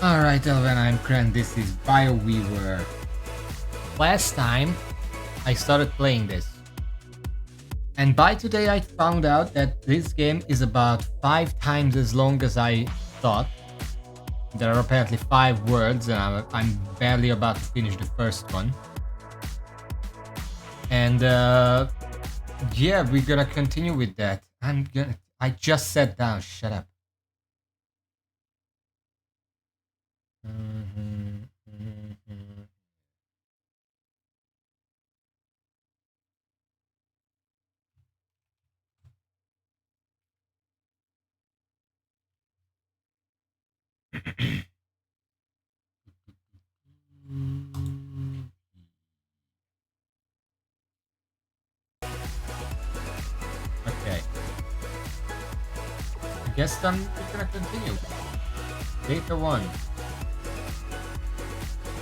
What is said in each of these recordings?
Alright, Elven, I'm Kren, this is Bioweaver. Last time, I started playing this. And by today I found out that this game is about 5 times as long as I thought. There are apparently 5 worlds and I'm barely about to finish the first one. And yeah, we're gonna continue with that. I just sat down, shut up. Okay. I guess I'm just gonna continue. Data 1.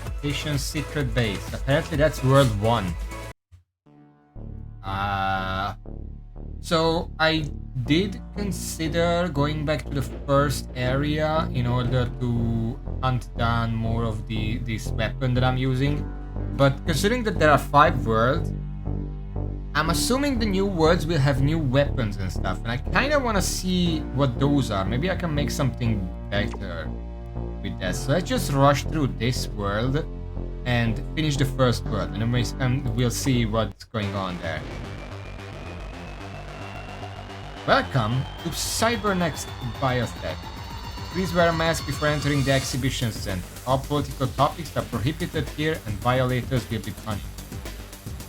Location secret base. Apparently that's world 1. So I did consider going back to the first area in order to hunt down more of this weapon that I'm using. But considering that there are 5 worlds, I'm assuming the new worlds will have new weapons and stuff, and I kind of want to see what those are. Maybe I can make something better with that. So let's just rush through this world and finish the first world, and then we'll see what's going on there. Welcome to Cybernext Biotech. Please wear a mask before entering the exhibition center. All political topics are prohibited here and violators will be punished.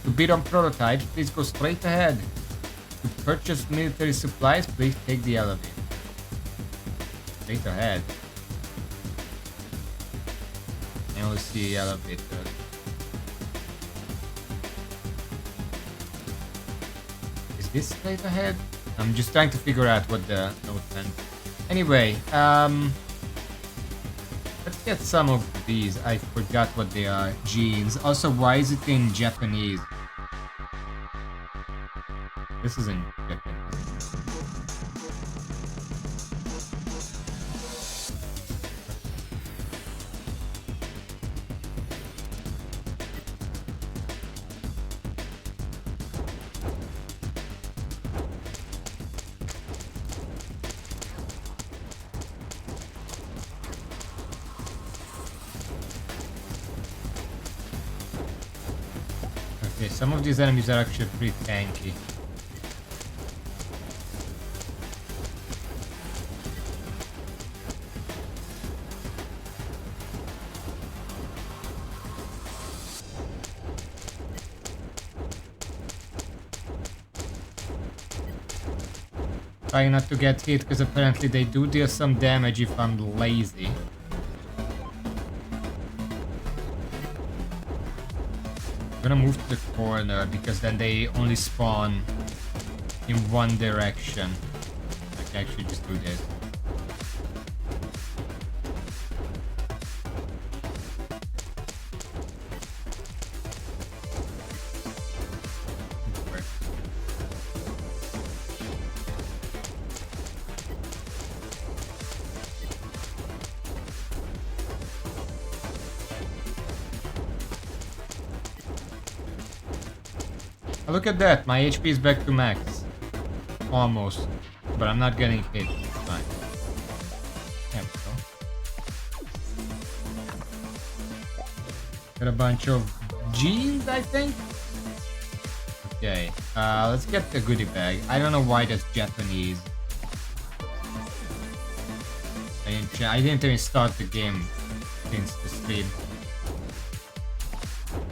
To bid on prototypes, please go straight ahead. To purchase military supplies, please take the elevator. Straight ahead. I only see elevator. Is this straight ahead? I'm just trying to figure out what the note meant. Anyway, let's get some of these. I forgot what they are. Jeans. Also, why is it in Japanese? This is in Japanese. Okay, some of these enemies are actually pretty tanky. Trying not to get hit because apparently they do deal some damage if I'm lazy. I'm gonna move to the corner because then they only spawn in one direction. I can actually just do this. Oh, look at that, my HP is back to max. Almost. But I'm not getting hit. Fine. There we go. Got a bunch of jeans, I think? Okay, let's get the goodie bag. I don't know why that's Japanese. I didn't even start the game since the stream.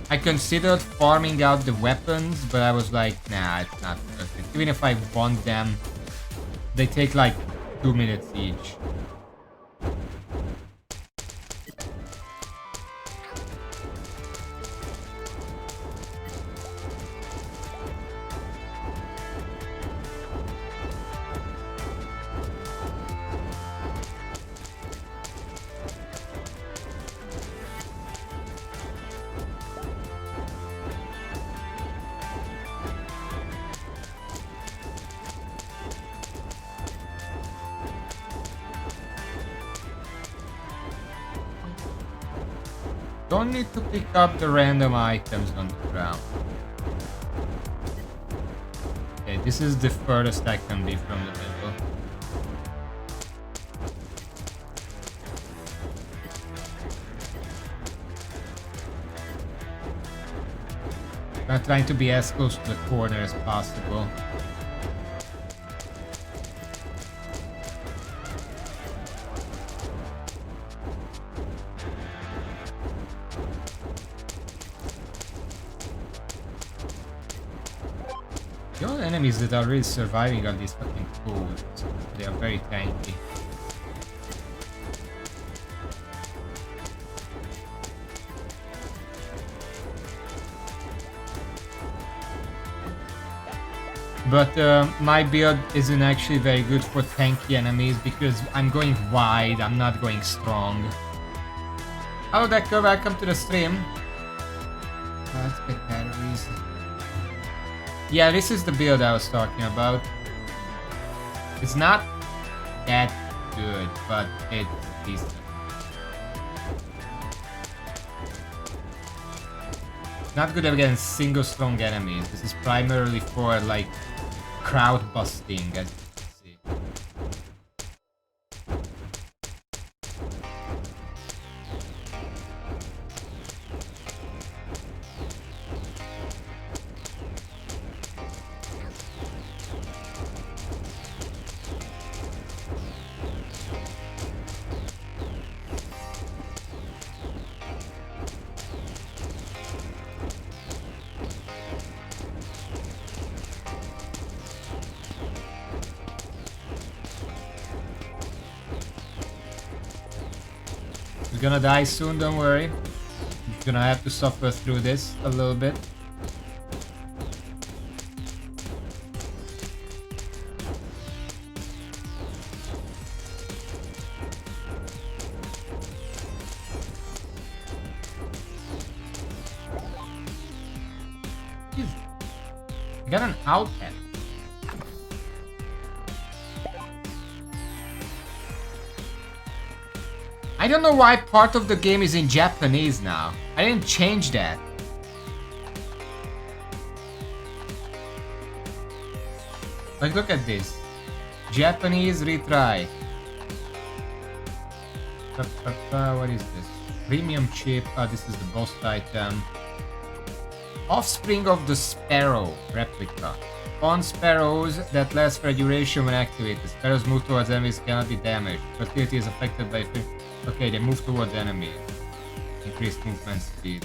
I considered farming out the weapons, but I was like, nah, it's not worth it. Even if I want them, they take like 2 minutes each. Don't need to pick up the random items on the ground. Okay, this is the furthest I can be from the middle. I'm trying to be as close to the corner as possible. The only enemies that are really surviving are these fucking fools. They are very tanky. But my build isn't actually very good for tanky enemies because I'm going wide, I'm not going strong. Hello Decker, welcome to the stream. Let's get batteries. Yeah, this is the build I was talking about. It's not that good, but it's decent. Not good against single strong enemies. This is primarily for like crowd busting, as you can see. You're gonna die soon, don't worry. You're gonna have to suffer through this a little bit. Jeez. I got an out head. I don't know why part of the game is in Japanese now. I didn't change that. Like, look at this. Japanese retry. What is this? Premium chip. This is the boss item. Offspring of the Sparrow replica. On sparrows that last for a duration when activated. Sparrows move towards enemies cannot be damaged. Fertility is affected by... Okay, they move towards enemies. Increased movement speed.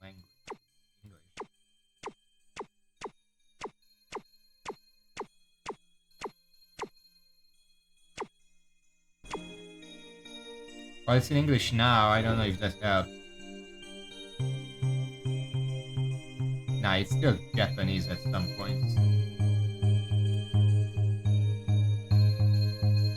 Language. English. Well, it's in English now. I don't know if that helps. Nah, it's still Japanese at some points.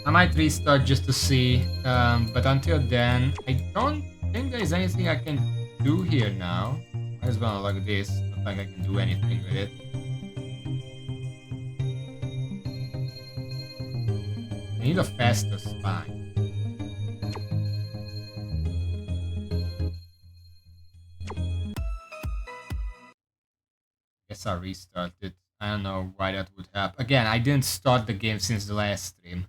I might restart just to see, but until then, I don't think there's anything I can do here now. Might as well unlock this. Not like I can do anything with it. I need a faster spine. Guess I'll restart it. I don't know why that would happen. Again, I didn't start the game since the last stream.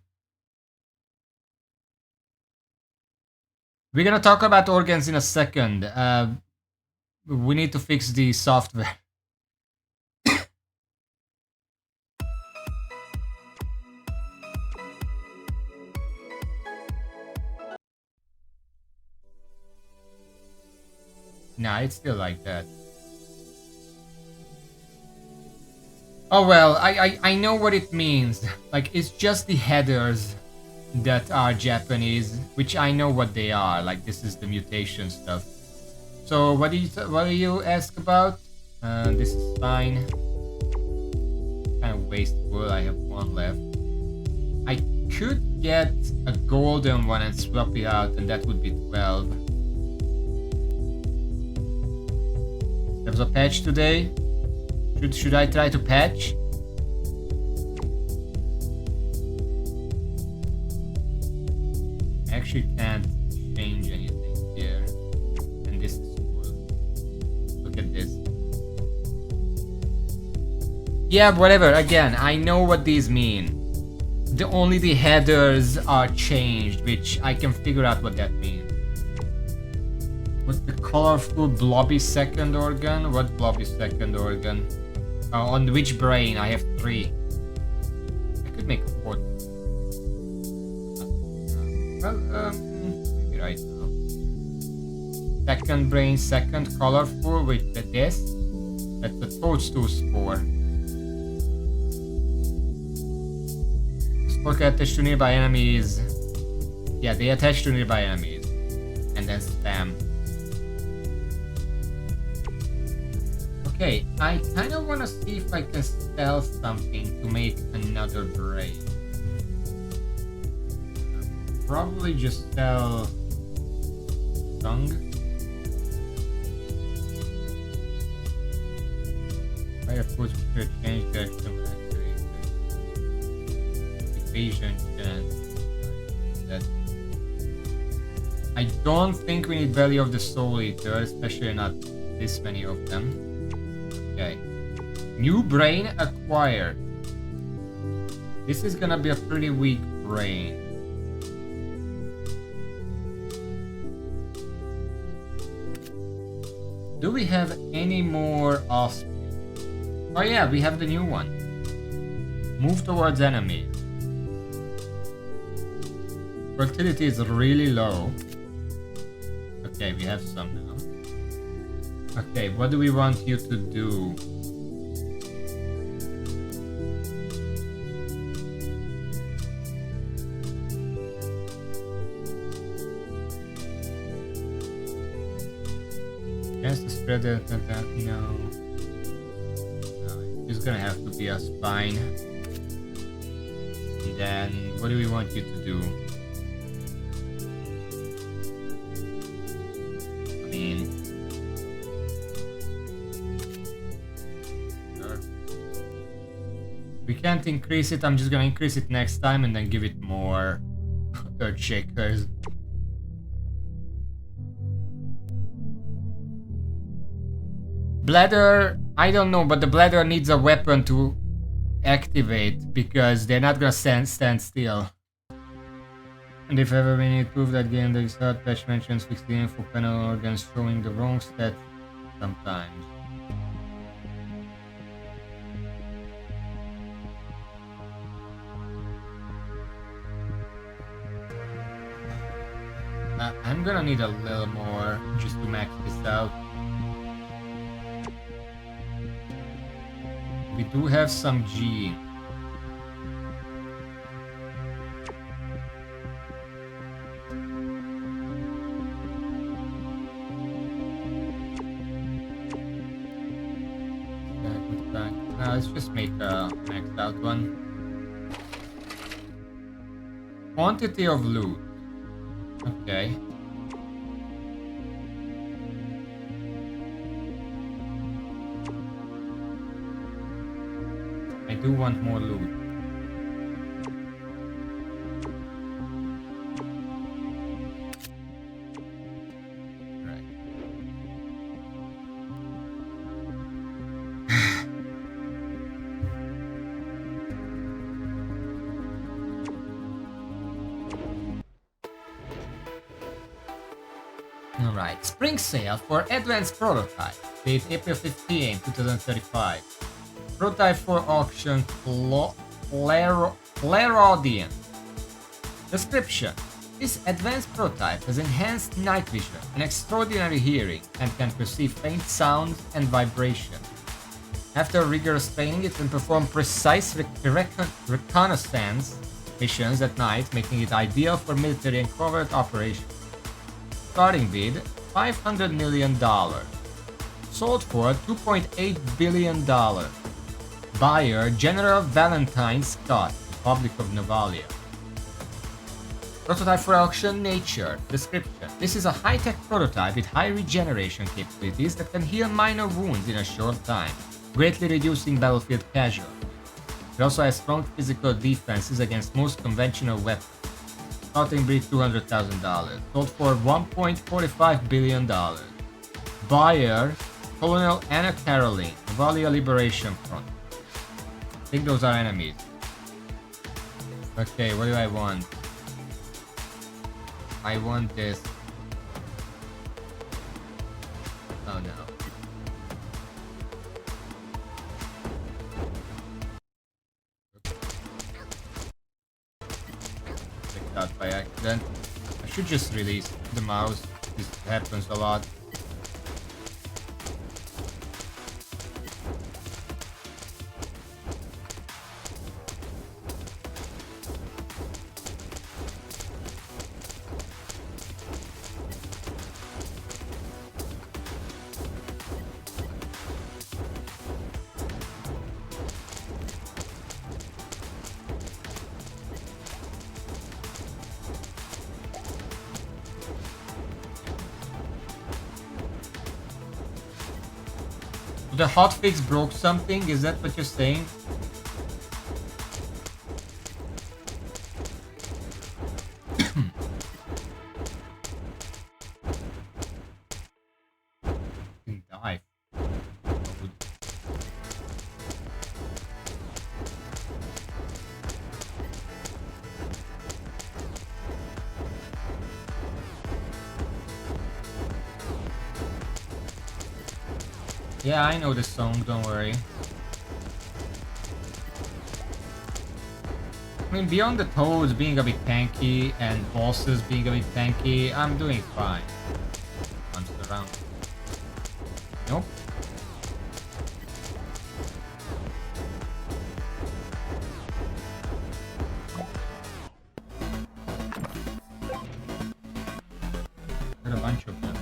We're gonna talk about organs in a second. We need to fix the software. Nah, it's still like that. Oh well, I know what it means. Like, it's just the headers that are Japanese, which I know what they are. Like, this is the mutation stuff. So what do you ask about? This is fine. Kind of wasteful. I have one left. I could get a golden one and swap it out, and that would be 12. There was a patch today. Should I try to patch? actually can't change anything here. And this is cool. Look at this. Yeah, whatever. Again, I know what these mean. Only the headers are changed, which I can figure out what that means. What's the colorful blobby second organ? What blobby second organ? On which brain? I have 3. I could make a 4th. Well, maybe right now. Second brain, second colorful with this. That's the toadstool spore. Spore can attach to nearby enemies. Yeah, they attach to nearby enemies. And then spam. Okay, I kind of want to see if I can sell something to make another brain. Probably just sell tongue. Fire foods will change their evasion chance. I don't think we need Belly of the Soul Eater, especially not this many of them. Okay. New brain acquired. This is gonna be a pretty weak brain. Do we have any more offspring? Oh yeah, we have the new one. Move towards enemy. Fertility is really low. Okay, we have some now. Okay, what do we want you to do? Chance to spread it, no. No, it's gonna have to be a spine. And then, what do we want you to do? I mean... We can't increase it, I'm just gonna increase it next time and then give it more Earthshakers. Bladder, I don't know, but the bladder needs a weapon to activate because they're not gonna stand still. And if ever we need to prove that game, the start patch mentions 16 info panel organs showing the wrong stats sometimes. I'm gonna need a little more just to max this out. We do have some G. Now let's just make a maxed out one. Quantity of loot. Okay. I do want more loot. Right. Alright, spring sale for advanced prototype. Date April 15, 2035. Prototype for auction, Clairaudience. Description. This advanced prototype has enhanced night vision, an extraordinary hearing, and can perceive faint sounds and vibration. After rigorous training, it can perform precise reconnaissance missions at night, making it ideal for military and covert operations. Starting bid, $500 million. Sold for $2.8 billion. Buyer, General Valentine Scott, Republic of Novalia. Prototype for auction, Nature. Description. This is a high-tech prototype with high regeneration capabilities that can heal minor wounds in a short time, greatly reducing battlefield casualties. It also has strong physical defenses against most conventional weapons. Spouting breed $200,000. Sold for $1.45 billion. Buyer, Colonel Anna Caroline, Valia Liberation Front. I think those are enemies. Okay, what do I want? I want this. Oh no. Picked out by accident. I should just release the mouse. This happens a lot. The hotfix broke something? Is that what you're saying? Can die. Yeah, I know this song, don't worry. I mean, beyond the toads being a bit tanky and bosses being a bit tanky, I'm doing fine. Monster around. Nope. Got a bunch of them.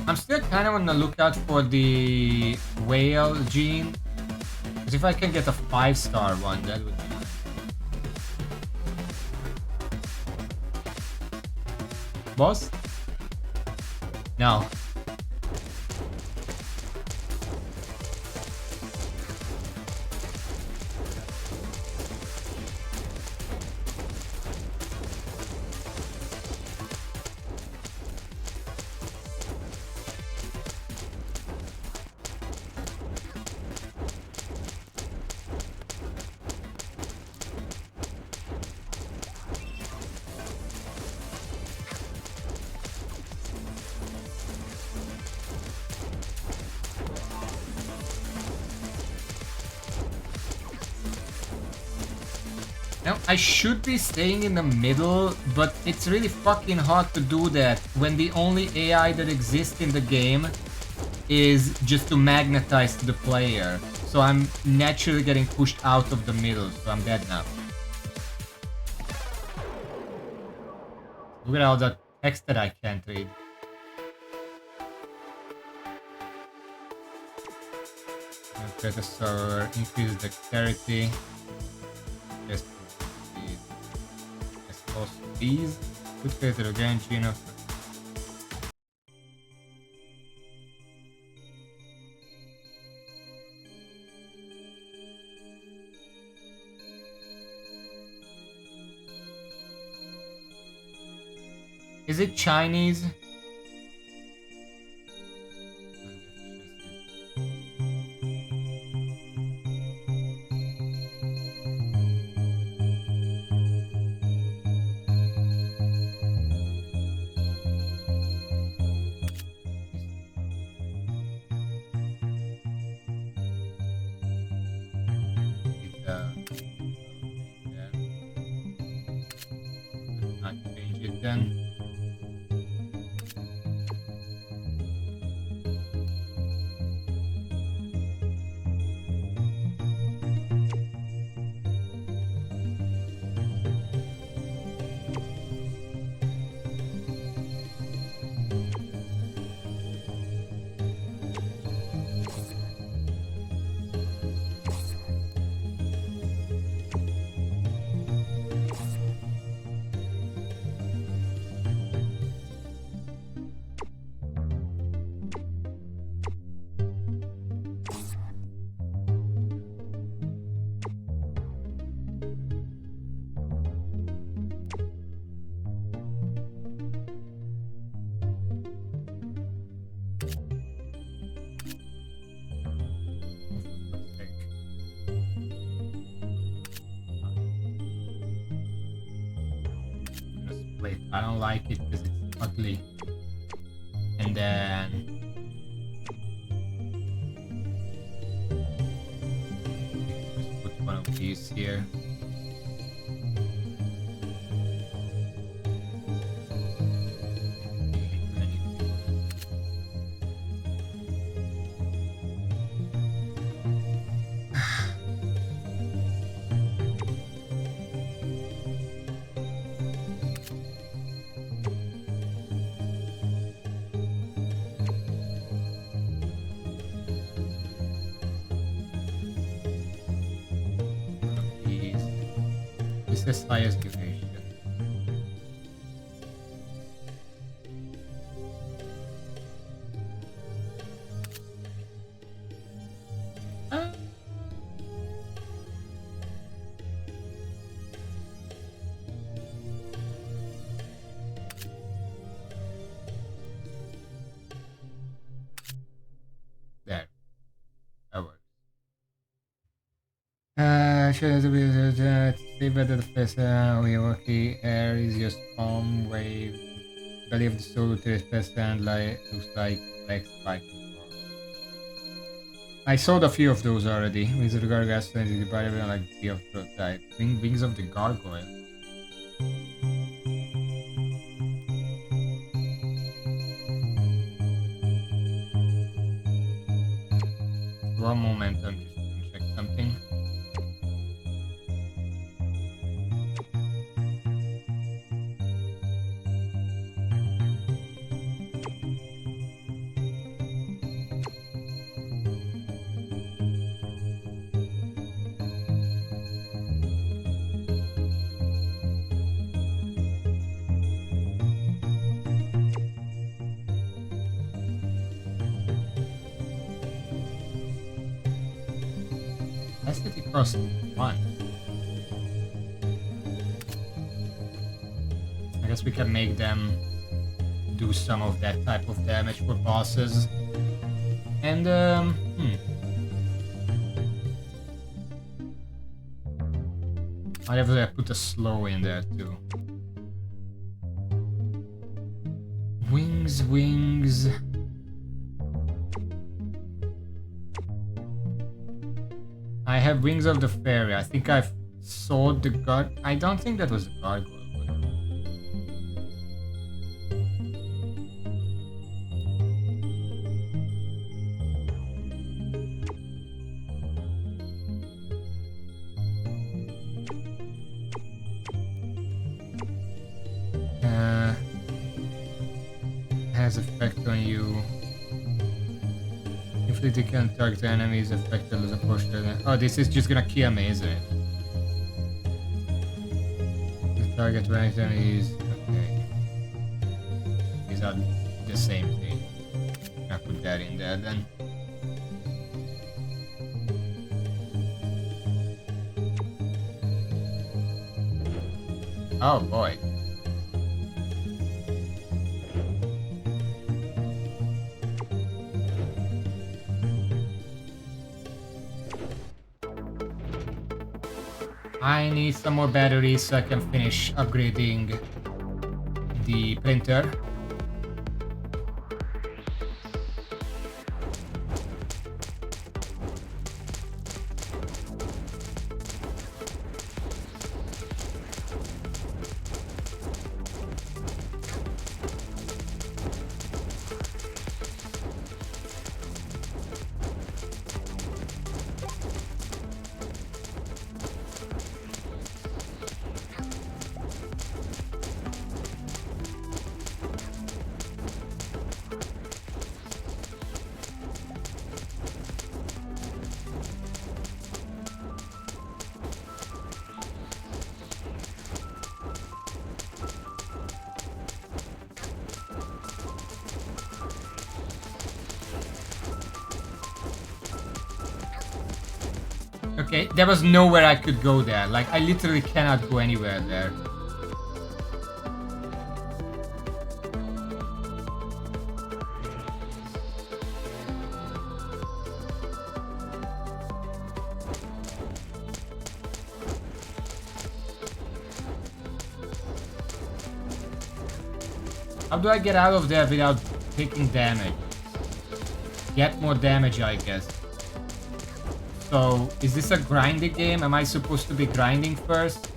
I'm still kind of on the lookout for the whale gene. Because if I can get a 5-star one, that would be nice. Boss? No. Now, I should be staying in the middle, but it's really fucking hard to do that when the only AI that exists in the game is just to magnetize to the player. So I'm naturally getting pushed out of the middle, so I'm dead now. Look at all that text that I can't read. Create a server, increase dexterity. Just these. Could create a again, Gino. Is it Chinese? Not change it then. I don't like it because it's ugly. And then just put one of these here. This is highest duration. There. That works. Say whether the first okay, air is your storm wave. Belly of the soul to its best and looks like legs spiking. I sold a few of those already. Wings of the gargoyle and the body like the of prototype. Wings of the gargoyle. One moment, I'm just gonna check something. Let's get across one. I guess we can make them do some of that type of damage for bosses. And, I have to put a slow in there too. Wings. I have Wings of the Fairy. I think I've sold the guard. I don't think that was a gargoyle. Has effect on you. Inflicted can target enemies affected as a portion. Oh, this is just gonna kill me, isn't it? The target range enemies. Okay. These are the same thing. I put that in there then. Oh boy. I need some more batteries so I can finish upgrading the printer. Okay, there was nowhere I could go there. Like, I literally cannot go anywhere there. How do I get out of there without taking damage? Get more damage, I guess. So, is this a grinding game? Am I supposed to be grinding first?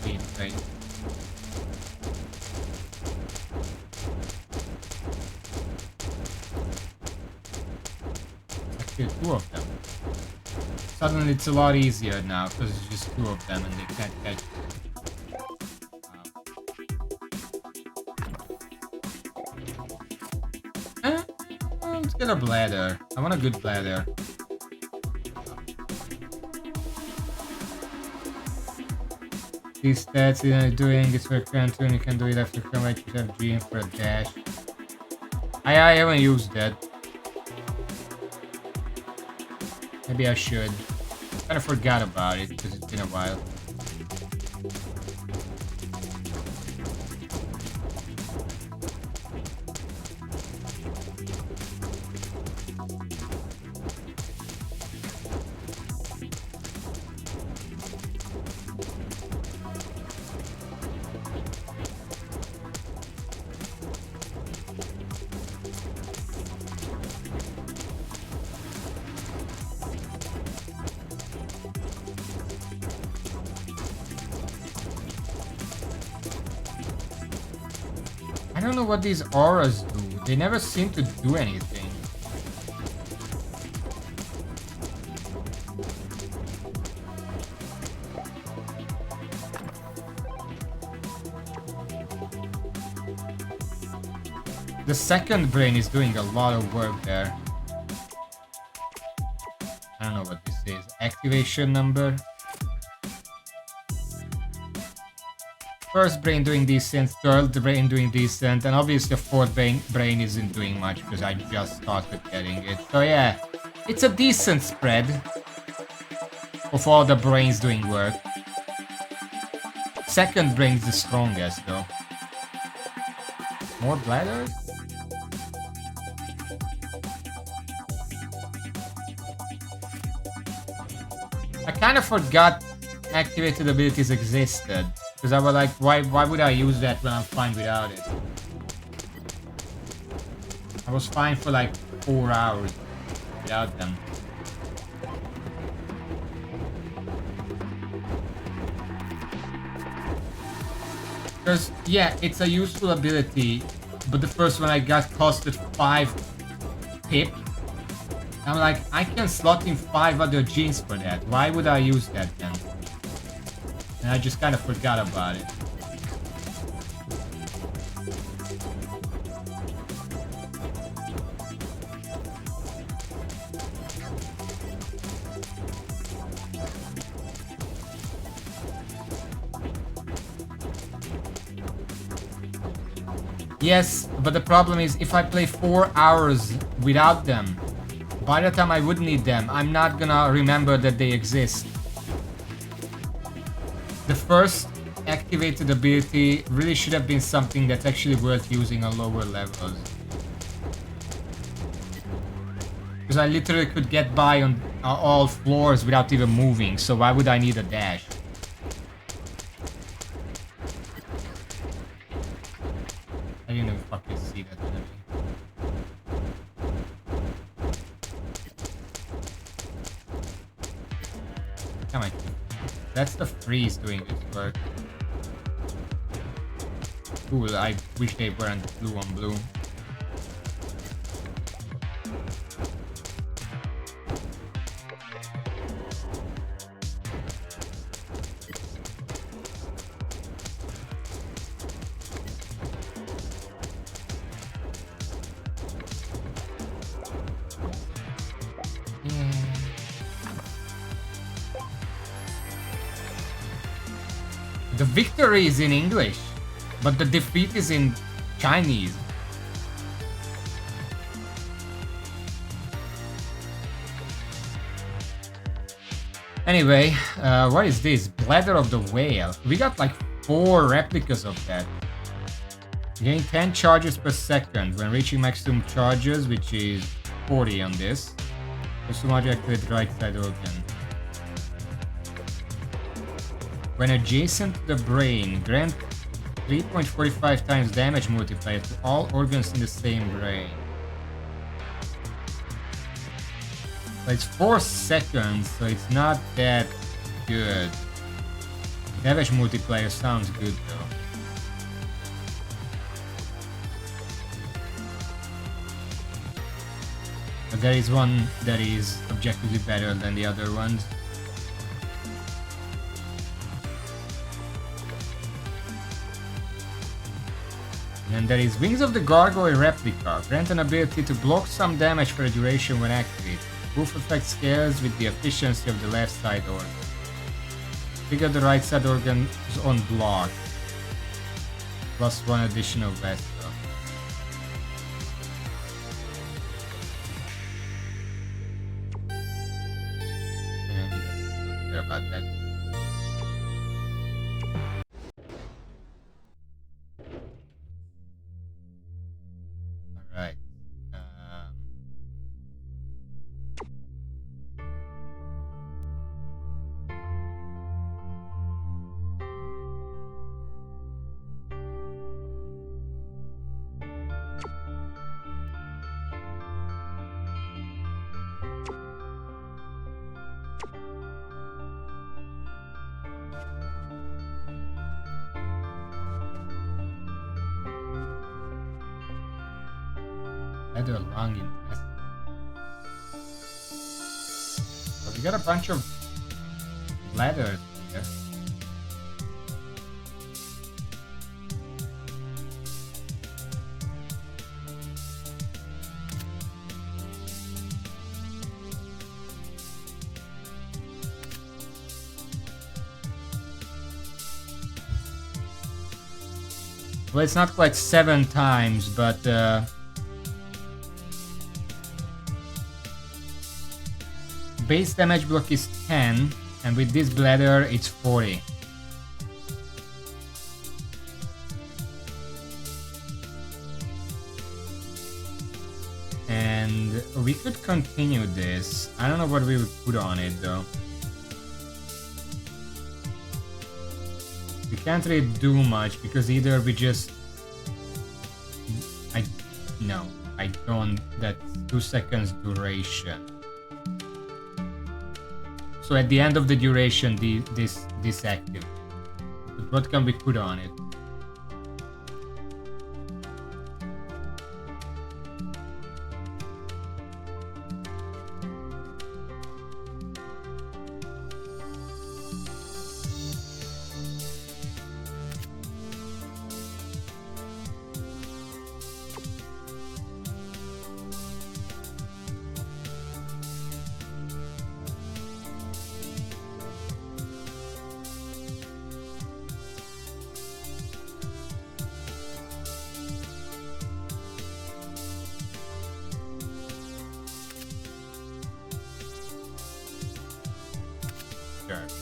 Wait. Actually, 2 of them. Suddenly it's a lot easier now, because it's just 2 of them and they can't catch me. Let's get a bladder. I want a good bladder. These stats you're doing is for current turn. You can do it after combat. You have G for a dash. I haven't used that. Maybe I should. Kind of forgot about it because it's been a while. I don't know what these auras do. They never seem to do anything. The second brain is doing a lot of work there. I don't know what this is. Activation number. First brain doing decent, third brain doing decent, and obviously the fourth brain isn't doing much because I just started getting it. So yeah, it's a decent spread of all the brains doing work. Second brain's the strongest though. More bladders? I kind of forgot activated abilities existed. Because I was like, why would I use that when I'm fine without it? I was fine for like 4 hours without them. Because, yeah, it's a useful ability, but the first one I got costed 5 pip. I'm like, I can slot in 5 other genes for that. Why would I use that then? And I just kind of forgot about it. Yes, but the problem is if I play 4 hours without them, by the time I would need them, I'm not gonna remember that they exist. The first activated ability really should have been something that's actually worth using on lower levels. Because I literally could get by on all floors without even moving, so why would I need a dash? I didn't even fucking see that. Come on. That's the freeze doing this work. Cool, I wish they weren't blue on blue. The victory is in English, but the defeat is in Chinese. Anyway, what is this? Bladder of the Whale. We got like 4 replicas of that. Gain 10 charges per second when reaching maximum charges, which is 40 on this. Just to activate right side organ. When adjacent to the brain, grant 3.45 times damage multiplier to all organs in the same brain. But it's 4 seconds, so it's not that good. Damage multiplier sounds good though. But there is one that is objectively better than the other ones. And there is Wings of the Gargoyle Replica. Grant an ability to block some damage for a duration when activated. Buff effect scales with the efficiency of the left side organ. Trigger the right side organ on block. Plus 1 additional Vespa. And don't care about that. Alright. Leather lung intestine. So we got a bunch of bladders here. Well, it's not quite 7 times, but base damage block is 10, and with this bladder it's 40. And we could continue this. I don't know what we would put on it though. We can't really do much because either we just... No, I don't. That's 2 seconds duration. So at the end of the duration, this active. But what can we put on it?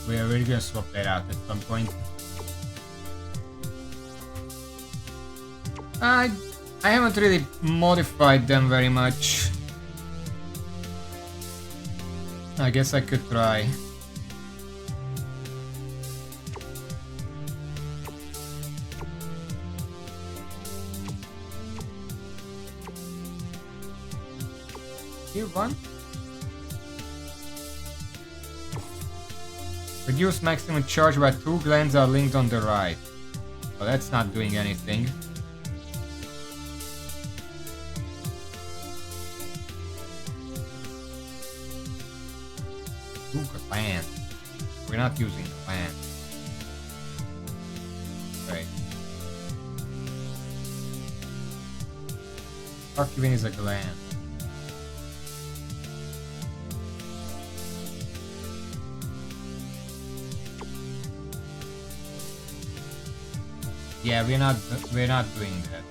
We're really gonna swap that out at some point. I haven't really modified them very much. I guess I could try. Here one. Reduce maximum charge by 2 glands are linked on the right. Well, that's not doing anything. Ooh, gland. We're not using gland. Right. Archivin is a gland. Yeah, we're not doing that.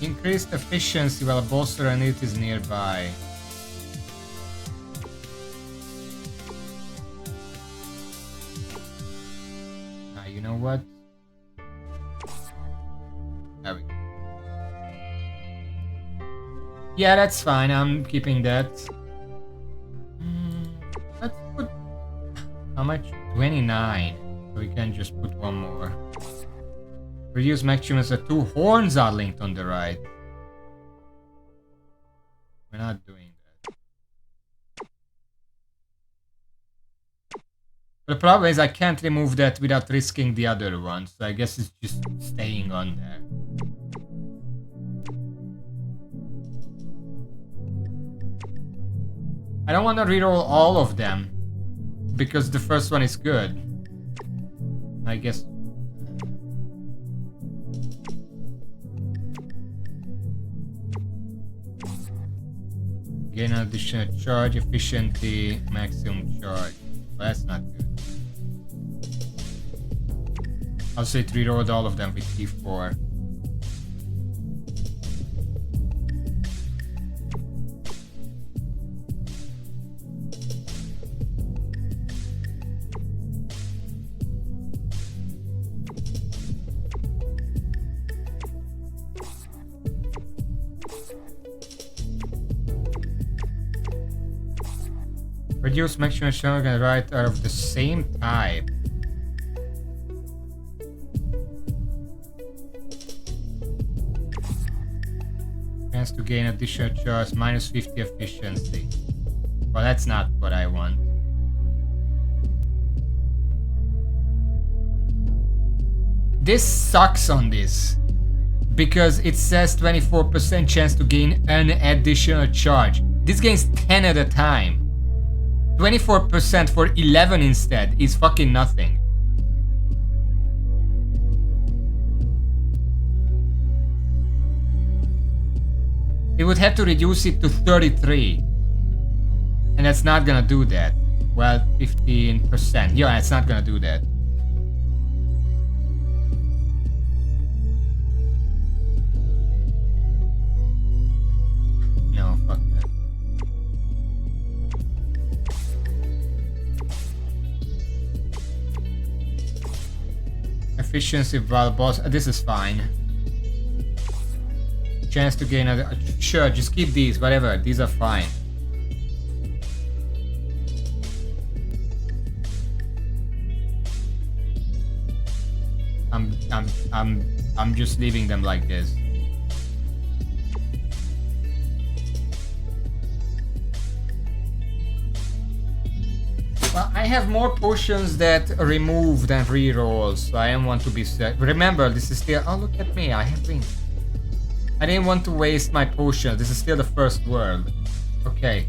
Increased efficiency while a bolster unit is nearby. Now you know what? There we go. Yeah, that's fine. I'm keeping that. How much? 29. So we can just put one more. Reduce maximum so 2 horns are linked on the right. We're not doing that. The problem is I can't remove that without risking the other one, so I guess it's just staying on there. I don't want to reroll all of them, because the first one is good. I guess. Gain an additional charge, efficiency, maximum charge. Well, that's not good. I'll say it rerolled all of them with T4. Reduce maximum strength and right are of the same type. Chance to gain additional charge, minus 50 efficiency. Well, that's not what I want. This sucks on this, because it says 24% chance to gain an additional charge. This gains 10 at a time. 24% for 11 instead is fucking nothing. It would have to reduce it to 33. And that's not gonna do that. Well, 15%. Yeah, it's not gonna do that. No, fuck that. Efficiency while boss. This is fine. Chance to gain a. Sure, just keep these, whatever. These are fine. I'm just leaving them like this. Well, I have more potions that remove than rerolls, so I don't want to be set. Remember, this is still. Oh, look at me! I have rings. I didn't want to waste my potions. This is still the first world. Okay.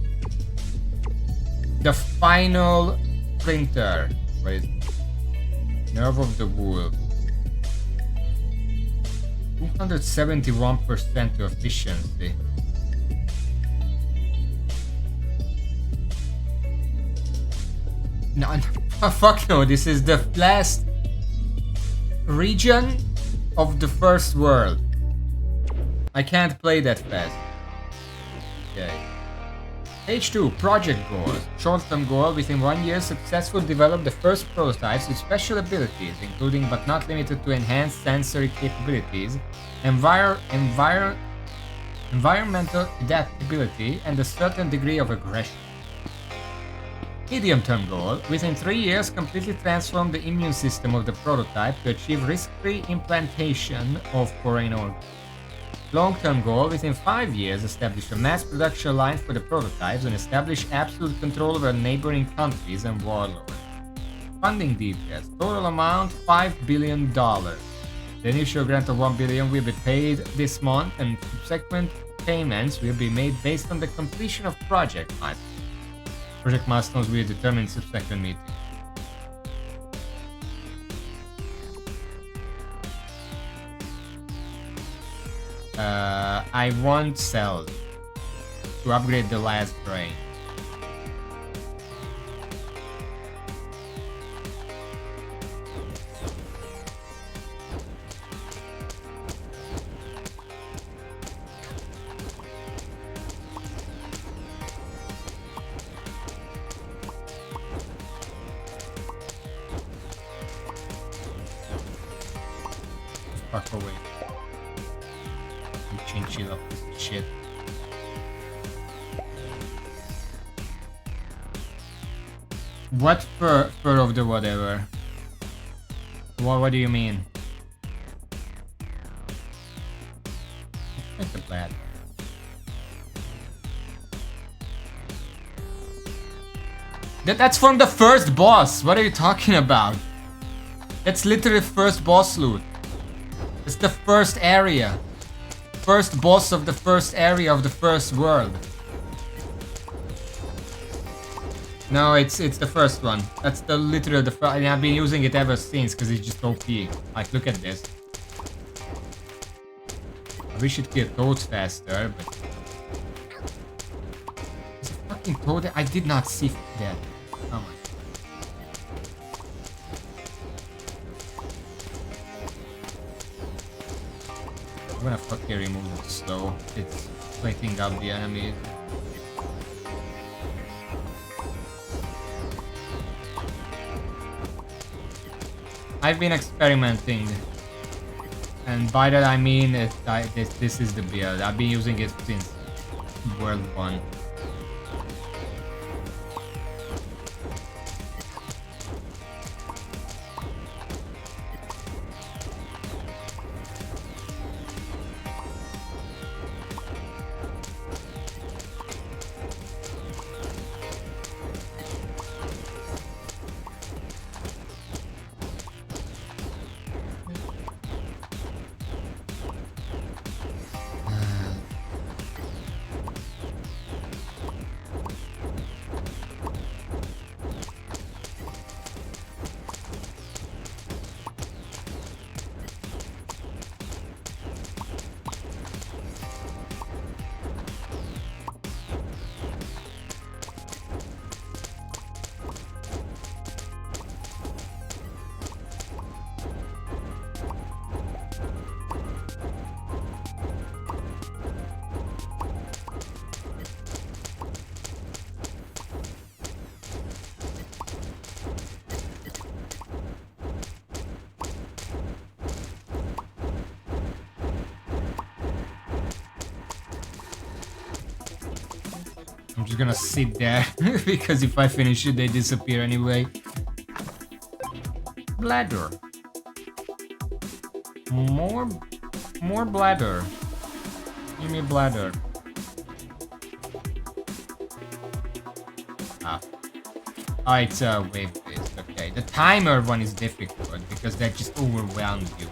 The final printer. What is it? Nerve of the Wolf. 271% to efficiency. No, fuck no. This is the last region of the first world. I can't play that fast. Okay. Stage 2, project goals. Short-term goal, within 1 year, successfully develop the first prototypes with special abilities, including but not limited to enhanced sensory capabilities, environmental adaptability, and a certain degree of aggression. Medium-term goal, within 3 years, completely transform the immune system of the prototype to achieve risk-free implantation of foreign organs. Long-term goal, within 5 years, establish a mass production line for the prototypes and establish absolute control over neighboring countries and warlords. Funding details. Total amount $5 billion. The initial grant of $1 billion will be paid this month, and subsequent payments will be made based on the completion of project milestones. Project milestones will be determined in subsequent meetings. I want cells to upgrade the last brain. Fuck away. Chinchilla piece of shit. What fur of the whatever? What do you mean? Like the bladder. That's from the first boss. What are you talking about? That's literally first boss loot. It's the first area. First boss of the first area of the first world. No, it's the first one. That's the literally the first. I mean, I've been using it ever since because it's just OP. Like, look at this. I wish it killed toads faster, but it's a fucking toad. I did not see that. Oh my. I'm gonna fucking remove it slow. It's waking up the enemy. I've been experimenting, and by that I mean this is the build. I've been using it since World 1. I'm just gonna sit there because if I finish it, they disappear anyway. Bladder. More bladder. Give me a bladder. Ah. Oh, it's a wave-based. Okay, the timer one is difficult because that just overwhelms you.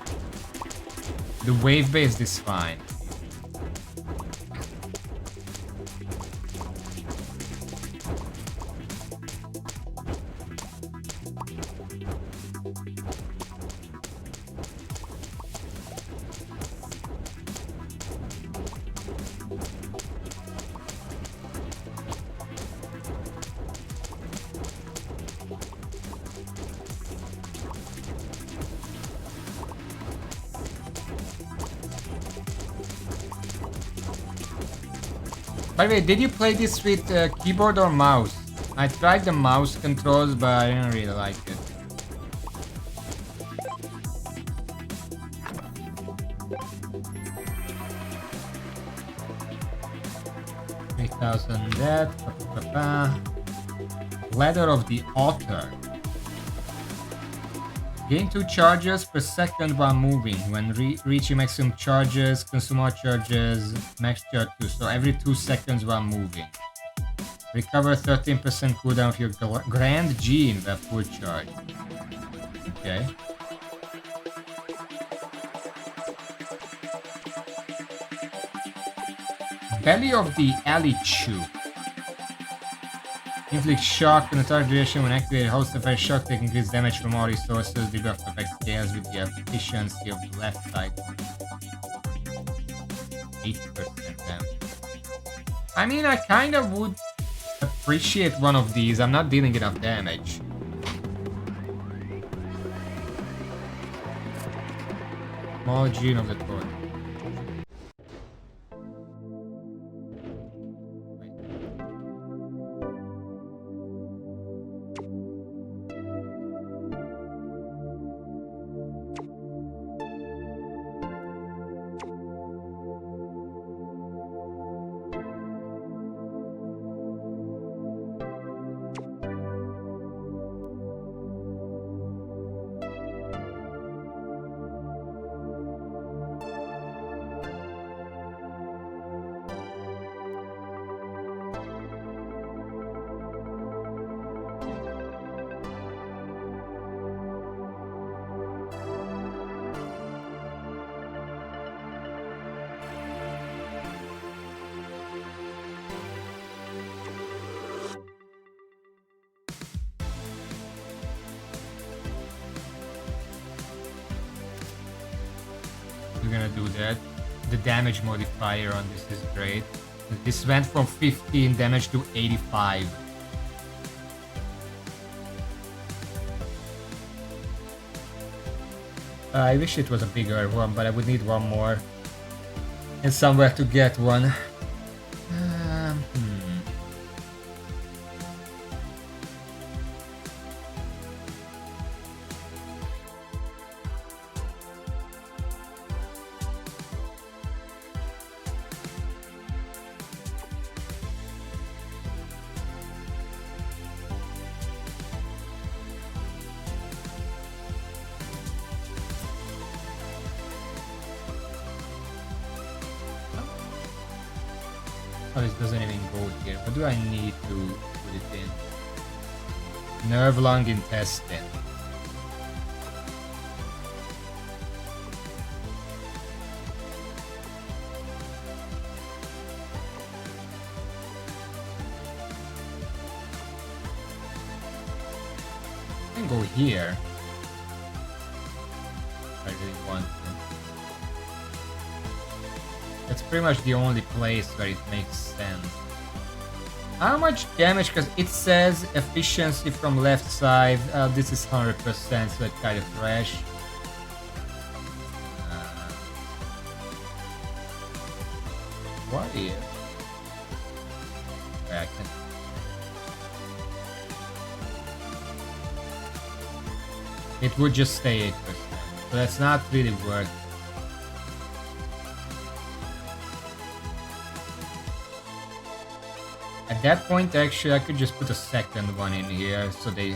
The wave-based is fine. By the way, did you play this with keyboard or mouse? I tried the mouse controls, but I didn't really like it. That. Ladder of the Otter. Gain 2 charges per second while moving. When reaching maximum charges, consume more charges, max charge 2. So every 2 seconds while moving. Recover 13% cooldown of your Grand Gene at full charge. Okay. Belly of the Alichu. Inflict shock on the target duration when activated. Host effect shock take increased damage from all resources. The buff effect scales with the efficiency of the left side. 8% damage. I mean, I kind of would appreciate one of these. I'm not dealing enough damage. Small gene of the torch. We're gonna do that. The damage modifier on this is great. This went from 15 damage to 85. I wish it was a bigger one, but I would need one more. And somewhere to get one. Oh, this doesn't even go here. What do I need to put it in? Nerve, lung, intestine. I can go here. I really want to. That's pretty much the only place where it makes sense. How much damage? Because it says efficiency from left side. This is 100%, so it's kind of fresh. What if? I can. It would just stay 8%. So that's not really worth it. At that point, actually, I could just put a second one in here, so they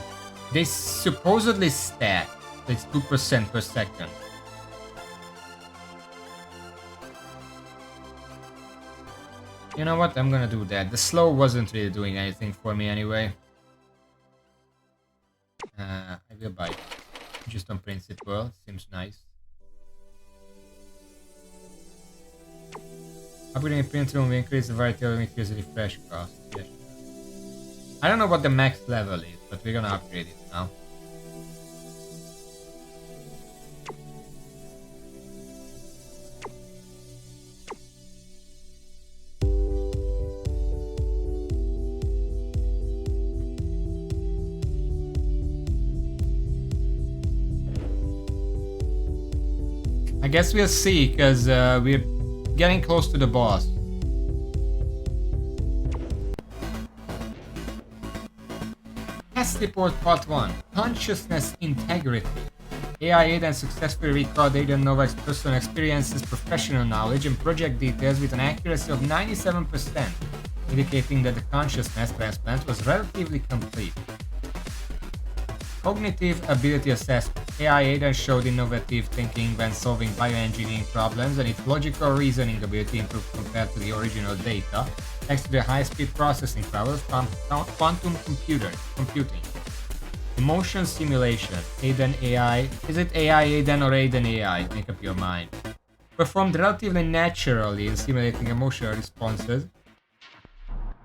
supposedly stack. It's 2% per second. You know what? I'm gonna do that. The slow wasn't really doing anything for me anyway. I will buy it. Just on principle. Seems nice. Upgrading a printer will increase the variety of increase the refresh cost. Yes. I don't know what the max level is, but we're gonna upgrade it now. I guess we'll see, because we're getting close to the boss. Test report part 1. Consciousness integrity. AI Aiden successfully recalled Aiden Novak's personal experiences, professional knowledge, and project details with an accuracy of 97%, indicating that the consciousness transplant was relatively complete. Cognitive ability assessment. AI Aiden showed innovative thinking when solving bioengineering problems, and its logical reasoning ability improved compared to the original data, thanks to the high-speed processing power of quantum computing. Emotion simulation. Aiden AI. Is it AI Aiden or Aiden AI? Make up your mind. Performed relatively naturally in simulating emotional responses,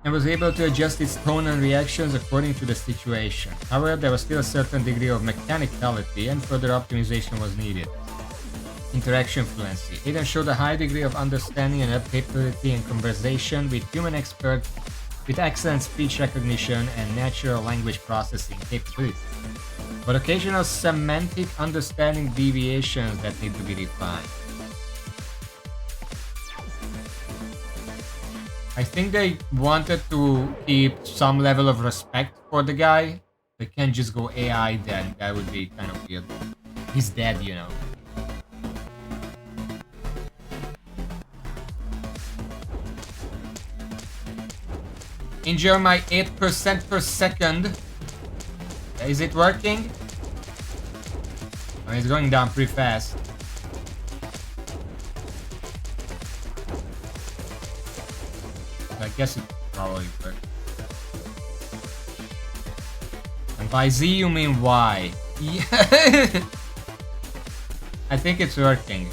and was able to adjust its tone and reactions according to the situation. However, there was still a certain degree of mechanicality, and further optimization was needed. Interaction fluency. Aiden showed a high degree of understanding and adaptability in conversation with human experts, with excellent speech recognition and natural language processing capabilities, but occasional semantic understanding deviations that need to be refined. I think they wanted to keep some level of respect for the guy. They can't just go AI then, that would be kind of weird. He's dead, you know. Enjoy my 8% per second. Is it working? Oh, it's going down pretty fast. I guess it probably worked. And by Z you mean Y. Yeah. I think it's working.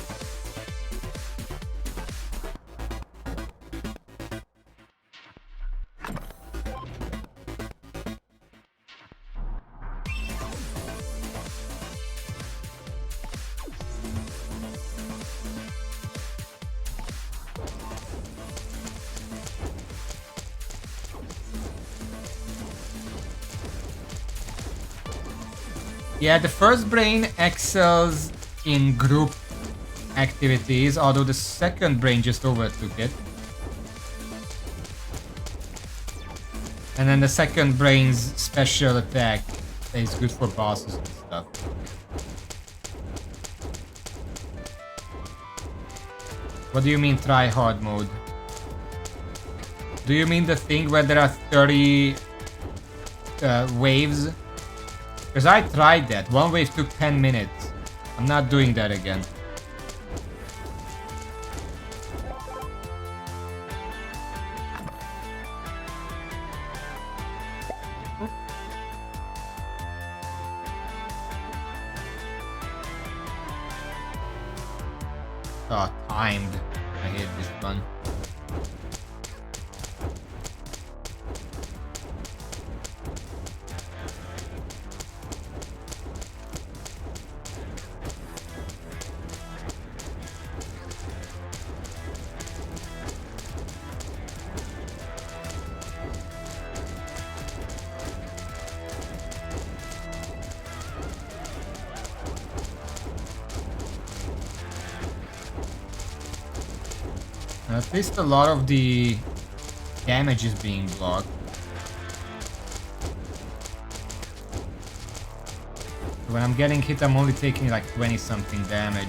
Yeah, the first brain excels in group activities, although the second brain just overtook it. And then the second brain's special attack is good for bosses and stuff. What do you mean try hard mode? Do you mean the thing where there are 30 waves? Because I tried that. One wave took 10 minutes. I'm not doing that again. Oh, timed. I hate this one. At least a lot of the damage is being blocked. When I'm getting hit, I'm only taking like 20 something damage.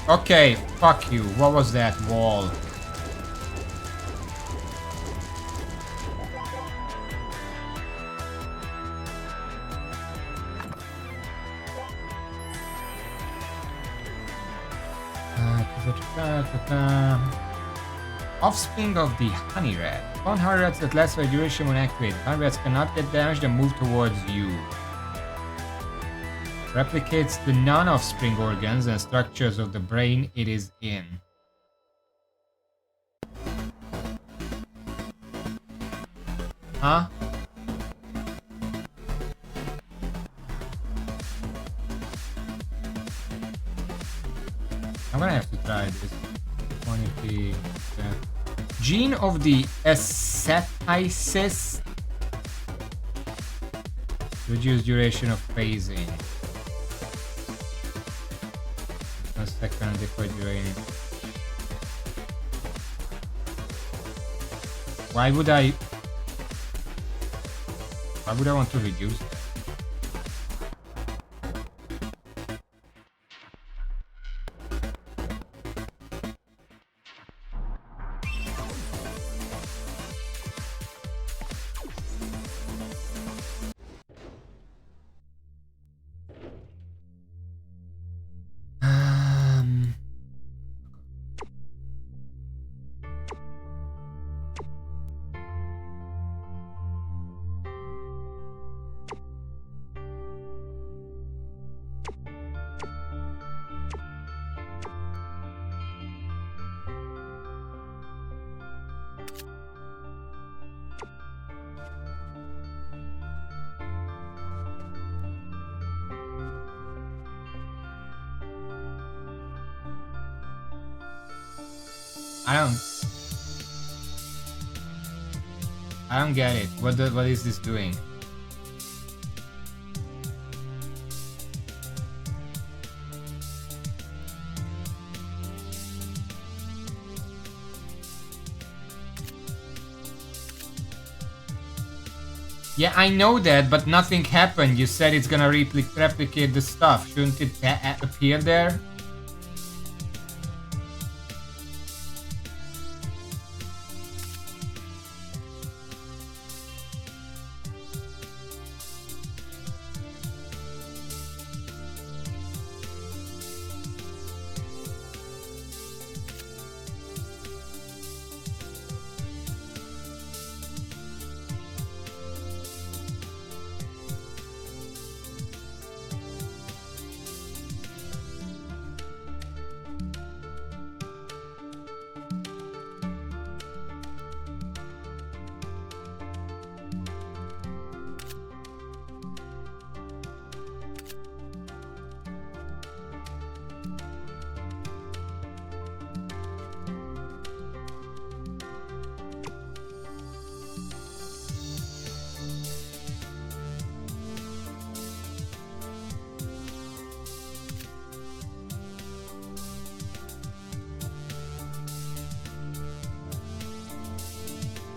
Okay, fuck you. What was that wall? Offspring of the honey rat. Spawn honey rats that last for a duration when activated. Honey rats cannot get damaged and move towards you. Replicates the non-offspring organs and structures of the brain it is in. Huh? I'm gonna have to try this. Quantity. Gene of the aceticis. Reduce duration of phasing. A second before drain. Why would I want to reduce that? I don't get it. What is this doing? Yeah, I know that, but nothing happened. You said it's gonna replicate the stuff. Shouldn't it appear there?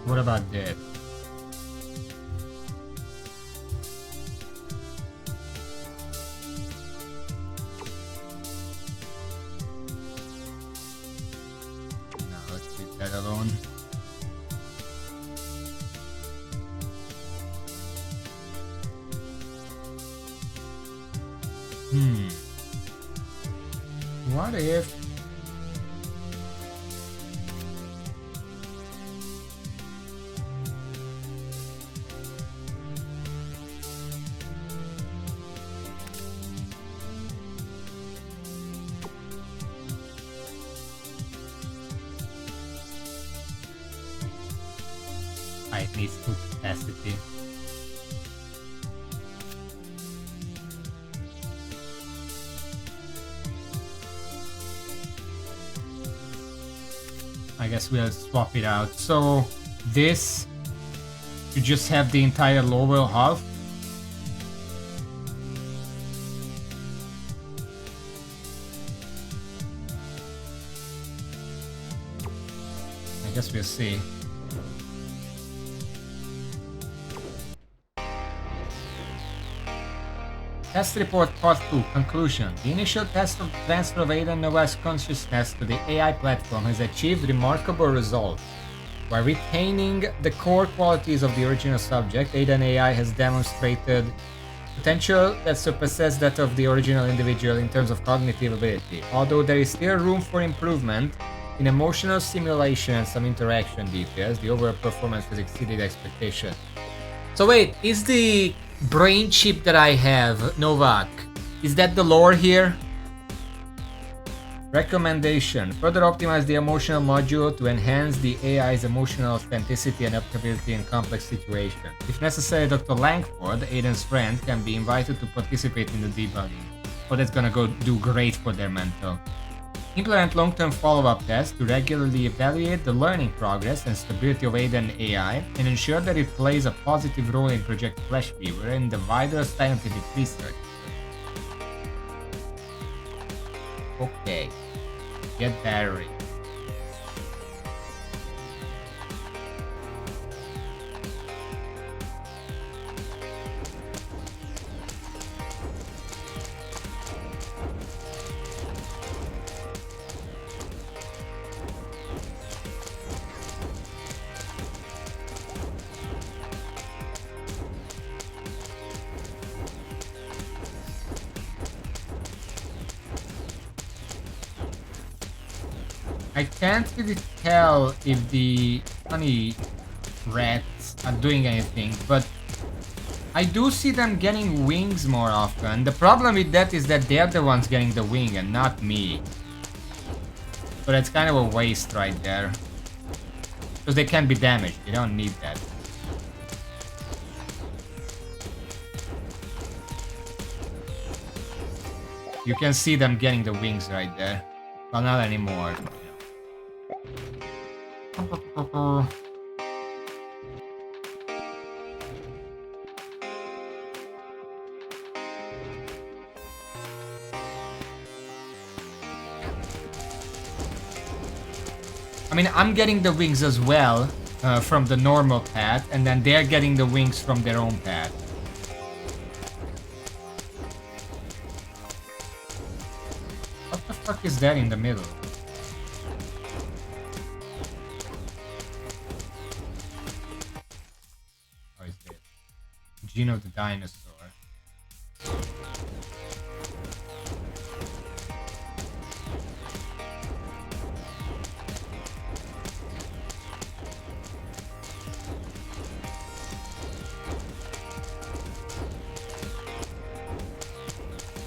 What about this? No, let's leave that alone. What if... it needs full capacity. I guess we'll swap it out. So this, you just have the entire lower half. I guess we'll see. Test report part 2, conclusion. The initial test of transfer of Aiden Noah's consciousness to the AI platform has achieved remarkable results. While retaining the core qualities of the original subject, Aiden AI has demonstrated potential that surpasses that of the original individual in terms of cognitive ability. Although there is still room for improvement in emotional simulation and some interaction details, the overall performance has exceeded expectations. So wait, is the brain chip that I have, Novak, is that the lore here? Recommendation. Further optimize the emotional module to enhance the AI's emotional authenticity and adaptability in complex situations. If necessary, Dr. Langford, Aiden's friend, can be invited to participate in the debugging. Oh, that's gonna go do great for their mental. Implement long-term follow-up tests to regularly evaluate the learning progress and stability of Aiden AI and ensure that it plays a positive role in Project Flashweaver and the wider scientific research. Okay, get battery. I can't really tell if the honey rats are doing anything, but I do see them getting wings more often. The problem with that is that they're the ones getting the wing and not me. So that's kind of a waste right there. Because they can be damaged, you don't need that. You can see them getting the wings right there. Well, not anymore. I mean, I'm getting the wings as well from the normal path, and then they're getting the wings from their own path. What the fuck is that in the middle? Oh, it's it. Gene of the dinosaur.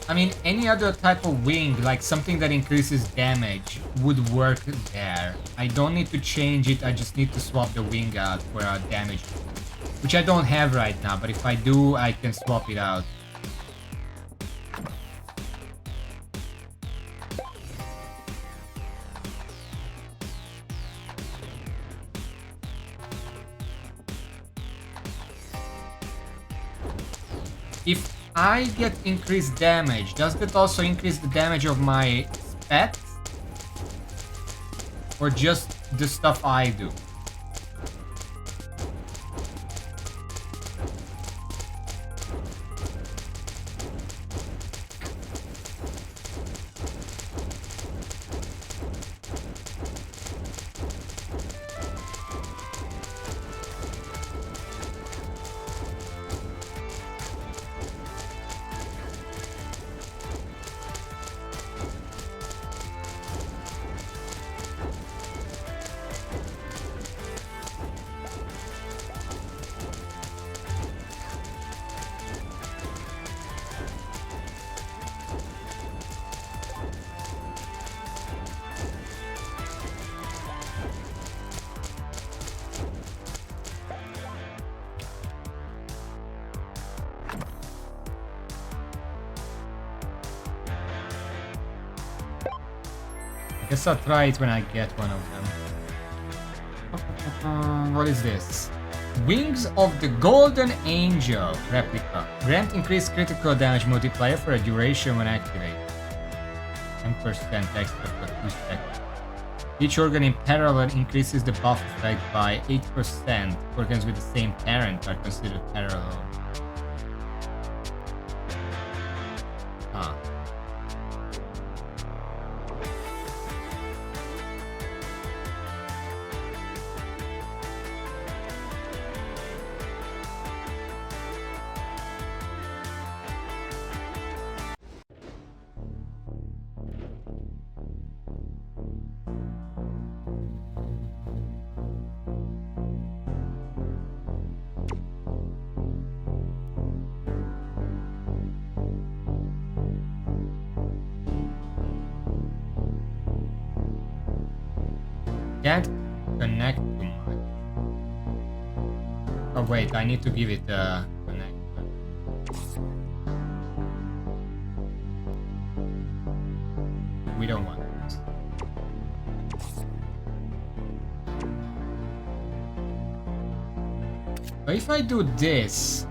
I mean, any other type of wing, like something that increases damage, would work there. I don't need to change it, I just need to swap the wing out for a damage. Which I don't have right now, but if I do, I can swap it out. If I get increased damage, does that also increase the damage of my pets? Or just the stuff I do? Guess I'll try it when I get one of them. What is this? Wings of the Golden Angel replica. Grant increased critical damage multiplier for a duration when activated. 10% extra for 2 seconds. Each organ in parallel increases the buff effect by 8%. Organs with the same parent are considered parallel. Huh. Can't connect too much. Oh wait, I need to give it a connector. We don't want this. But if I do this,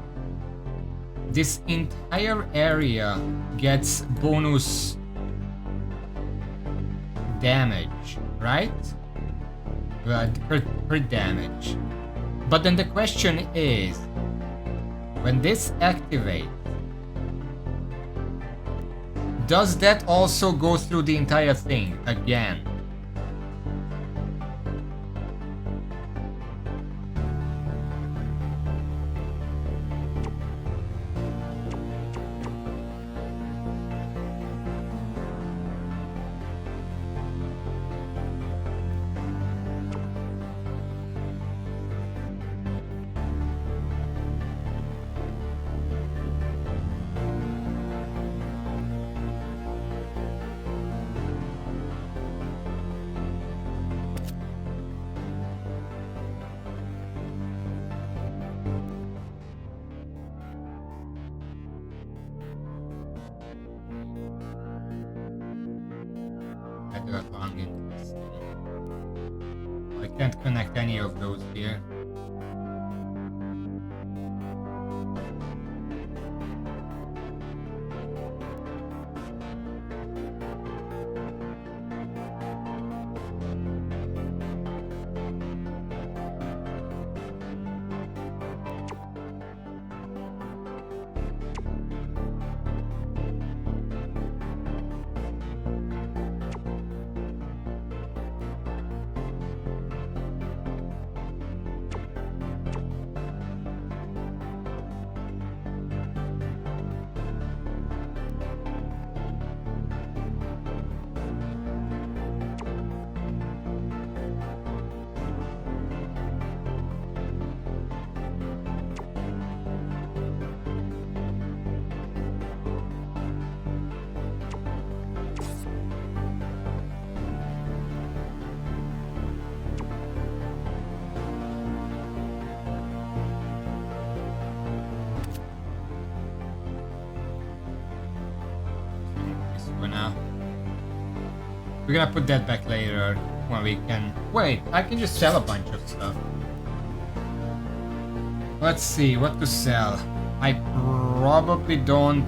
this entire area gets bonus damage, right? Crit damage. But then the question is, when this activates, does that also go through the entire thing again? I can't connect any of those here. For now. We're gonna put that back later when we can. Wait, I can just sell a bunch of stuff. Let's see what to sell. I probably don't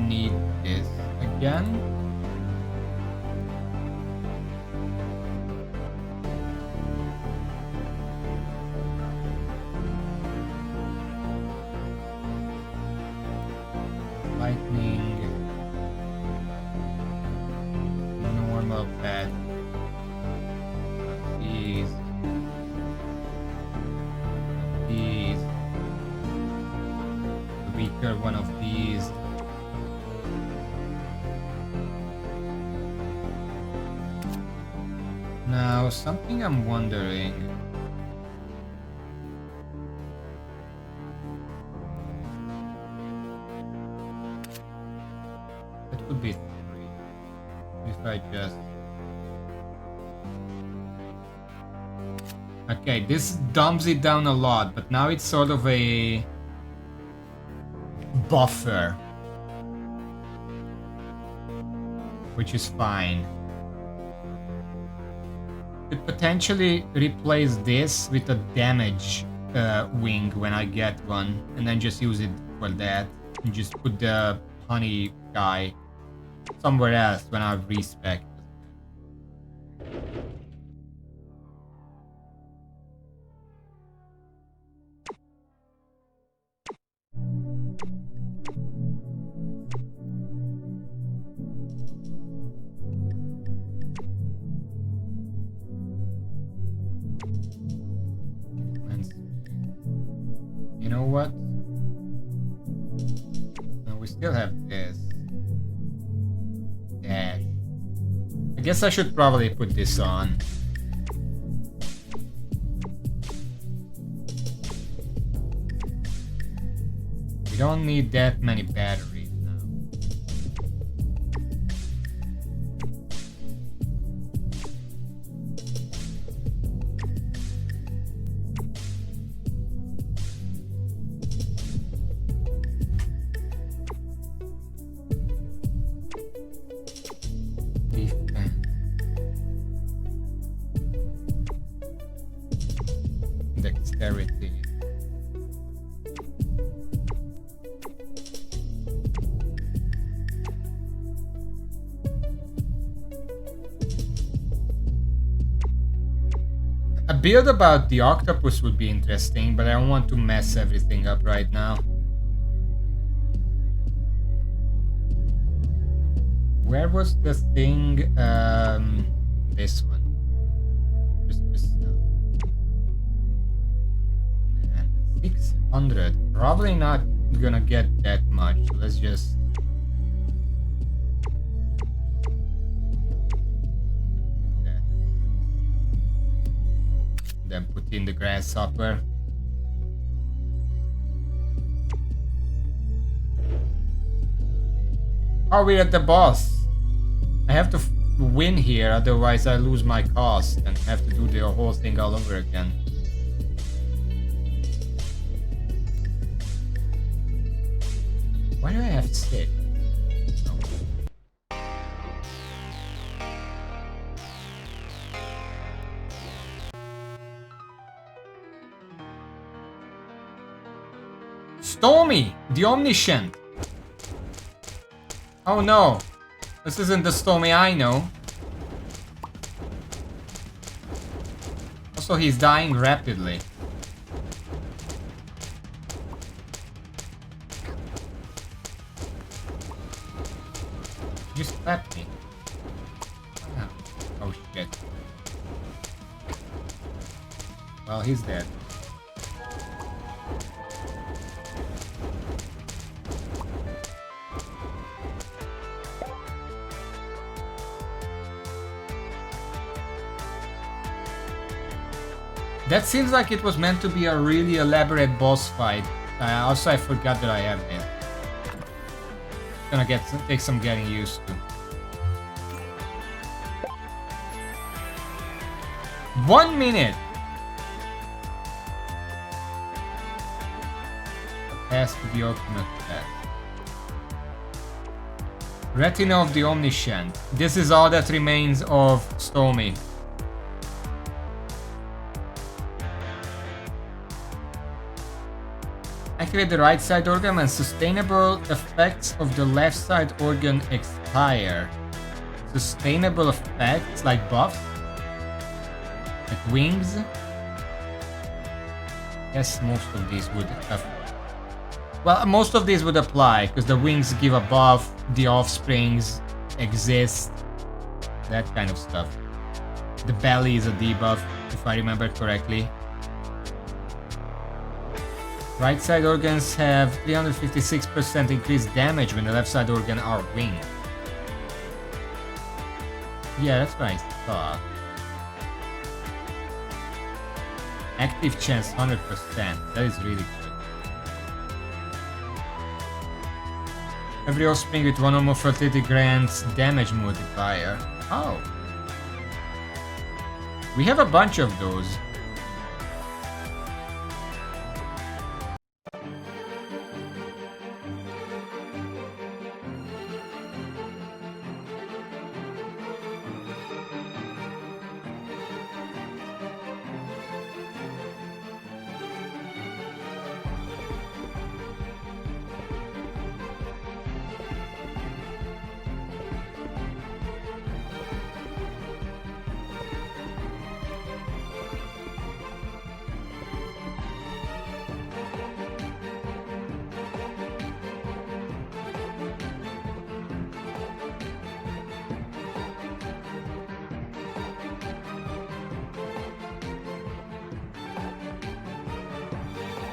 need this again. Lightning. Normal pet. These. These. The weaker one of these. Now, something I'm wondering. It would be 3 if I just. Okay, this dumps it down a lot, but now it's sort of a buffer, which is fine. could potentially replace this with a damage wing when I get one, and then just use it for that, and just put the honey guy somewhere else when I respec. You know what? No, we still have this. Dash. I guess I should probably put this on. We don't need that many batteries now. Dexterity. A build about the octopus would be interesting, but I don't want to mess everything up right now. Where was the thing? This one. Just 600. Probably not gonna get that much. So let's just. Then put in the grasshopper. Oh, we're at the boss. I have to win here, otherwise I lose my cost and have to do the whole thing all over again. Why do I have 6? Stormy, the Omniscient. Oh no, this isn't the Stormy I know. Also, he's dying rapidly. Just slapped me. Oh shit. Well, he's dead. That seems like it was meant to be a really elaborate boss fight. Also, I forgot that I have it. Gonna take some getting used to. 1 minute. Has to be ultimate test. Retina of the Omniscient. This is all that remains of Stormy. Activate the right side organ when sustainable effects of the left side organ expire. Sustainable effects like buffs? Like wings? Yes, most of these would have. Well, most of these would apply because the wings give a buff, the offsprings exist, that kind of stuff. The belly is a debuff, if I remember correctly. Right side organs have 356% increased damage when the left side organ are winged. Yeah, that's what I thought. Active chance 100%. That is really good. Every offspring with one or more fertility grants damage multiplier. Oh. We have a bunch of those.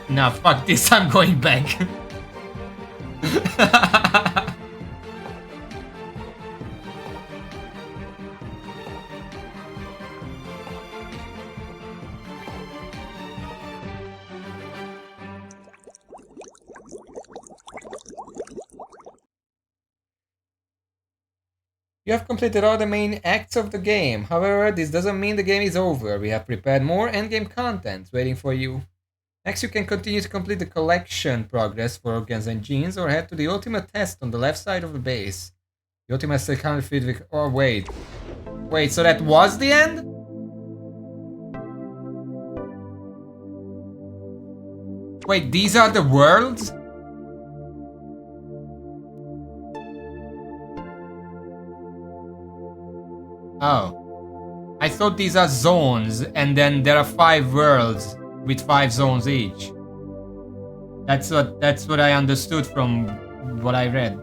Nah, fuck this, I'm going back. You have completed all the main acts of the game. However, this doesn't mean the game is over. We have prepared more endgame content waiting for you. Next, you can continue to complete the collection progress for organs and genes, or head to the ultimate test on the left side of the base. The ultimate test counterfeit with... Oh, wait. Wait, so that was the end? Wait, these are the worlds? Oh. I thought these are zones, and then there are 5 worlds with 5 zones each. That's what I understood from what I read.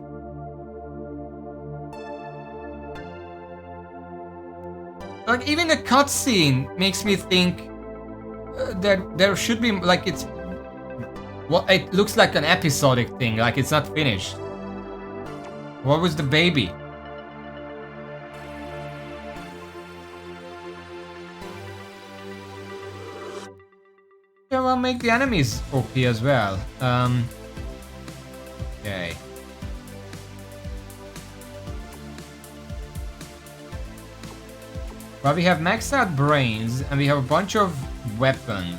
Like, even the cutscene makes me think that there should be, like, it's... Well, it looks like an episodic thing, like it's not finished. What was the baby? Yeah, well, make the enemies OP as well. Okay. Well, we have maxed out brains, and we have a bunch of weapons.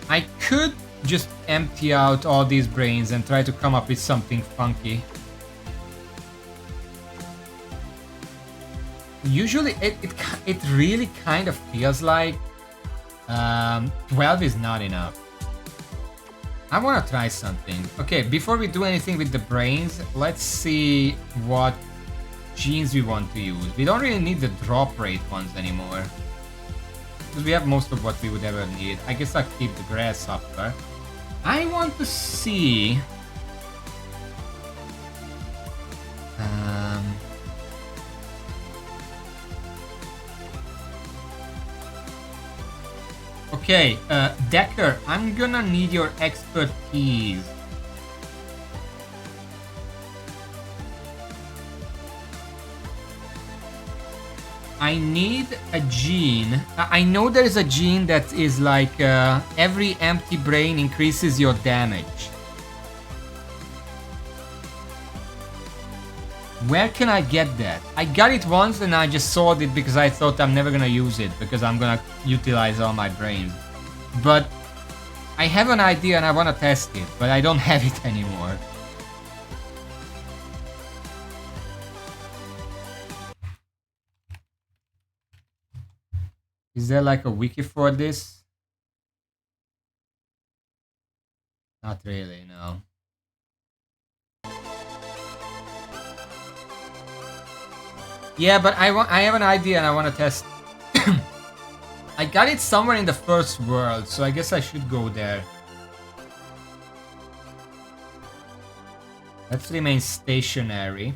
I could just empty out all these brains and try to come up with something funky. Usually, it really kind of feels like 12 is not enough. I want to try something. Okay, before we do anything with the brains, let's see what genes we want to use. We don't really need the drop rate ones anymore, because we have most of what we would ever need. I guess I'll keep the grasshopper. I want to see... Okay, Decker, I'm gonna need your expertise. I need a gene. I know there is a gene that is like every empty brain increases your damage. Where can I get that? I got it once and I just sold it because I thought I'm never gonna use it because I'm gonna utilize all my brains. But I have an idea and I wanna test it, but I don't have it anymore. Is there like a wiki for this? Not really, no. Yeah, but I have an idea and I want to test. I got it somewhere in the first world, so I guess I should go there. Let's remain stationary.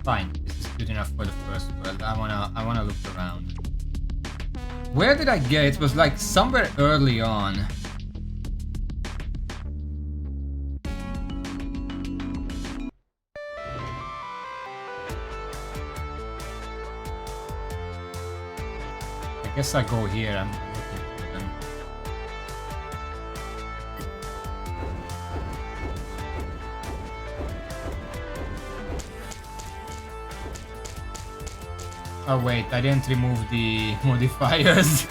Fine, this is good enough for the first world. I wanna look around. Where did I get it? It was like somewhere early on. I guess I go here. I'm looking for them. Oh wait, I didn't remove the modifiers.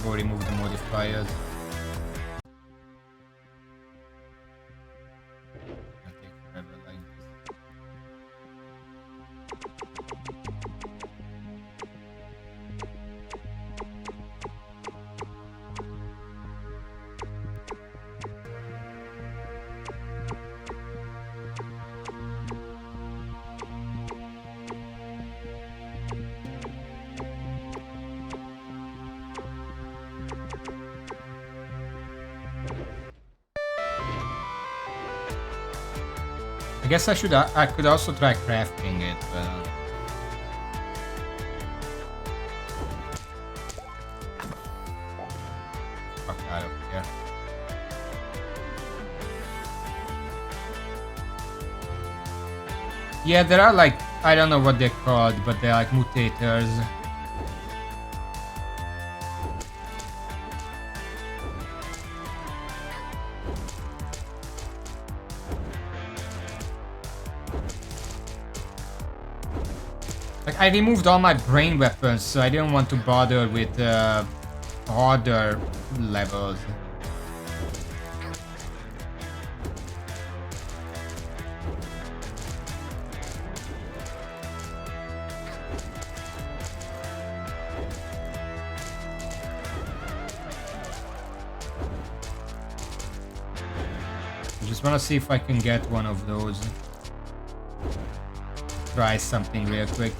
go remove the modifiers. It'll take forever like this. I guess I could also try crafting it, but fuck out of here. Yeah, there are like, I don't know what they're called, but they're like mutators. Like, I removed all my brain weapons, so I didn't want to bother with harder levels. I just want to see if I can get one of those. Try something real quick.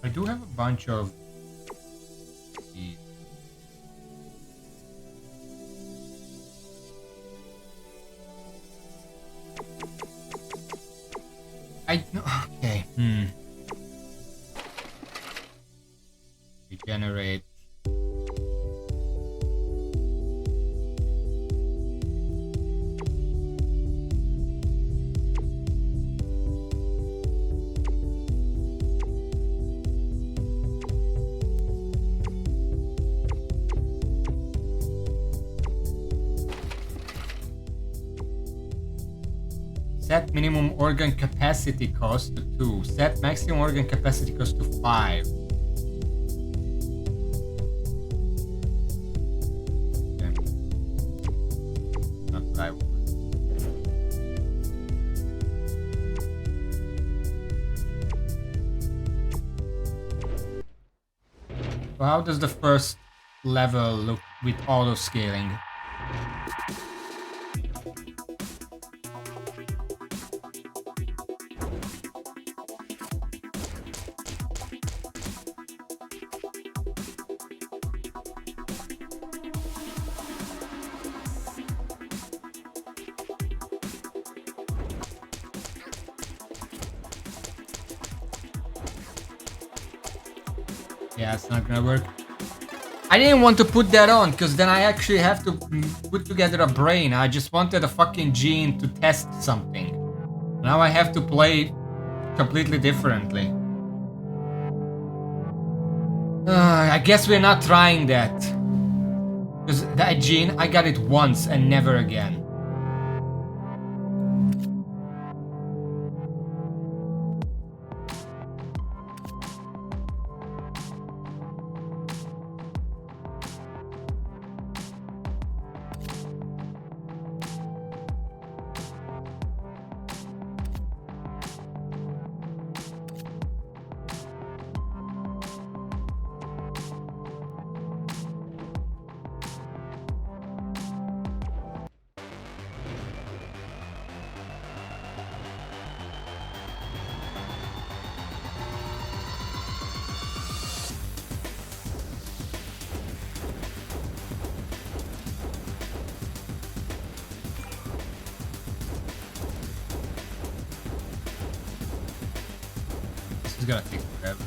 I do have a bunch of these. Okay. Regenerate. Set minimum organ capacity cost to 2. Set maximum organ capacity cost to 5. Okay. Not 5. So how does the first level look with auto scaling? Yeah, it's not gonna work. I didn't want to put that on, because then I actually have to put together a brain. I just wanted a fucking gene to test something. Now I have to play completely differently. I guess we're not trying that. Because that gene, I got it once and never again. This is gonna take forever.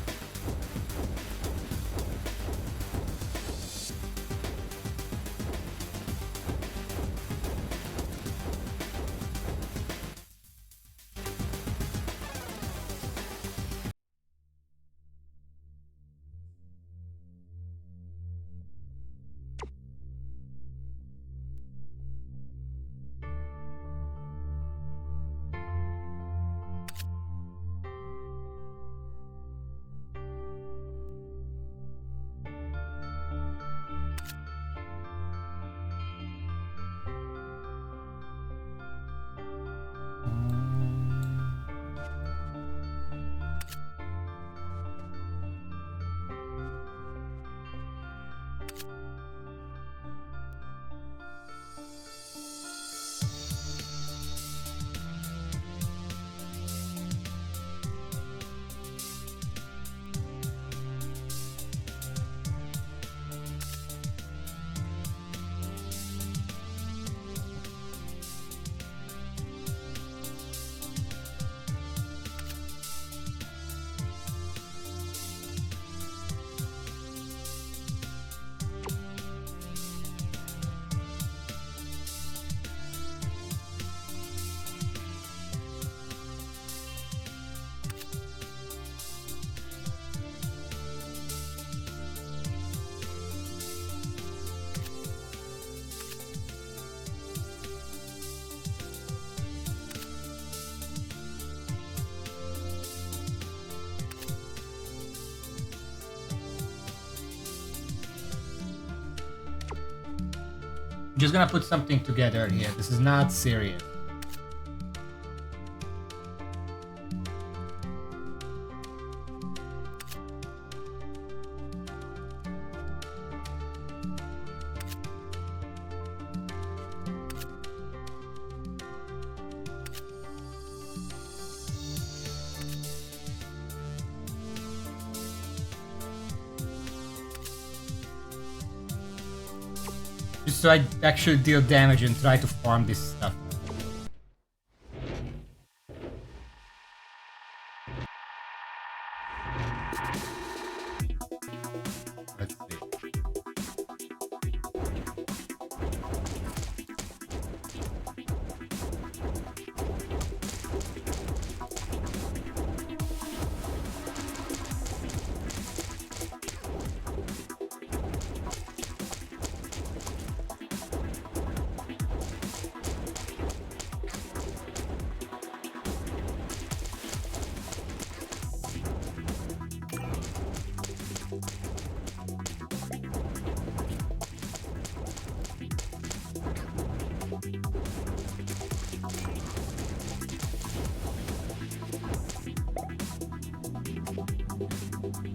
I'm just gonna put something together here. This is not serious. Just so I actually deal damage and try to farm this stuff. Let's see.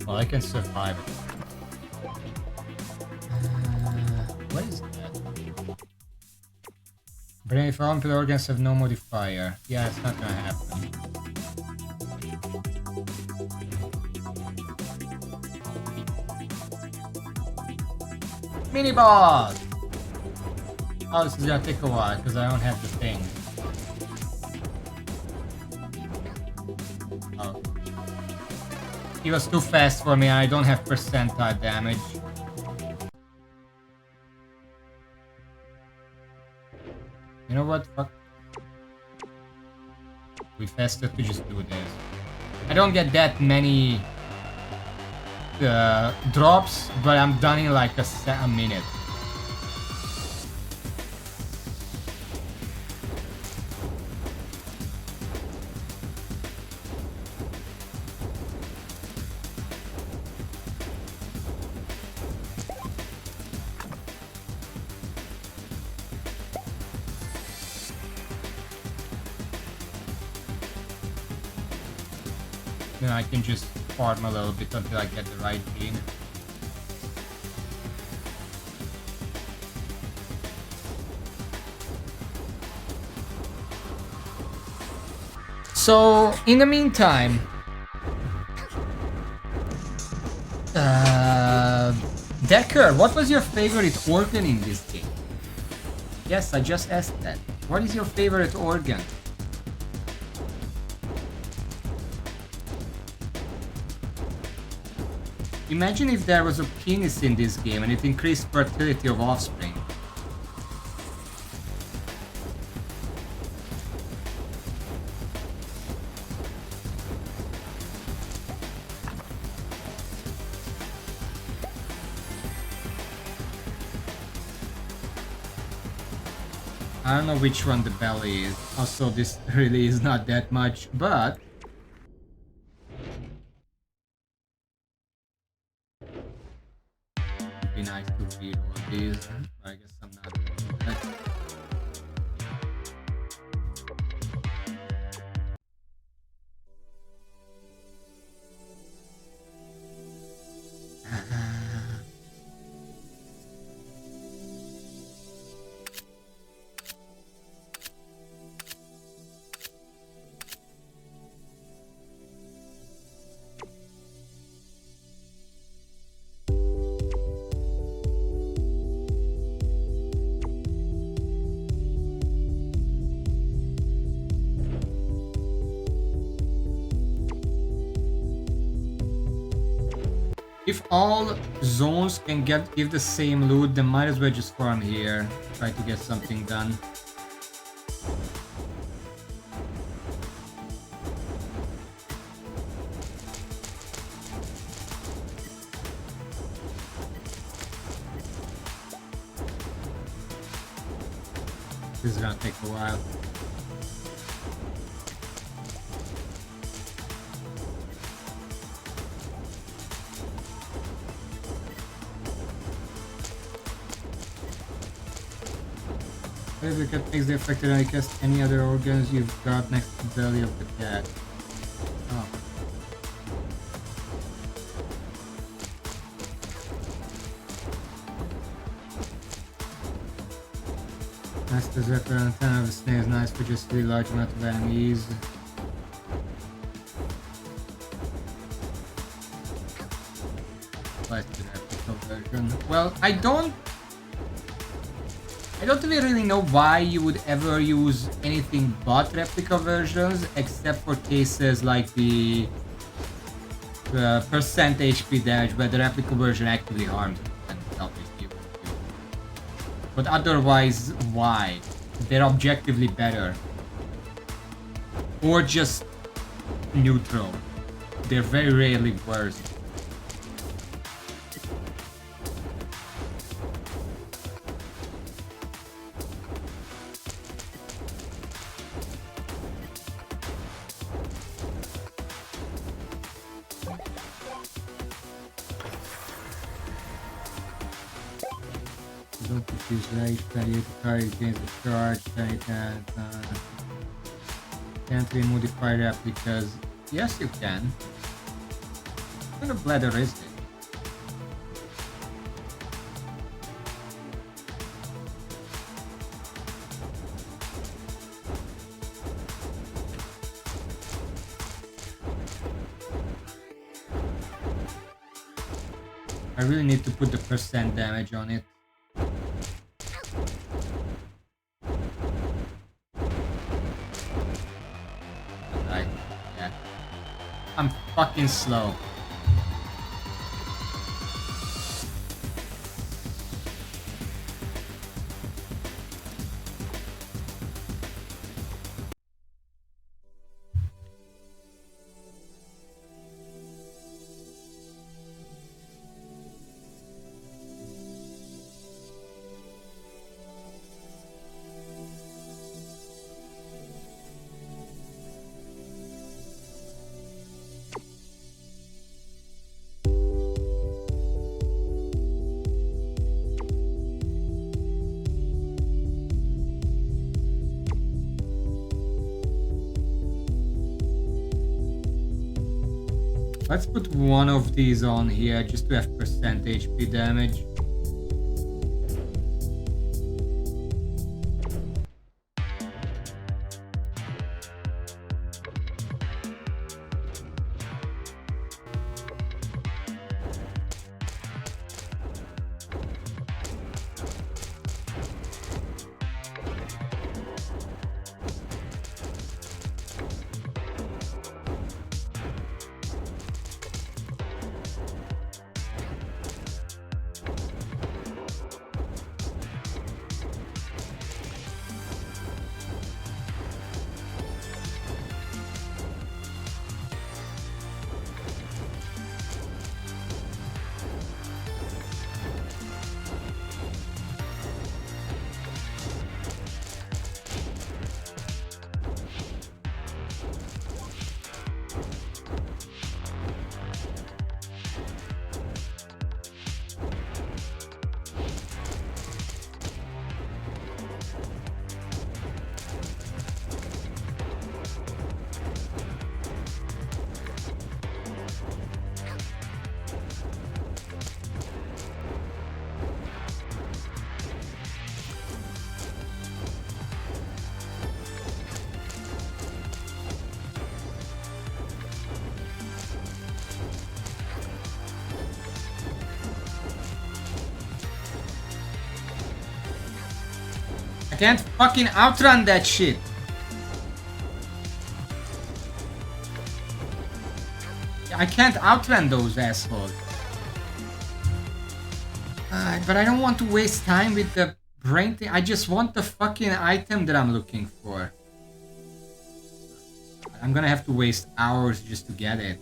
Well, I can survive it. What is that? Brain vampire organs have no modifier. Yeah, it's not gonna happen. Mini boss! Oh, this is gonna take a while because I don't have the thing. Oh. He was too fast for me, I don't have percentile damage. You know what? Fuck. We faster to just do this. I don't get that many drops, but I'm done in like a minute. Then I can just farm a little bit until I get the right gene. So, in the meantime, Decker, what was your favorite organ in this game? Yes, I just asked that. What is your favorite organ? Imagine if there was a penis in this game and it increased fertility of offspring. I don't know which one the belly is. Also, this really is not that much, but it'd be nice to read all these. I guess I'm not doing that. If all zones can give the same loot, then might as well just farm here. Try to get something done. This is gonna take a while. If the cat makes the affected eye cast any other organs you've got next to the belly of the cat. Oh. Master's weapon antenna of the snake is nice for just really large amount of enemies. Well, I don't really know why you would ever use anything but replica versions, except for cases like the percent HP damage, where the replica version actively harms you and obviously. But otherwise, why? They're objectively better. Or just neutral. They're very rarely worse. Don't use rage value to carry against the charge, can't we modify replicas? Yes, you can. What kind of bladder is it? I really need to put the percent damage on it. I'm fucking slow. Let's put one of these on here just to have percent HP damage. Can't fucking outrun that shit. I can't outrun those assholes. But I don't want to waste time with the brain thing. I just want the fucking item that I'm looking for. I'm gonna have to waste hours just to get it.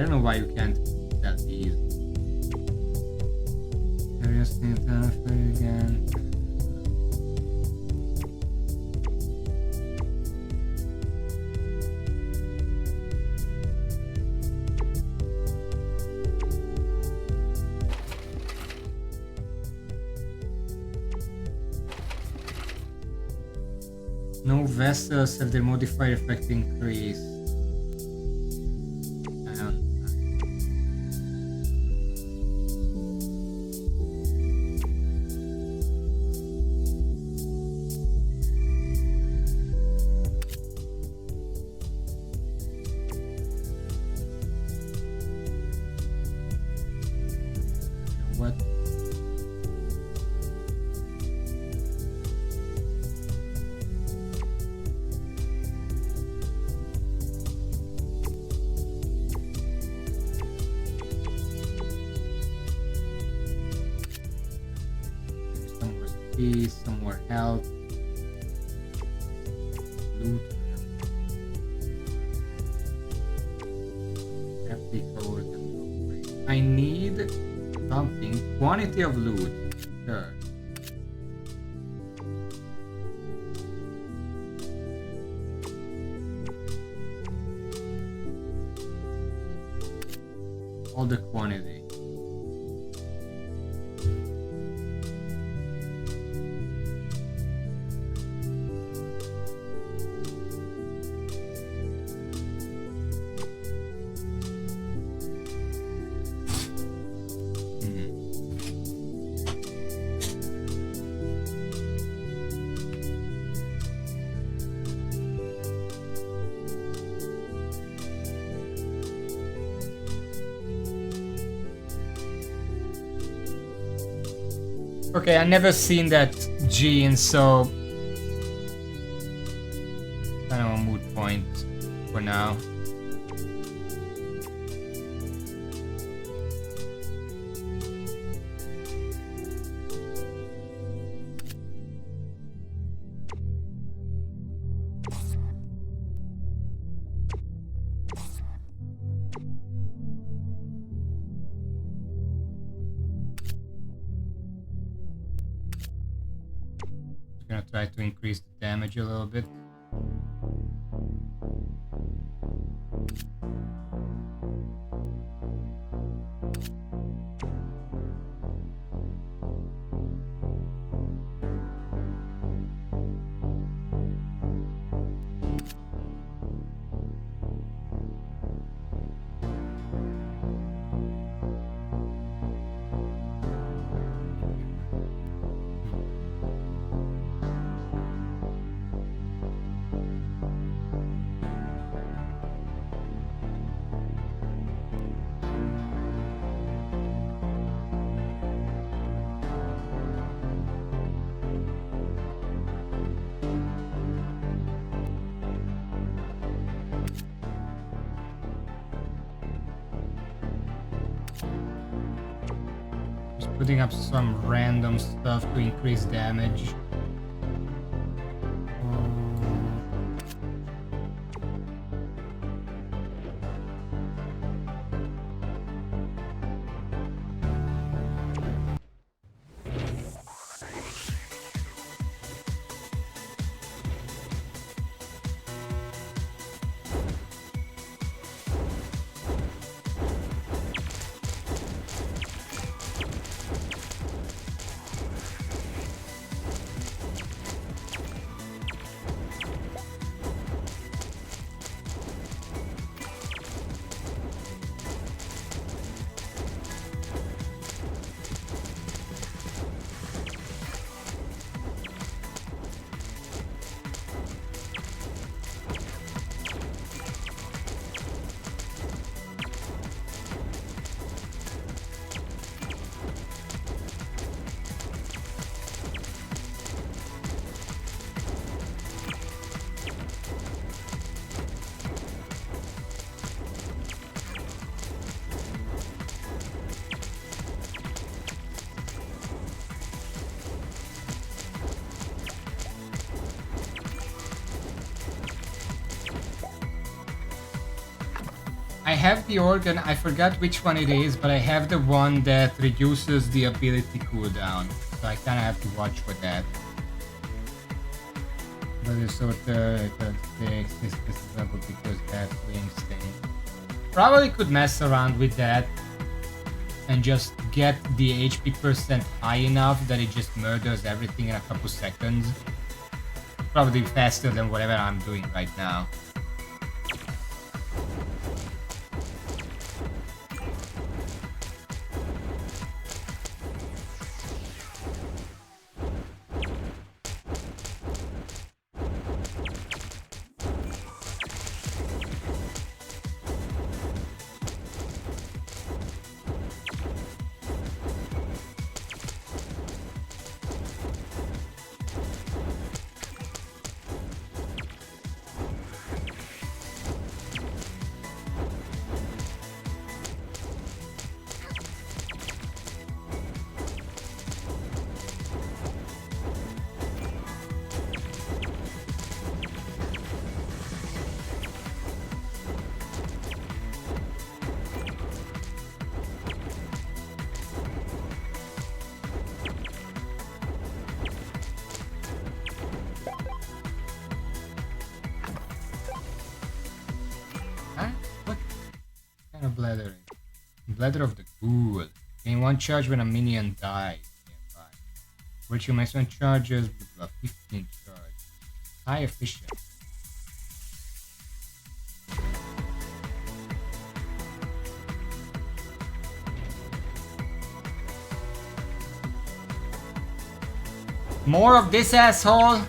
don't know why you can't sell these. Again. No vessels have their modifier effect increased. What? Some more speed, some more health. Loot. I need something. Quantity of loot. Sure. All the quantity. Okay, I never seen that gene, so kind of a moot point for now. Gonna try to increase the damage a little bit. Putting up some random stuff to increase damage. I have the organ, I forgot which one it is, but I have the one that reduces the ability cooldown. So I kinda have to watch for that. But it's sort of this is level because that wings thing. Probably could mess around with that and just get the HP percent high enough that it just murders everything in a couple seconds. Probably faster than whatever I'm doing right now. Bladder. Bladder of the Ghoul. Gain 1 charge when a minion dies nearby. Virtual maximum charges with 15 charge. High efficient. More of this asshole!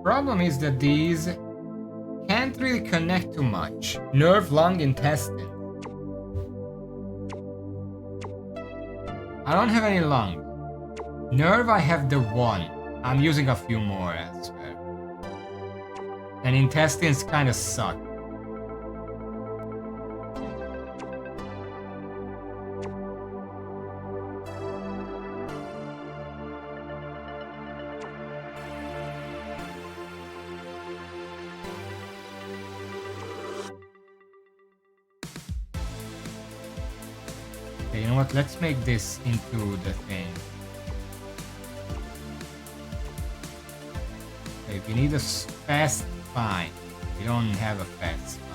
Problem is that these can't really connect to much. Nerve, lung, intestine. I don't have any lung. Nerve, I have the one. I'm using a few more elsewhere. And intestines kinda suck. Okay, you know what? Let's make this into the thing. Okay, we need a fast spine. We don't have a fast spine.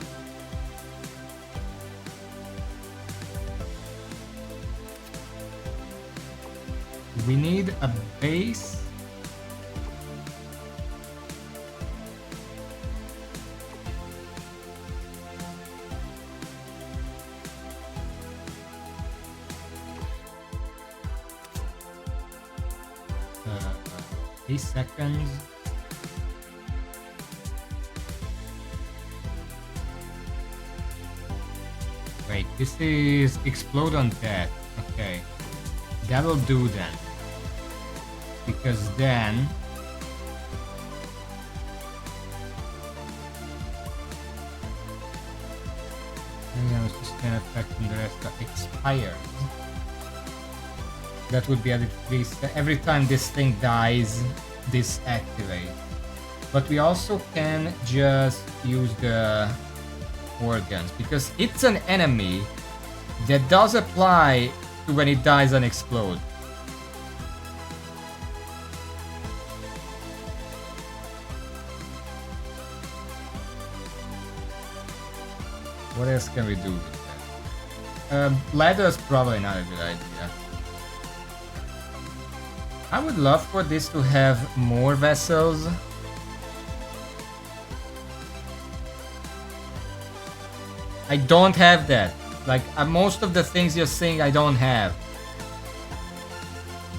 We need a base. Uh, 8 seconds. Wait, this is explode on death. Okay, that'll do then. Because then I was just gonna affect the rest that expires. That would be added every time this thing dies, this activates. But we also can just use the organs because it's an enemy that does apply to when it dies and explode. What else can we do with that? Ladder is probably not a good idea. I would love for this to have more vessels. I don't have that. Like, most of the things you're saying I don't have.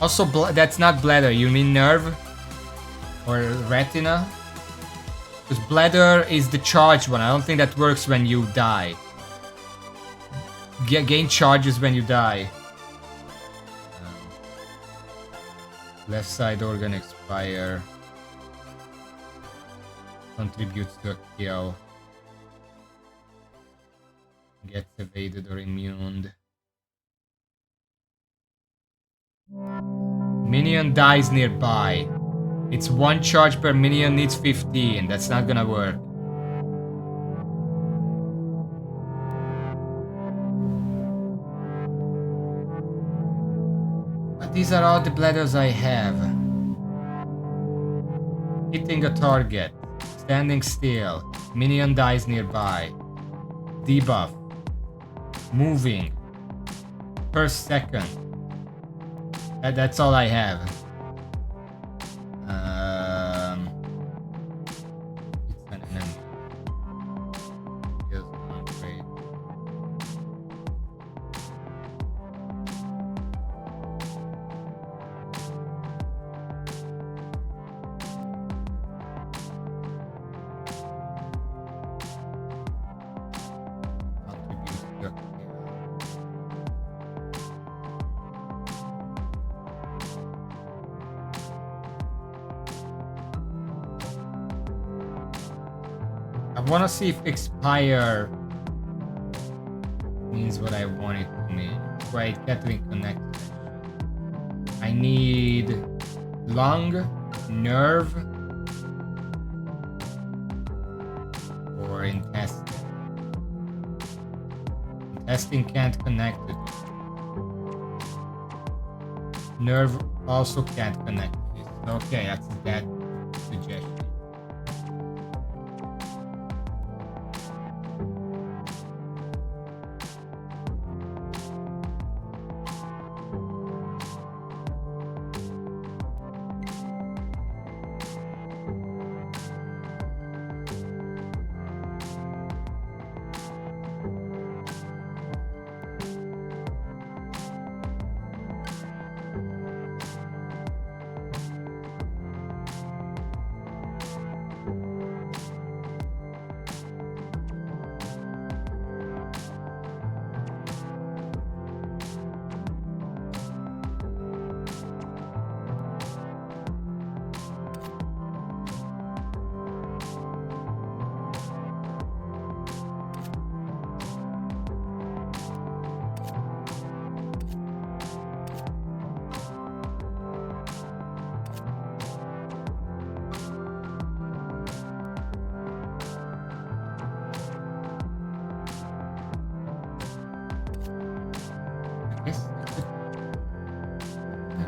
Also, that's not bladder. You mean nerve? Or retina? Because bladder is the charged one. I don't think that works when you die. Gain charges when you die. Left side organ expire. Contributes to a kill. Gets evaded or immune. Minion dies nearby. It's 1 charge per minion, needs 15. That's not gonna work. But these are all the bladders I have. Hitting a target. Standing still. Minion dies nearby. Debuff. Moving. Per second. That's all I have. It's an enemy. Feels not great. I want to see if expire means what I want it to mean. Right, Catherine connected. I need lung, nerve, or intestine. Intestine can't connect to this. Nerve also can't connect to this. Okay, that's that suggestion.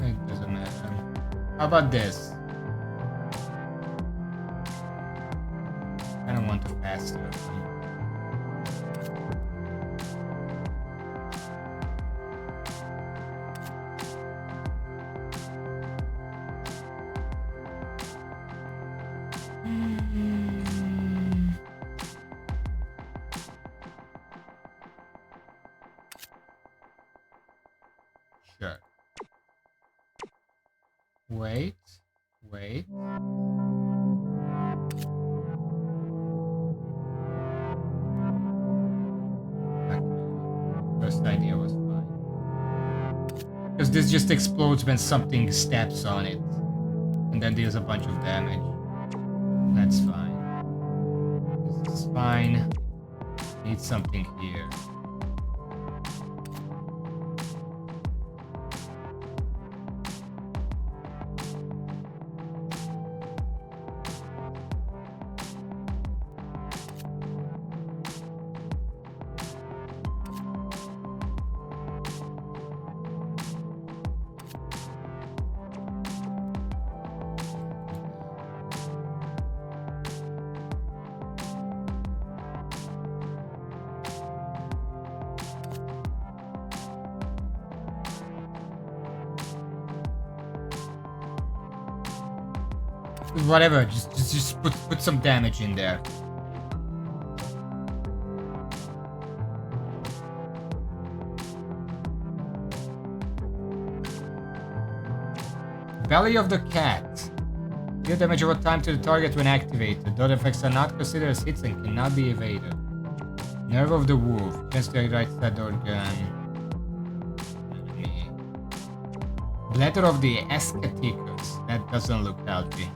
It doesn't matter. How about this? I don't want to faster. Sure. Wait. Okay. First idea was fine. Because this just explodes when something steps on it. And then deals a bunch of damage. That's fine. This is fine. Need something here. Whatever, just put some damage in there. Belly of the cat. Deal damage over time to the target when activated. Those effects are not considered as hits and cannot be evaded. Nerve of the wolf. Chance to right side organ. Bladder of the Eschaticus. That doesn't look healthy.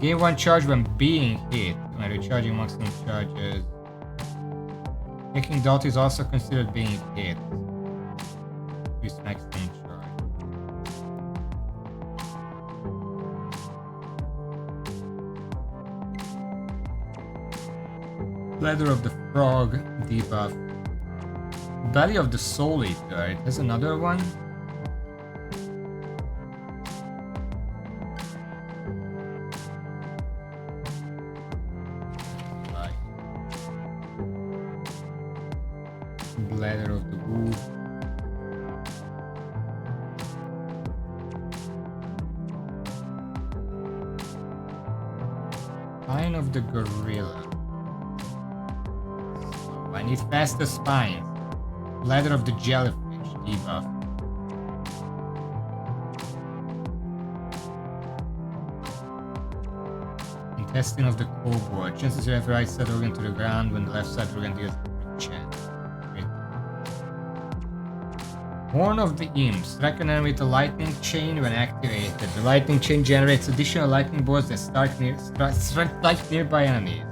Gain 1 charge when being hit. When recharging maximum charges. Taking dot is also considered being hit. Use maximum charge. Bladder of the frog debuff. Belly of the soul eater. It has another one. Bladder of the wolf. Spine of the gorilla. So I need faster spines. Bladder of the jellyfish debuff. Intestine of the cobra. Chances you have right side organ to the ground when the left side organ deals a chance. Horn of the Imp. Strike an enemy with a lightning chain when activated. The lightning chain generates additional lightning bolts that strike nearby enemies.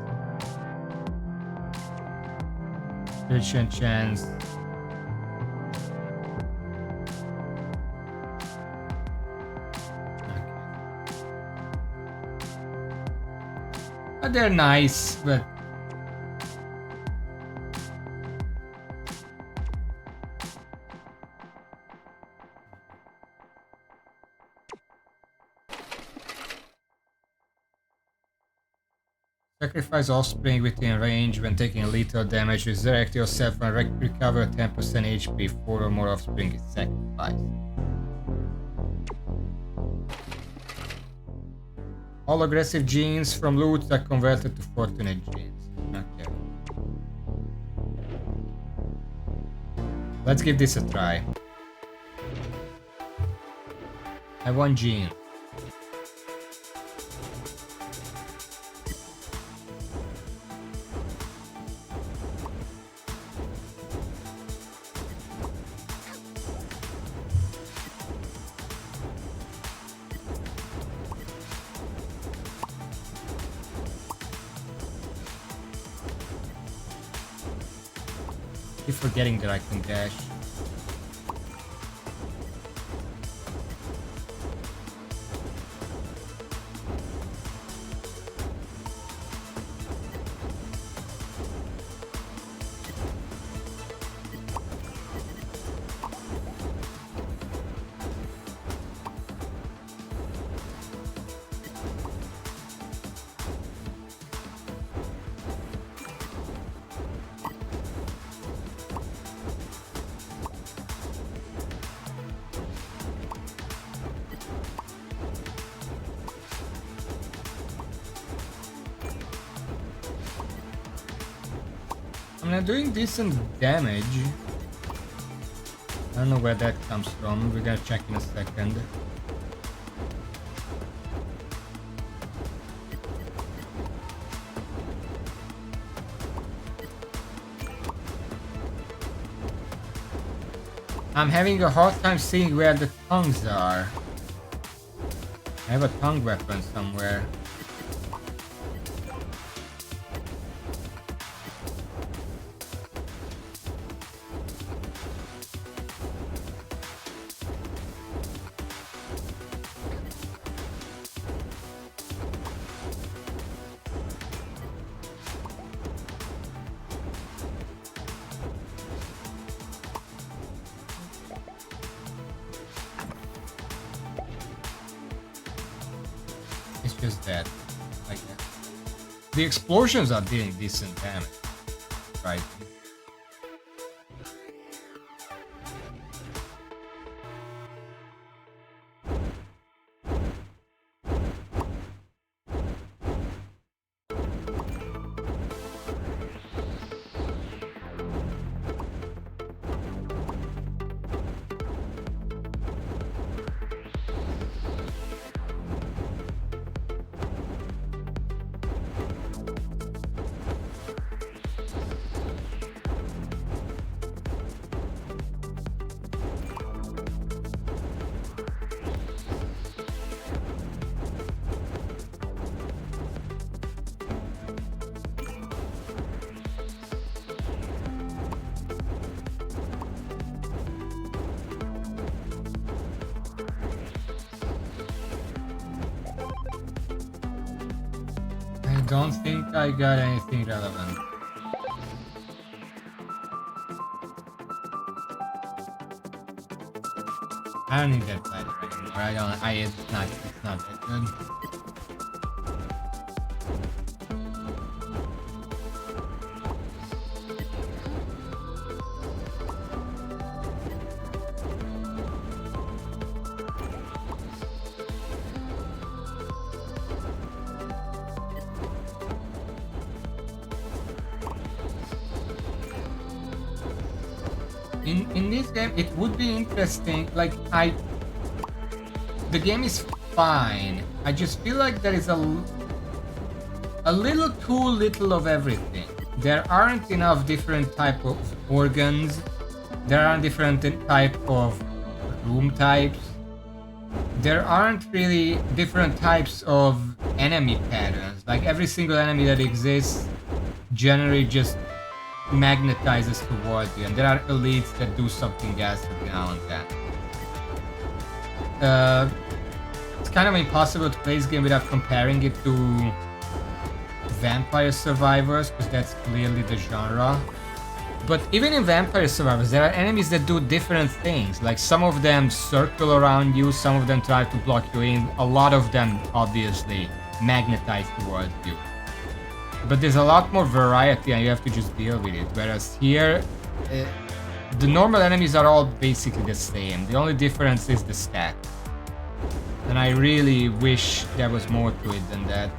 Spiritual chance. Okay. But they're nice, but sacrifice offspring within range when taking lethal damage. Resurrect yourself and recover 10% HP. 4 or more offspring is sacrificed. All aggressive genes from loot are converted to fortunate genes. Okay. Let's give this a try. I have 1 gene. Keep forgetting that I can dash. I'm doing decent damage. I don't know where that comes from. We're gonna check in a second. I'm having a hard time seeing where the tongues are. I have a tongue weapon somewhere. It's just that, like that. The explosions are dealing decent damage, right? don't think I got anything relevant. I don't need that ladder anymore. It's not that good. In this game, it would be interesting. Like the game is fine. I just feel like there is a little too little of everything. There aren't enough different type of organs. There aren't different type of room types. There aren't really different types of enemy patterns. Like every single enemy that exists generally just magnetizes towards you, and there are elites that do something else every now and then. It's kind of impossible to play this game without comparing it to Vampire Survivors, because that's clearly the genre. But even in Vampire Survivors, there are enemies that do different things. Like some of them circle around you, some of them try to block you in, a lot of them obviously magnetize towards you. But there's a lot more variety and you have to just deal with it. Whereas here, the normal enemies are all basically the same. The only difference is the stat. And I really wish there was more to it than that.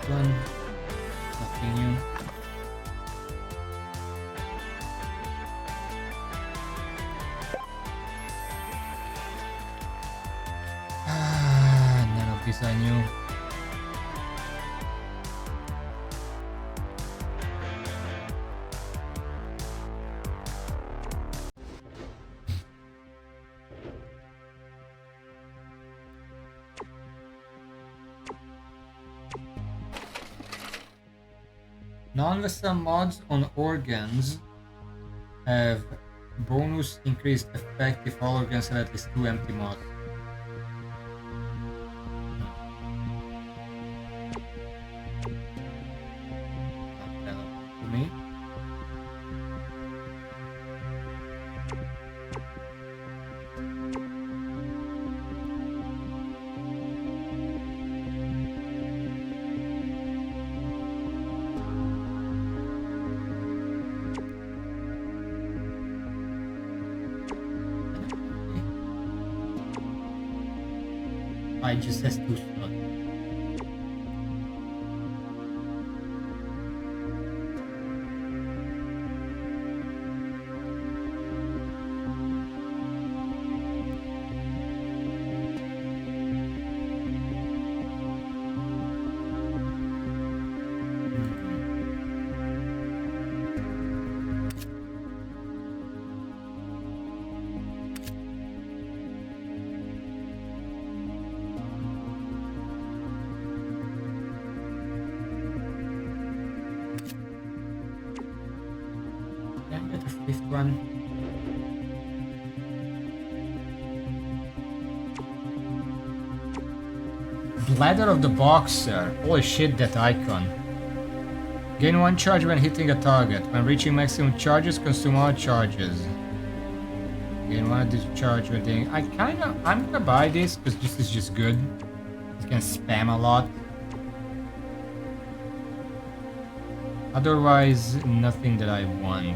One, continue. None of this I knew. Non-lethal mods on organs have bonus increased effect if all organs have at least 2 empty mods. Not relevant to me. It just has 2 slots. one. Bladder of the Boxer. Holy shit, that icon. Gain 1 charge when hitting a target. When reaching maximum charges, consume all charges. Gain 1 discharge when hitting. I'm gonna buy this because this is just good. You can spam a lot. Otherwise, nothing that I want.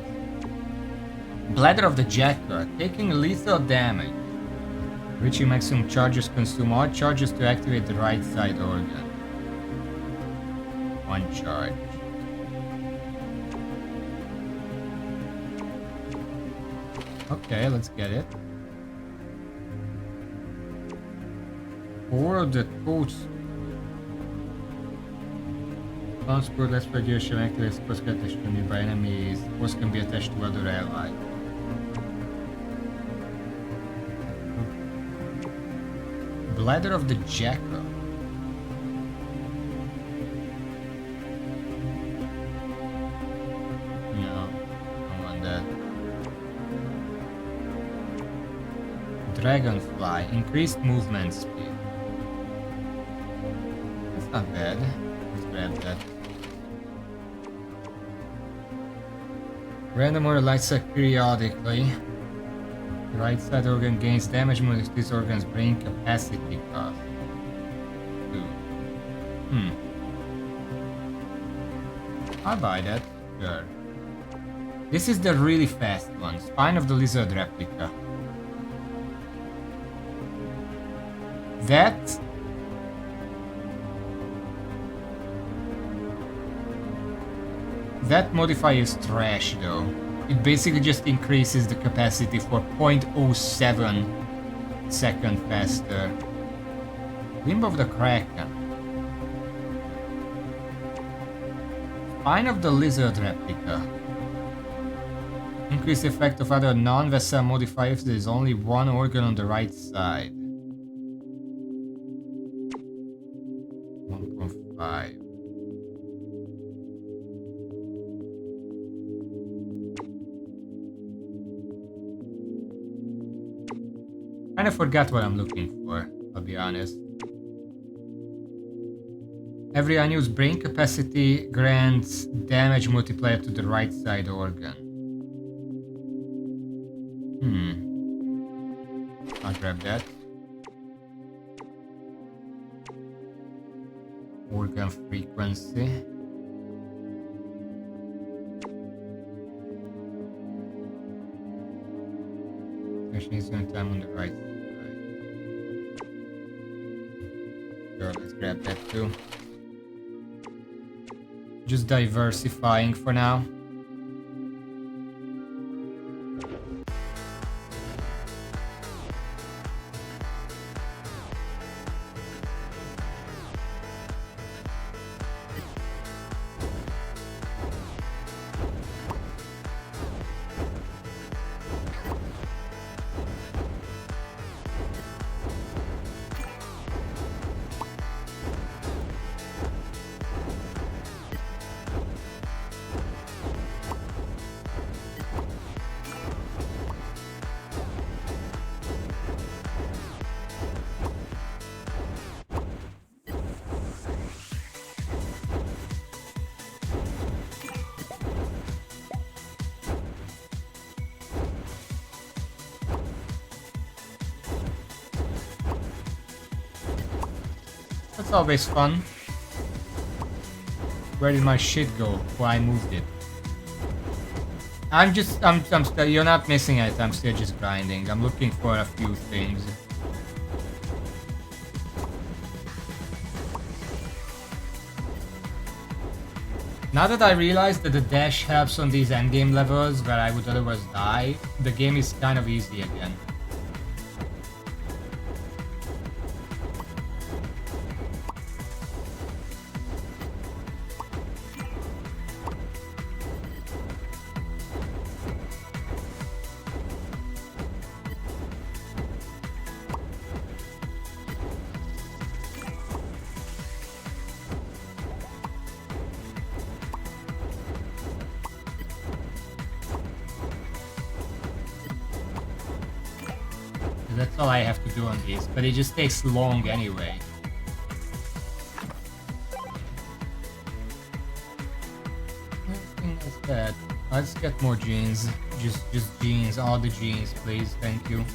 Bladder of the Jacker. Taking lethal damage. Reaching maximum charges, consume all charges to activate the right side organ. 1 charge. Okay, let's get it. Or the coach. Transport less radiation activates force can attach to nearby enemies. Force can be attached to other allies. Bladder of the Jackal. No, I don't want that. Dragonfly. Increased movement speed. That's not bad. Let's grab that. Random order lights up periodically. The right side organ gains damage when this organ's brain capacity cost. 2. I'll buy that. Sure. This is the really fast one. Spine of the Lizard replica. That modifier is trash though. It basically just increases the capacity for 0.07 second faster. Limb of the Kraken. Spine of the Lizard replica. Increase the effect of other non-vessel modifiers if there is only one organ on the right side. 1.5. Kinda forgot what I'm looking for, I'll be honest. Every unused brain capacity grants damage multiplier to the right side organ. I'll grab that. Organ frequency. Needs time on the right side. Sure, let's grab that too. Just diversifying for now. That's always fun. Where did my shit go? Oh, I moved it. I'm still, you're not missing it, I'm still just grinding. I'm looking for a few things. Now that I realize that the dash helps on these endgame levels where I would otherwise die, the game is kind of easy again. That's all I have to do on these, but it just takes long anyway. Nothing like that. Let's get more genes. Just genes, all the genes, please. Thank you.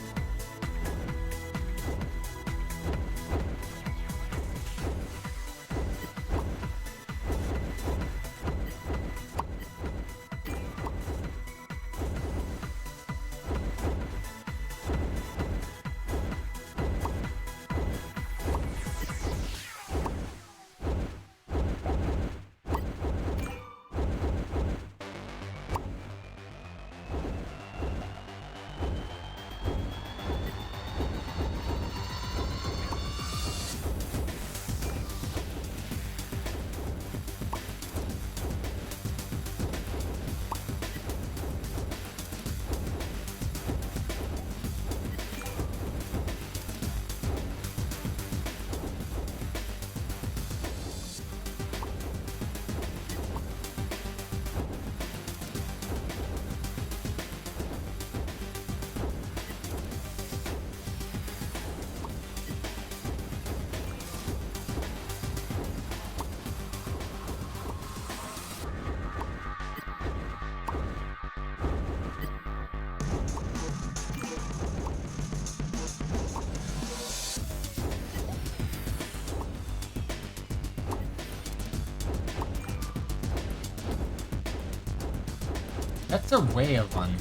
That's a whale one.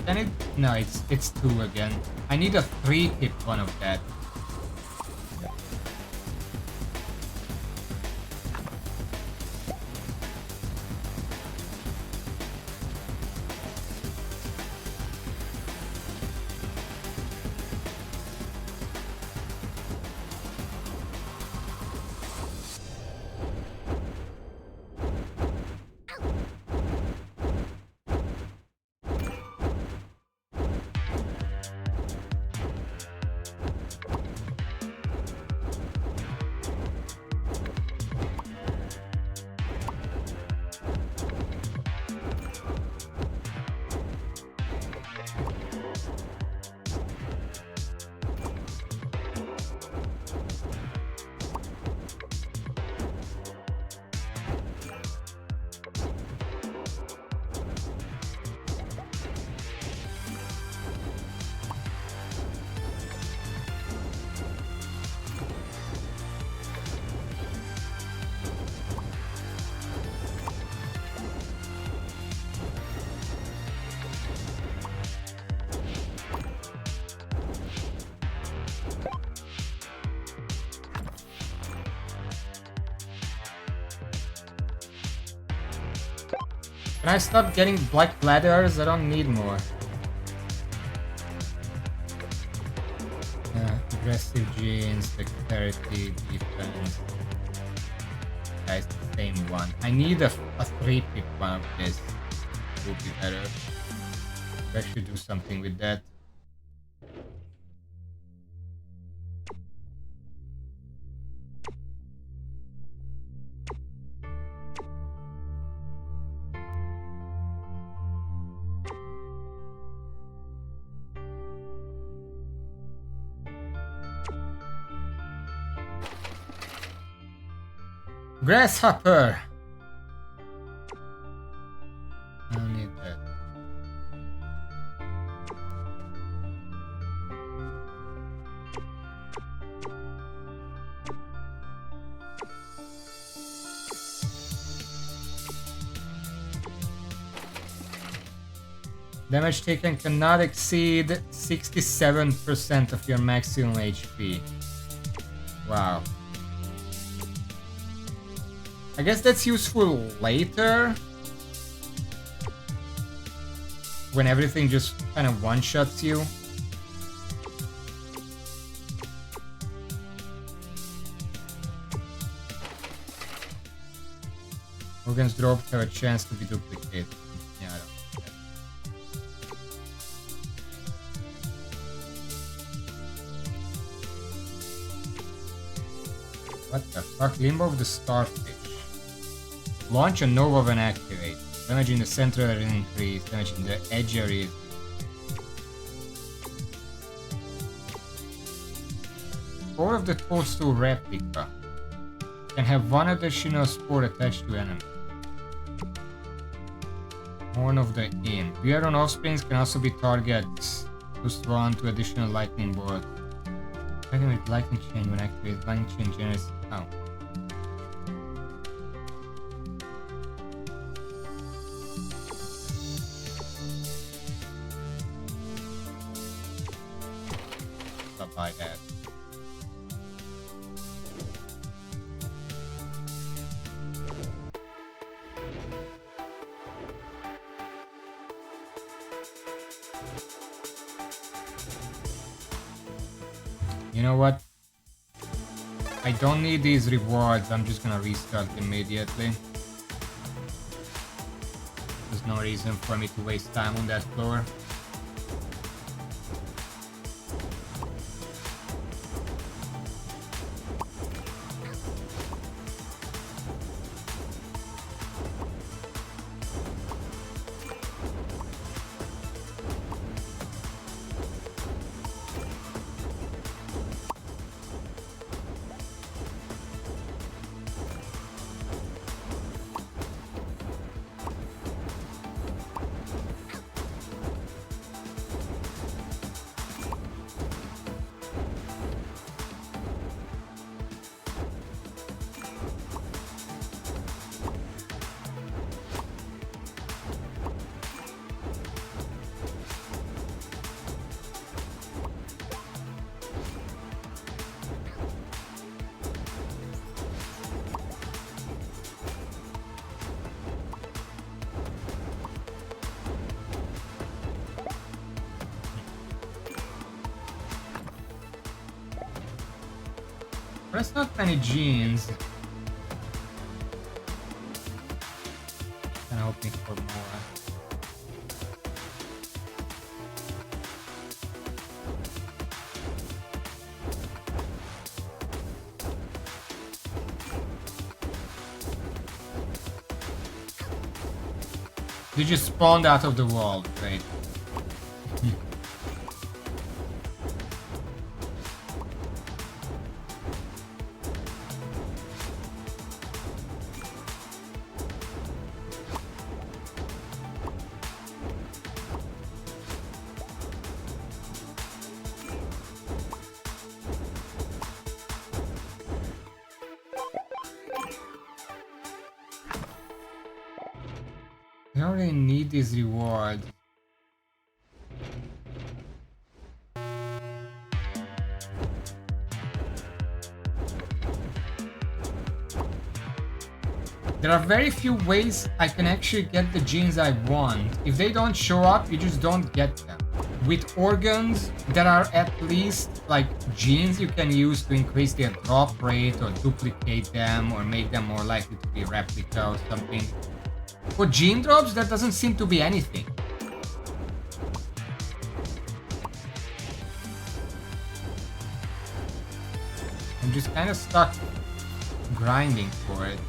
Can it? No, it's 2 again. I need a 3-hit one of that. Can I stop getting black bladders? I don't need more. Aggressive genes, dexterity, defense. That's the same one. I need a 3-pick one of this. Would be better. I should do something with that. Grasshopper! I don't need that. Damage taken cannot exceed 67% of your maximum HP. Wow. I guess that's useful later, when everything just kind of one-shots you. Organs dropped have a chance to be duplicated. Yeah, I don't know. What the fuck? Limbo of the Starfish. Launch a nova when activated. Damage in the center area increase. Damage in the edge area. Core of the Toadstool replica can have one additional spore attached to enemy. Horn of the Imp. Buiron offsprings can also be targets. Plus 1 to additional lightning bolt. Activate lightning chain when activated. Lightning chain generates. Oh. I'll buy that. You know what? I don't need these rewards. I'm just gonna restart immediately. There's no reason for me to waste time on that floor. There's not many genes. I'm hoping for more. They just spawned out of the wall, right? I don't really need these rewards. There are very few ways I can actually get the genes I want. If they don't show up, you just don't get them. With organs, there are at least like genes you can use to increase their drop rate or duplicate them or make them more likely to be replica or something. For gene drops, that doesn't seem to be anything. I'm just kind of stuck grinding for it.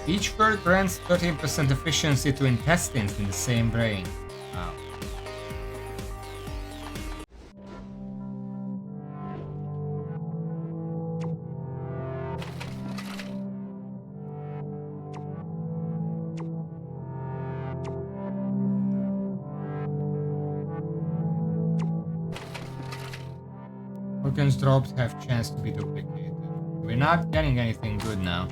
Each bird grants 13% efficiency to intestines in the same brain. Wow. Organs dropped have chance to be duplicated. We're not getting anything good now.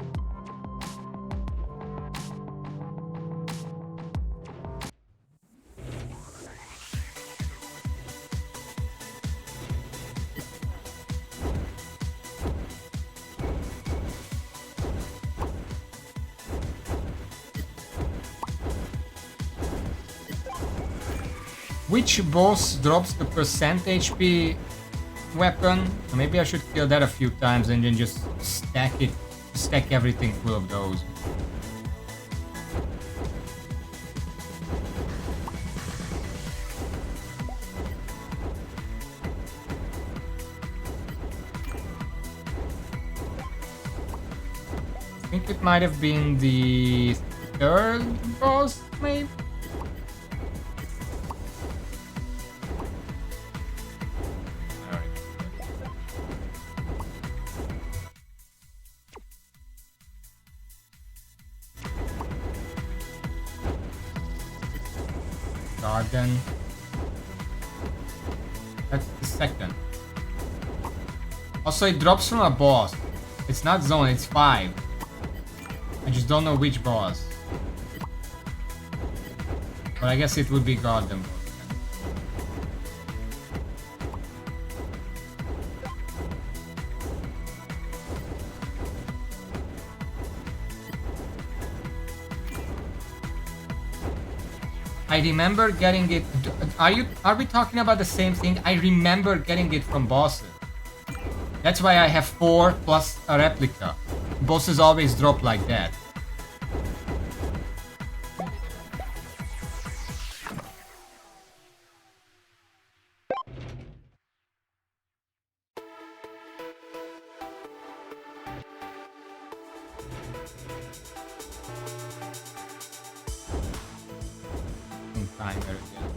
Which boss drops the percent HP weapon? Maybe I should kill that a few times and then just stack everything full of those. I think it might have been the third boss, maybe? Garden. That's the second. Also, it drops from a boss. It's not zone, it's 5. I just don't know which boss. But I guess it would be Garden. I remember getting it. Are we talking about the same thing? I remember getting it from bosses. That's why I have 4 plus a replica. Bosses always drop like that. Timer again.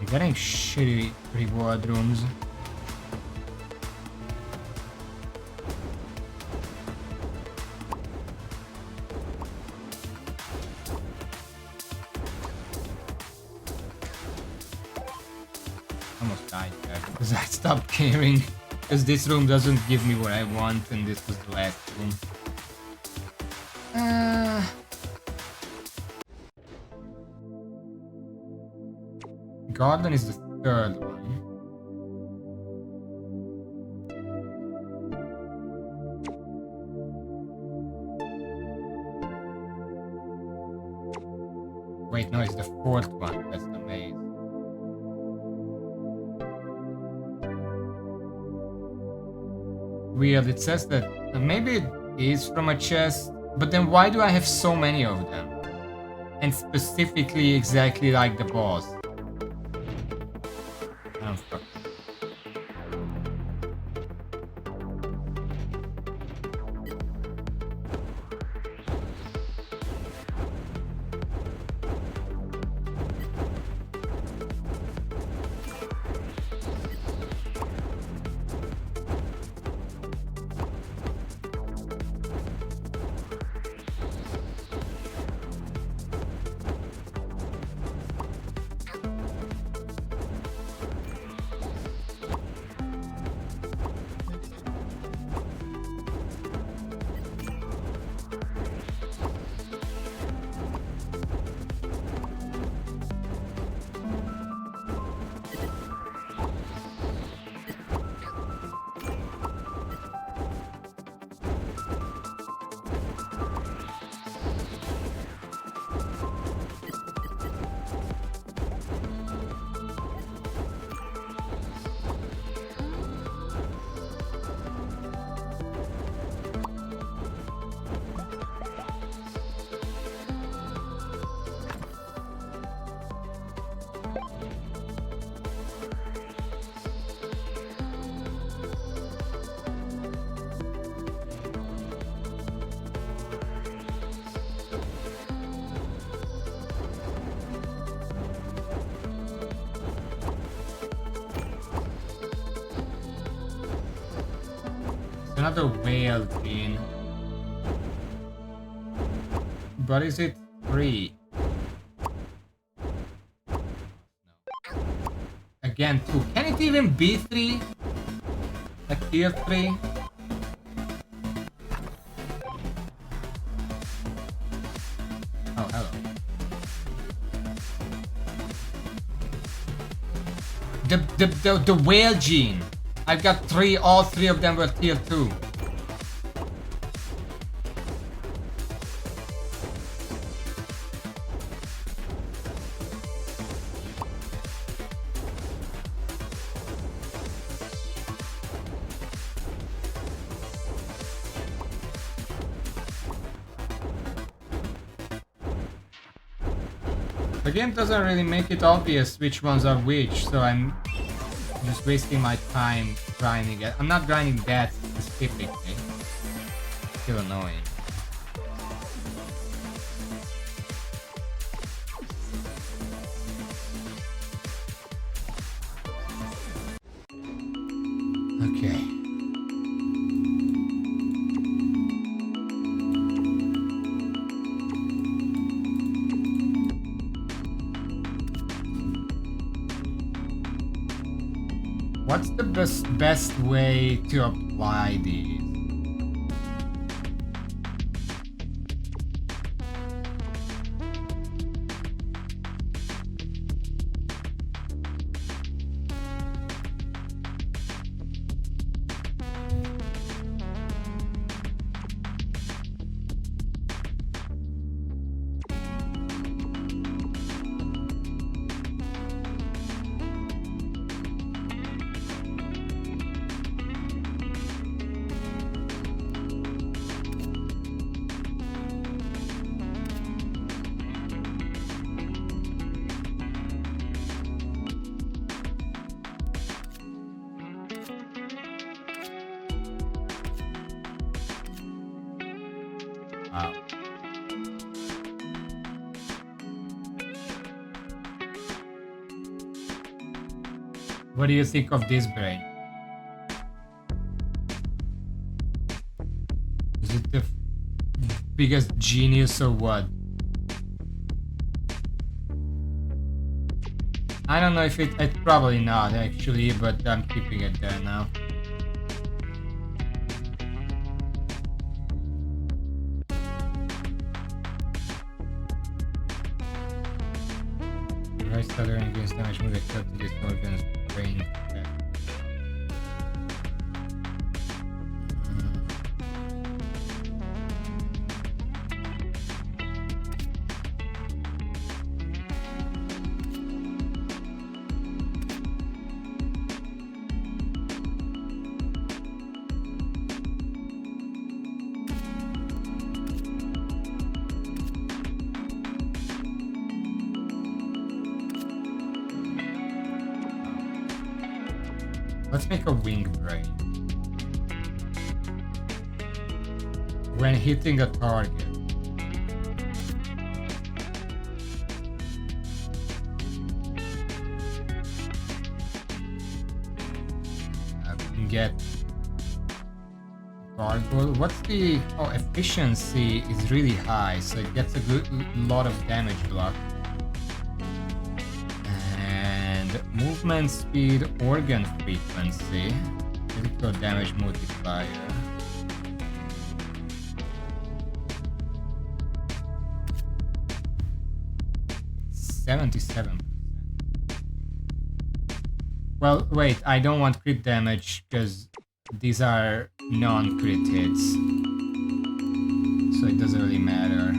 I'm getting shitty reward rooms. Almost died there because I stopped caring. Because this room doesn't give me what I want, and this was the last room. Garden is the third one. Wait, no, it's the fourth one. That's the maze. Weird, it says that maybe it is from a chest, but then why do I have so many of them? And specifically exactly like the boss. Oh, fuck. another whale gene. But is it 3? No. Again 2. Can it even be 3? Like tier 3? Oh, hello. The whale gene. I've got 3, all 3 of them were tier 2. The game doesn't really make it obvious which ones are which, so I'm just wasting my time grinding it. I'm not grinding that specifically. Still annoying. Okay. What's the best way to apply these? Wow. What do you think of this brain? Is it the biggest genius or what? I don't know if it's probably not actually, but I'm keeping it there now. Right stuttering against damage move except to this organ's brain. Let's make a wing brain. When hitting a target. I can get gargoyle. What's the efficiency is really high, so it gets a good lot of damage block. Movement speed, organ frequency, critical damage multiplier. $77. Well, wait, I don't want crit damage because these are non-crit hits, so it doesn't really matter.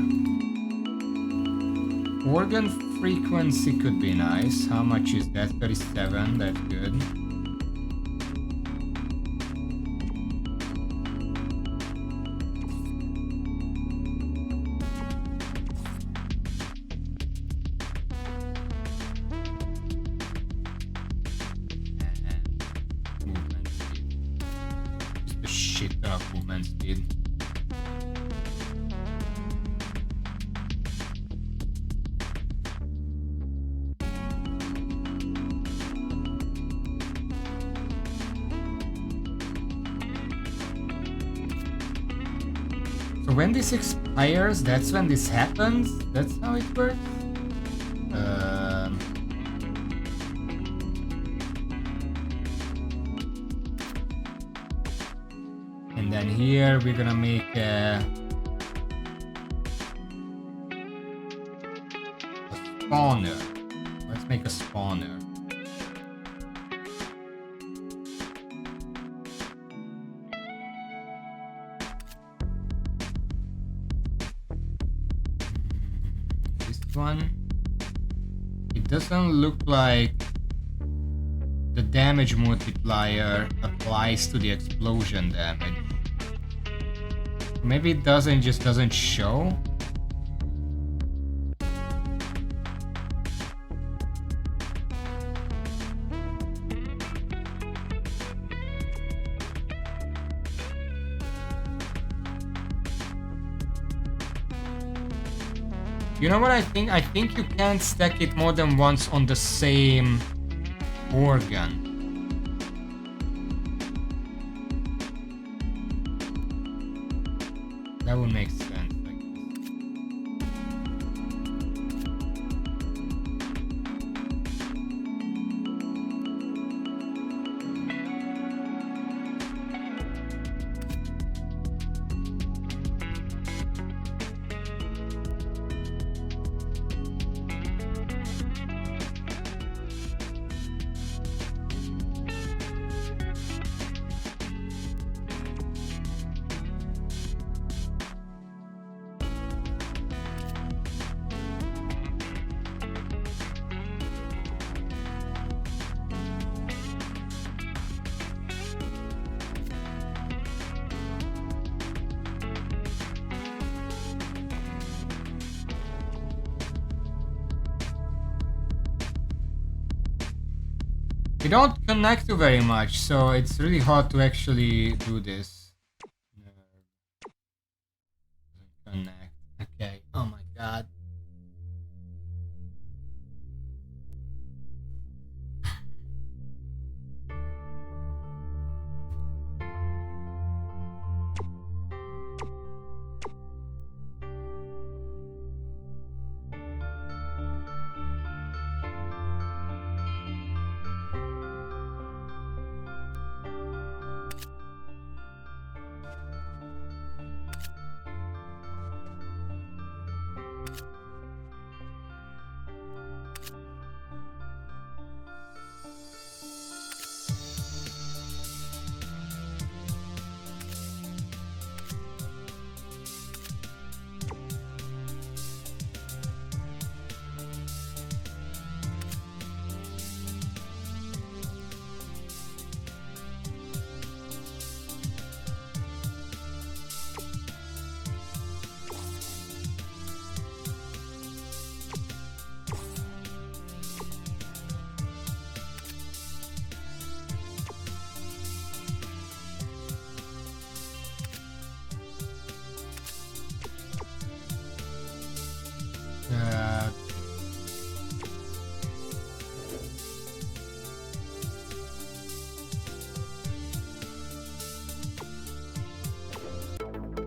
Organ frequency could be nice. How much is that? 37, that's good. And movement speed. Just a shit ton of movement speed. So when this expires, that's when this happens? That's how it works? And then here we're gonna make a spawner. Let's make a spawner. This one. It doesn't look like the damage multiplier applies to the explosion damage. Maybe it just doesn't show. You know what I think? I think you can't stack it more than once on the same organ. That would make sense. We don't connect to very much, so it's really hard to actually do this. Connect. Okay. Oh my god.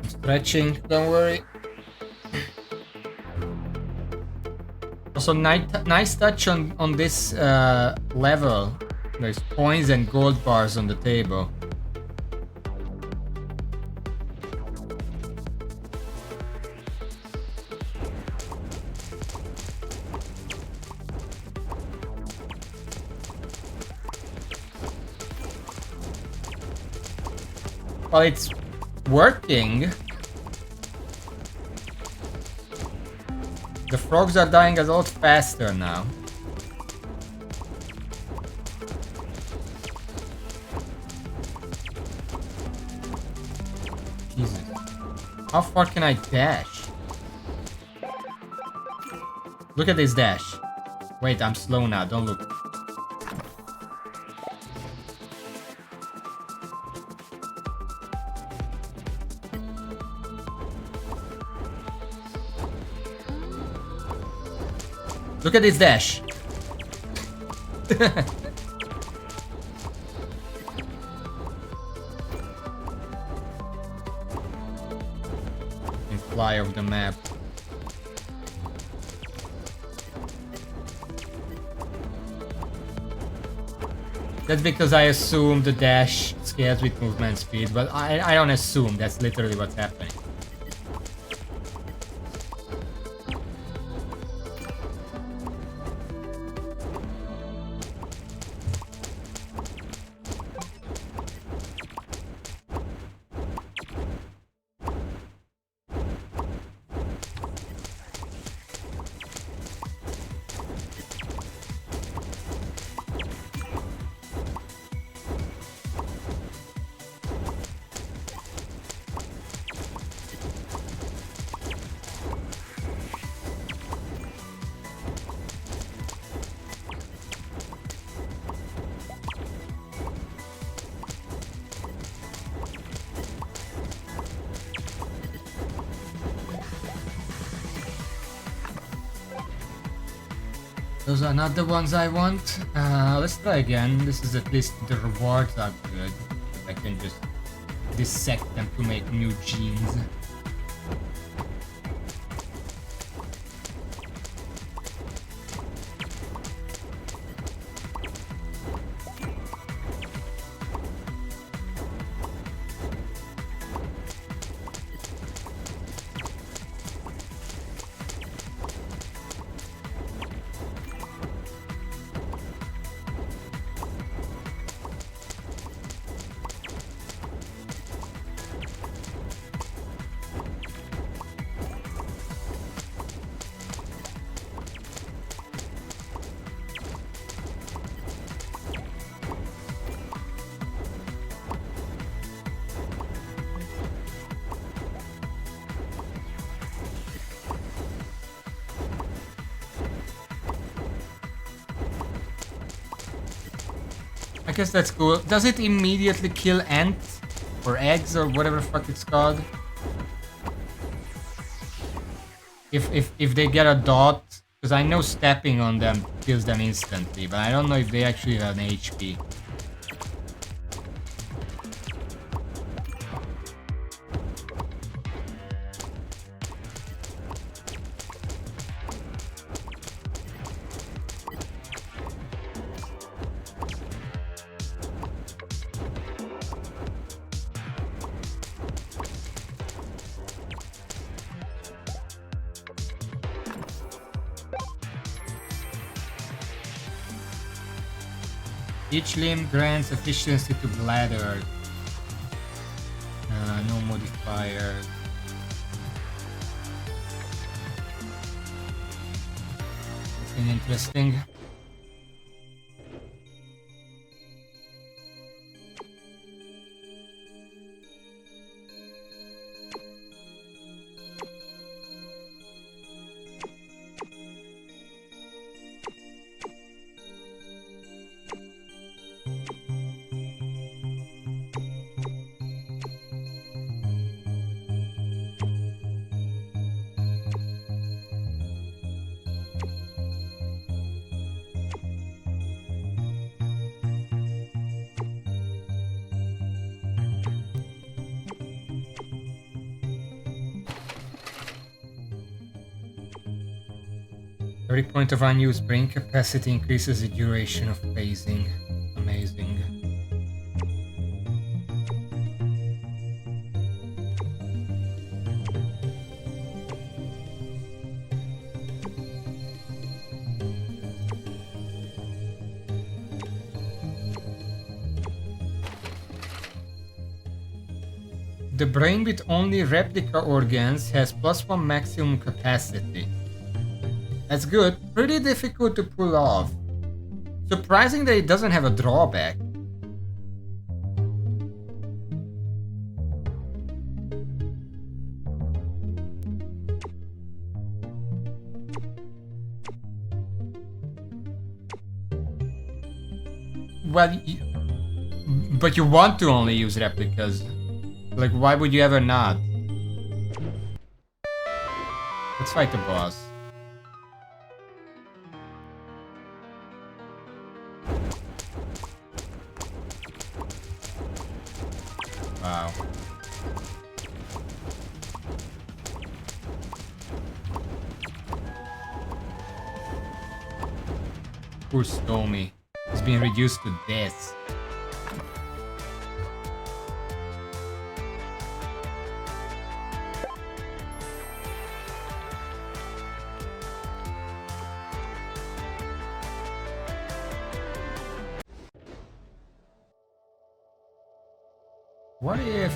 Stretching, don't worry. Also, nice touch on this level. There's coins and gold bars on the table. Well, it's working. The frogs are dying a lot faster now. Jesus. How far can I dash? Look at this dash. Wait, I'm slow now, don't look. Look at this dash. fly of the map. That's because I assume the dash scales with movement speed, but I don't assume, that's literally what's happening. Those are not the ones I want. Let's try again. This is at least the rewards are good. I can just dissect them to make new genes. I guess that's cool. Does it immediately kill ants? Or eggs or whatever the fuck it's called? If they get a dot, because I know stepping on them kills them instantly, but I don't know if they actually have an HP. Each limb grants efficiency to bladder. No modifiers. Nothing interesting. Every point of unused brain capacity increases the duration of phasing. Amazing. The brain with only replica organs has +1 maximum capacity. That's good. Pretty difficult to pull off. Surprising that it doesn't have a drawback. Well, but you want to only use replicas. Like, why would you ever not? Let's fight the boss. Wow. poor Stormy. He's being reduced to this. What if...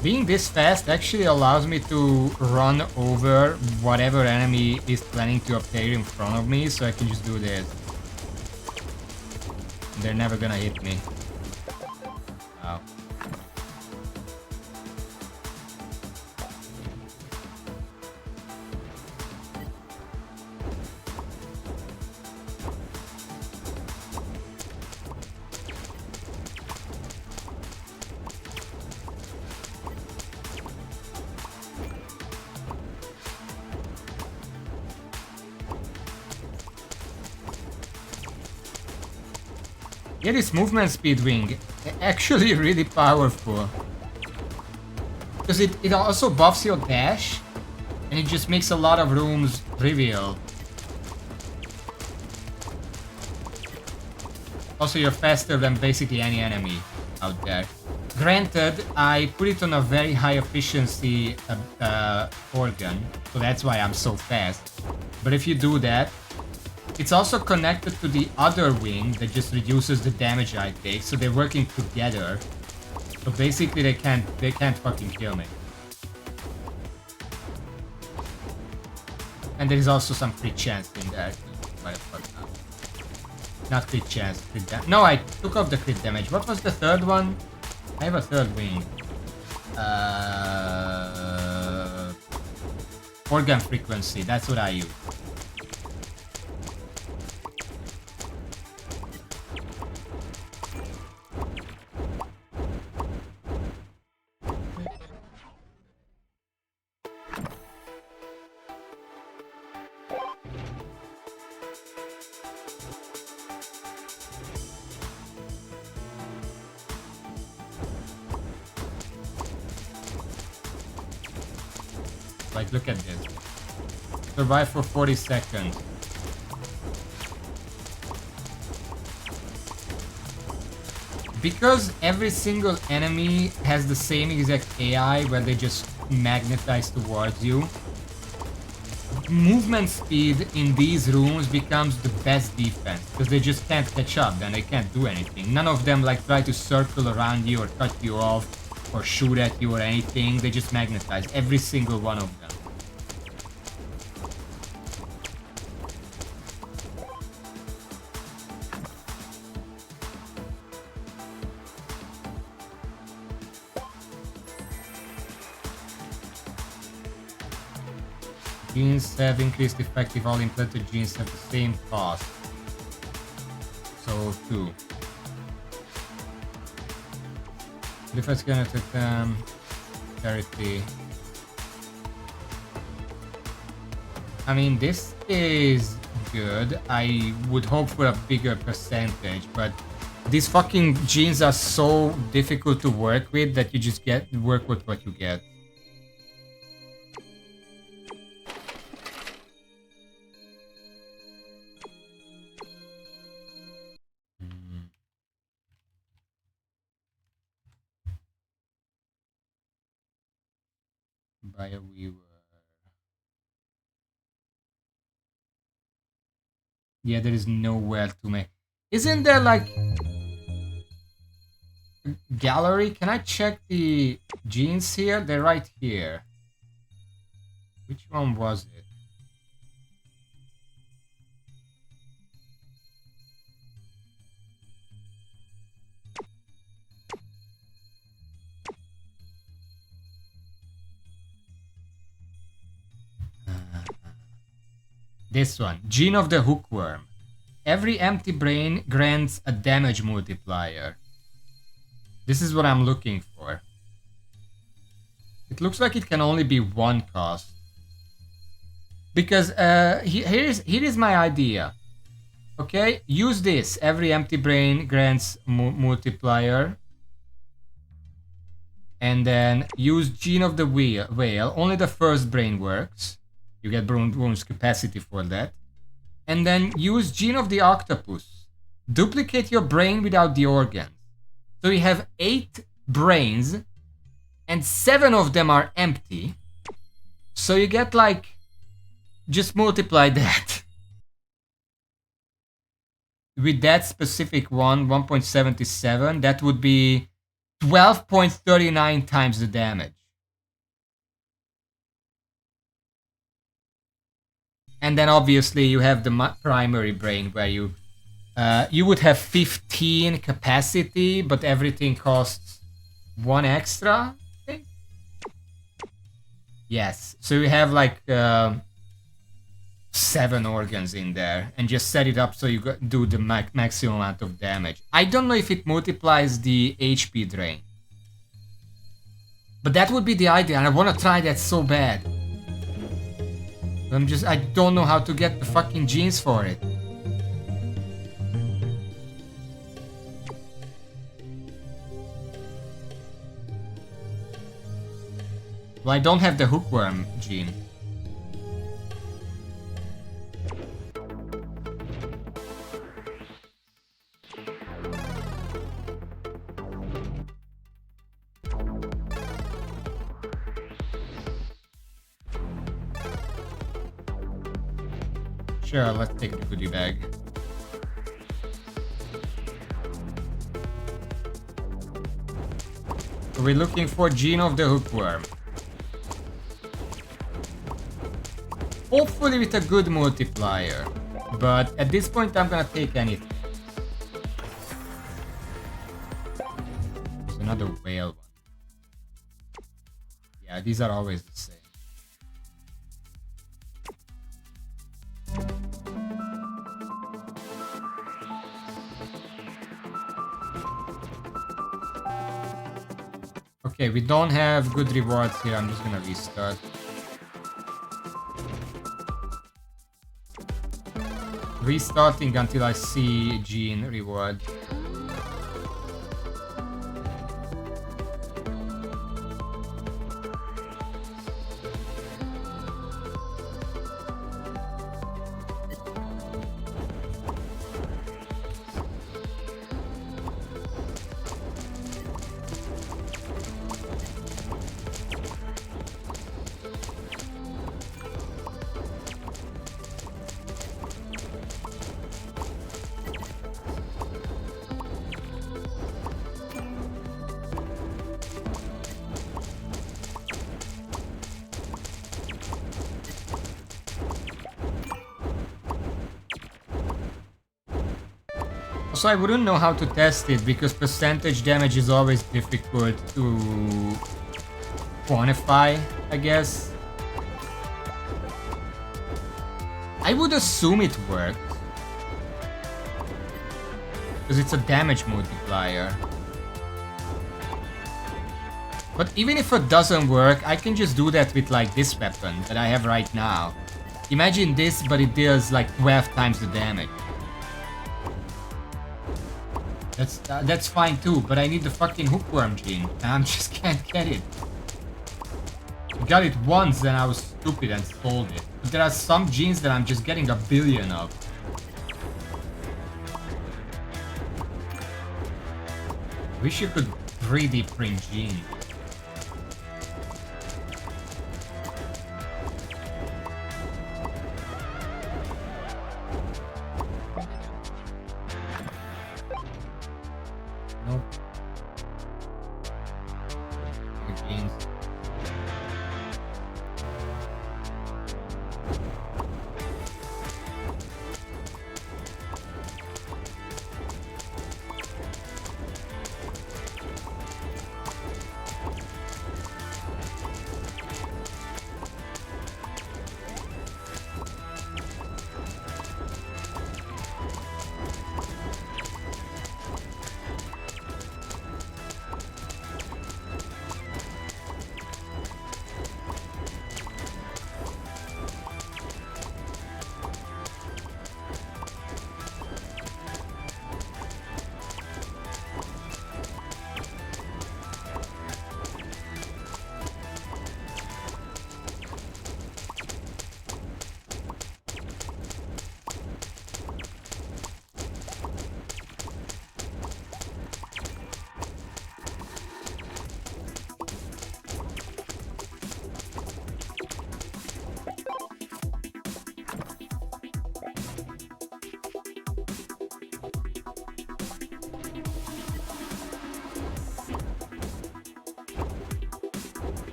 Being this fast actually allows me to run over whatever enemy is planning to appear in front of me, so I can just do this. They're never gonna hit me. Wow. Yeah, this movement speed wing, actually really powerful. Because it also buffs your dash, and it just makes a lot of rooms trivial. Also, you're faster than basically any enemy out there. Granted, I put it on a very high efficiency organ, so that's why I'm so fast. But if you do that, it's also connected to the other wing that just reduces the damage I take, so they're working together. So basically they can't fucking kill me. And there is also some crit chance in there. Not crit chance, crit damage. No, I took off the crit damage. What was the third one? I have a third wing. Organ frequency, that's what I use. Like, look at this. Survive for 40 seconds. Because every single enemy has the same exact AI where they just magnetize towards you, movement speed in these rooms becomes the best defense. Because they just can't catch up, then they can't do anything. None of them like try to circle around you or cut you off or shoot at you or anything. They just magnetize, every single one of them. Genes have increased effective, all implanted genes have the same cost. So 2. Difference gonna take charity. I mean, this is good. I would hope for a bigger percentage, but these fucking genes are so difficult to work with that you just work with what you get. Bioweaver. Yeah, there is nowhere to make. Isn't there like a gallery? Can I check the genes here? They're right here. Which one was it? This one. Gene of the Hookworm. Every empty brain grants a damage multiplier. This is what I'm looking for. It looks like it can only be one cost. Because here is my idea. Okay, use this. Every empty brain grants multiplier. And then use Gene of the Whale. Only the first brain works. You get bonus capacity for that. And then use Gene of the Octopus. Duplicate your brain without the organs. So you have 8 brains. And 7 of them are empty. So you get like... Just multiply that. With that specific one, 1.77, that would be 12.39 times the damage. And then obviously you have the primary brain where you would have 15 capacity, but everything costs 1 extra, I think. Yes, so you have like 7 organs in there, and just set it up so you do the maximum amount of damage. I don't know if it multiplies the HP drain, but that would be the idea, and I want to try that so bad. I don't know how to get the fucking genes for it. Well, I don't have the hookworm gene. Sure, let's take the goodie bag. So we're looking for Gene of the Hookworm. Hopefully with a good multiplier. But at this point I'm gonna take anything. There's another whale one. Yeah, these are always the same. Okay, we don't have good rewards here. I'm just gonna restart. Restarting until I see Gene reward. So I wouldn't know how to test it because percentage damage is always difficult to quantify, I guess. I would assume it works. Because it's a damage multiplier. But even if it doesn't work, I can just do that with like this weapon that I have right now. Imagine this, but it deals like 12 times the damage. That's fine too, but I need the fucking hookworm gene, and I just can't get it. I got it once, and I was stupid and sold it. But there are some genes that I'm just getting a billion of. Wish you could 3D print genes.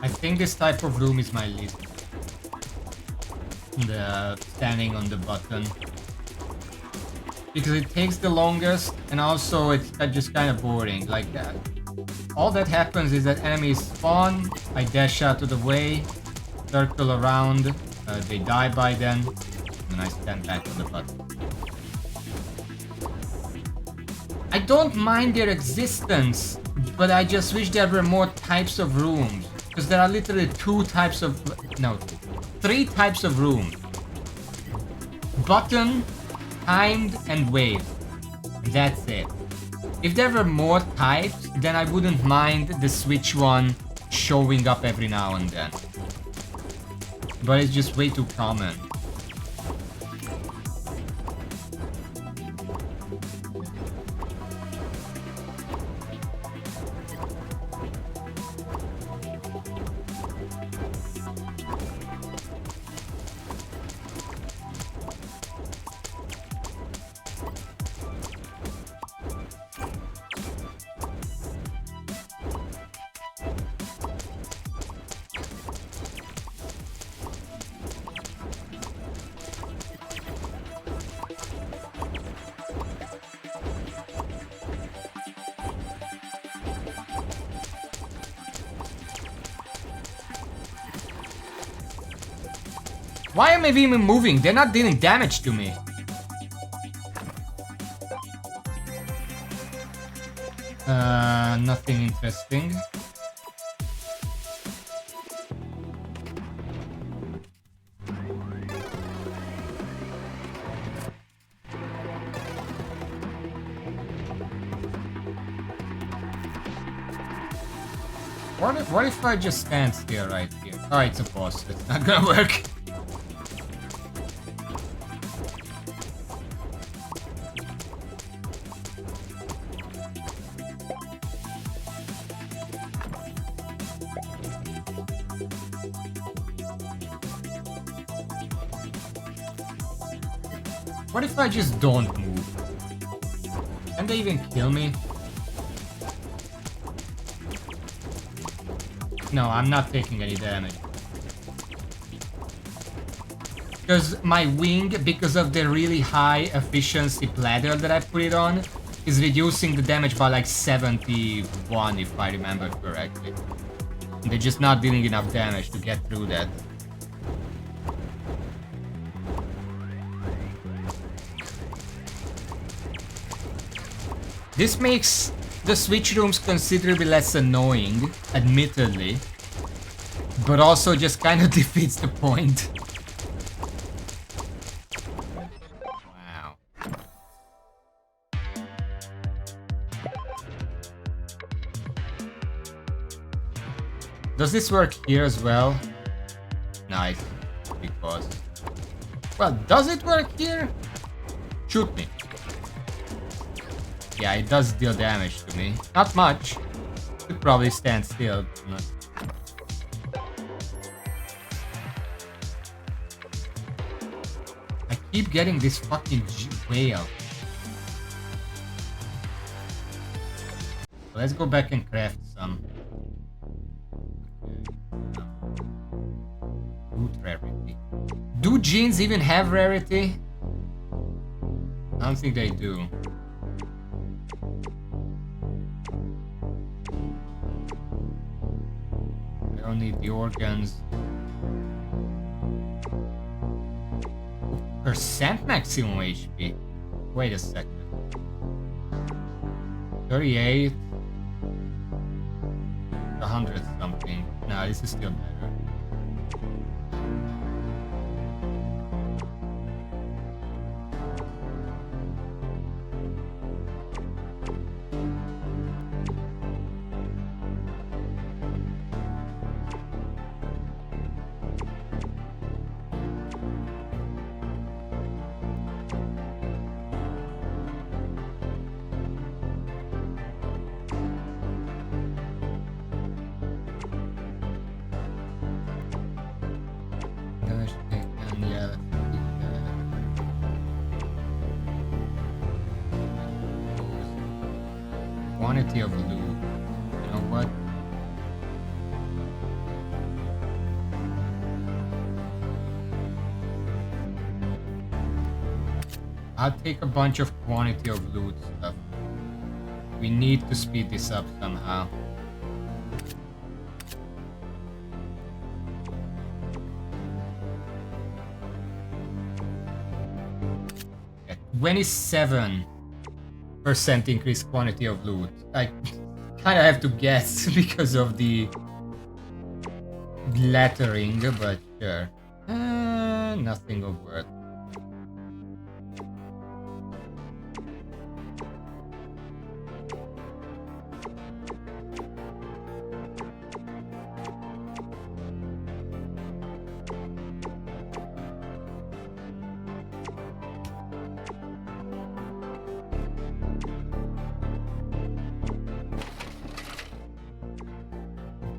I think this type of room is my least. The standing on the button. Because it takes the longest, and also it's just kind of boring. Like that. All that happens is that enemies spawn, I dash out of the way, circle around, they die by then, and I stand back on the button. I don't mind their existence, but I just wish there were more types of rooms. Because there are literally three types of rooms. Button, timed, and wave. And that's it. If there were more types, then I wouldn't mind the switch one showing up every now and then. But it's just way too common. Why am I even moving? They're not dealing damage to me. Nothing interesting. What if I just stand here right here? Oh, it's a boss. It's not gonna work. What if I just don't move? Can they even kill me? No, I'm not taking any damage. Because my wing, because of the really high efficiency bladder that I put it on, is reducing the damage by like 71 if I remember correctly. They're just not dealing enough damage to get through that. This makes the switch rooms considerably less annoying, admittedly, but also just kind of defeats the point. Wow. Does this work here as well? Nice, because... Well, does it work here? Shoot me. Yeah, it does deal damage to me. Not much. Could probably stand still. I keep getting this fucking whale. Let's go back and craft some. Root rarity. Do genes even have rarity? I don't think they do. I don't need the organs. Percent maximum HP. Wait a second. 38. 100 something. Nah, this is still better. Quantity of loot. You know what? I'll take a bunch of quantity of loot stuff. We need to speed this up somehow. Yeah, 27% increased quantity of loot. I kind of have to guess because of the lettering, but sure. Nothing of worth.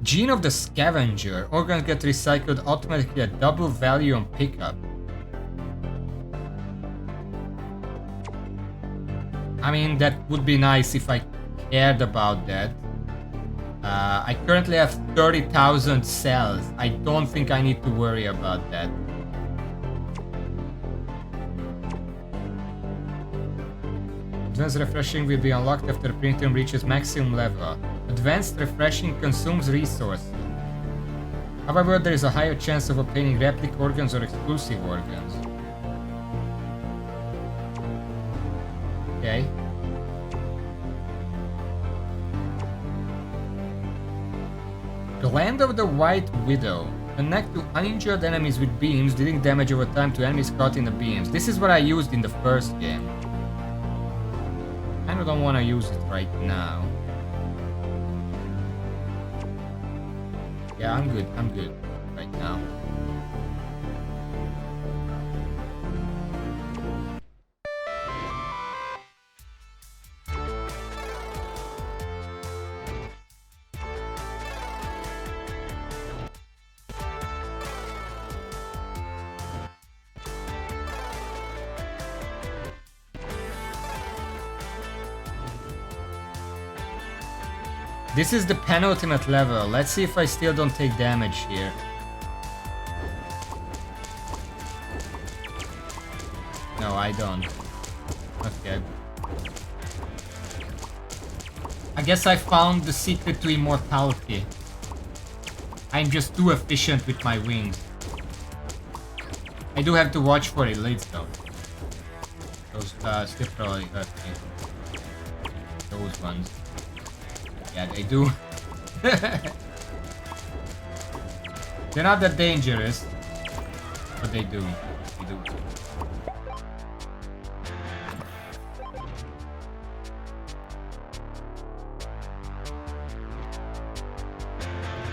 Gene of the Scavenger. Organs get recycled automatically at double value on pickup. I mean, that would be nice if I cared about that. I currently have 30,000 cells. I don't think I need to worry about that. Advanced refreshing will be unlocked after the printer reaches maximum level. Advanced refreshing consumes resources. However, there is a higher chance of obtaining replic organs or exclusive organs. Okay. Gland of the White Widow. Connect to uninjured enemies with beams, dealing damage over time to enemies caught in the beams. This is what I used in the first game. I don't want to use it right now. Yeah, I'm good right now. This is the penultimate level. Let's see if I still don't take damage here. No, I don't. Okay. I guess I found the secret to immortality. I'm just too efficient with my wings. I do have to watch for elites though. Those still probably hurt me. Those ones. Yeah, they do. They're not that dangerous, but they do. They do.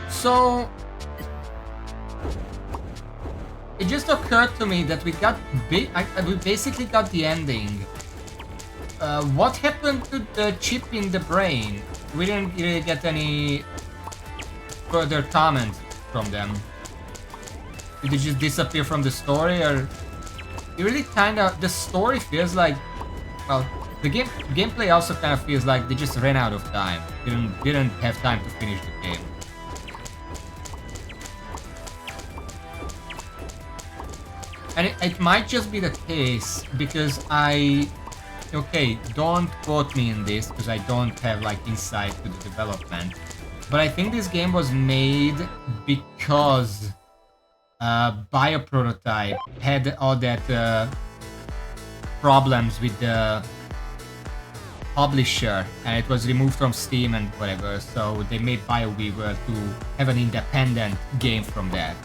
So it just occurred to me that we basically got the ending. What happened to the chip in the brain? We didn't really get any further comments from them. Did it just disappear from the story, or it really the story feels like, well, the gameplay also kind of feels like they just ran out of time. Didn't have time to finish the game. And it might just be the case because okay, don't quote me in this because I don't have like insight to the development, but I think this game was made because Bioprototype had all that problems with the publisher, and it was removed from Steam and whatever, so they made Bioweaver to have an independent game from that.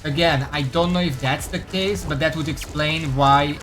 Again, I don't know if that's the case, but that would explain why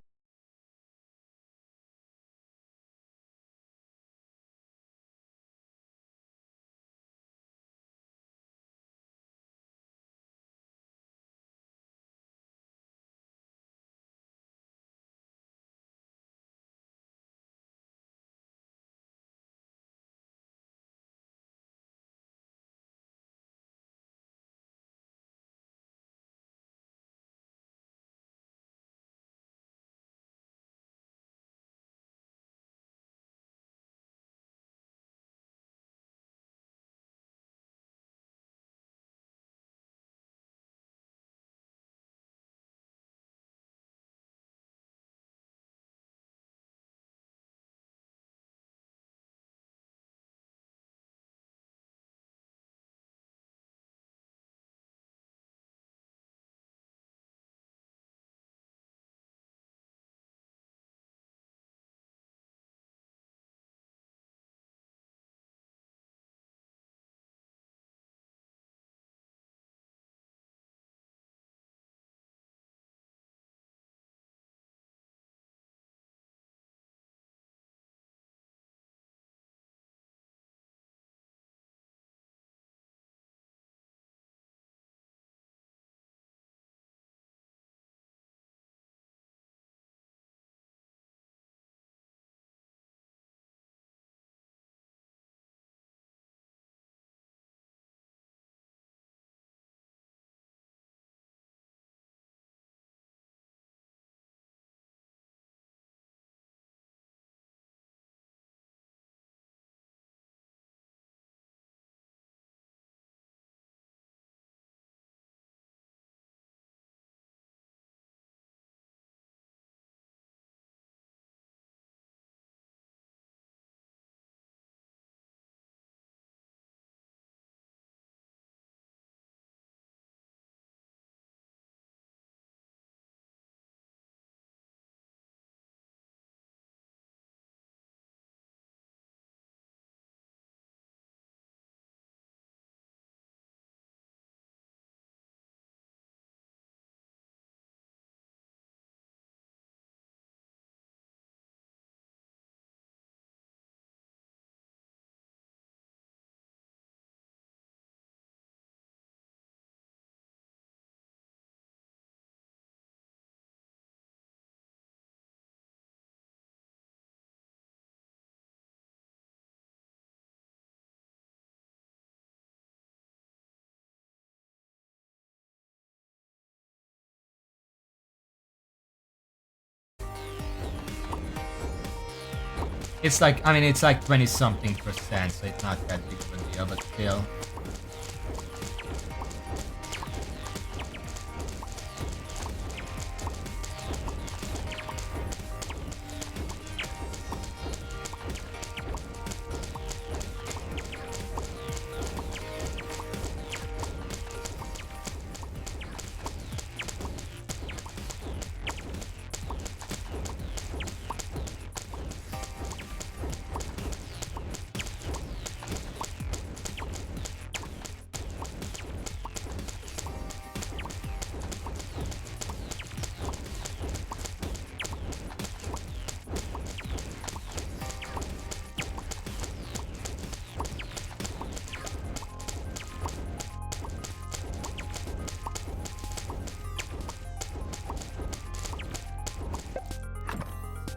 It's like, I mean, it's like 20 something percent, so it's not that big of a deal, but still.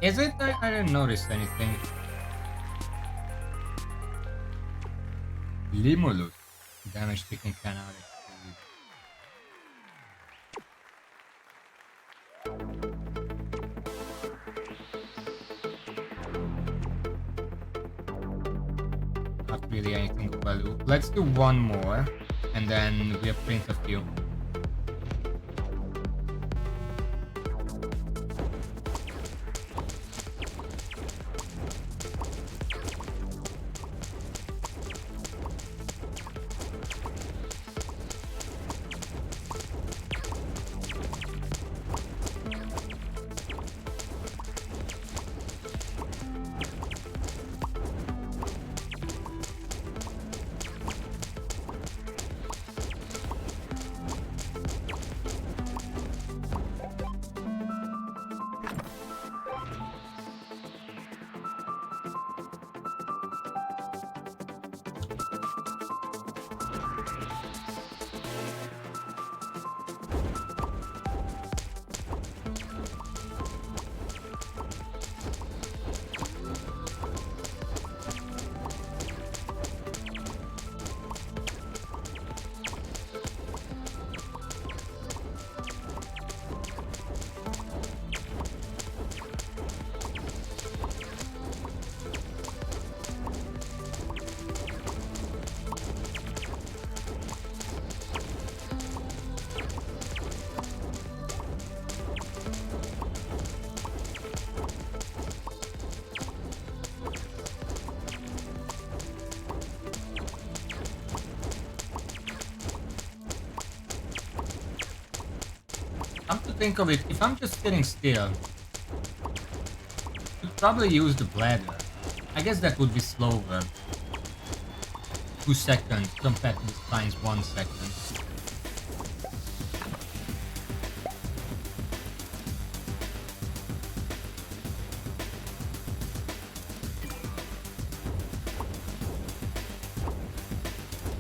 Is it? I didn't notice anything. Limulus. Damage taken cannot exceed. Not really anything of value. Let's do one more, and then we'll print a few. Come to think of it, if I'm just sitting still, I could probably use the bladder. I guess that would be slower. 2 seconds compared to the spine's 1 second.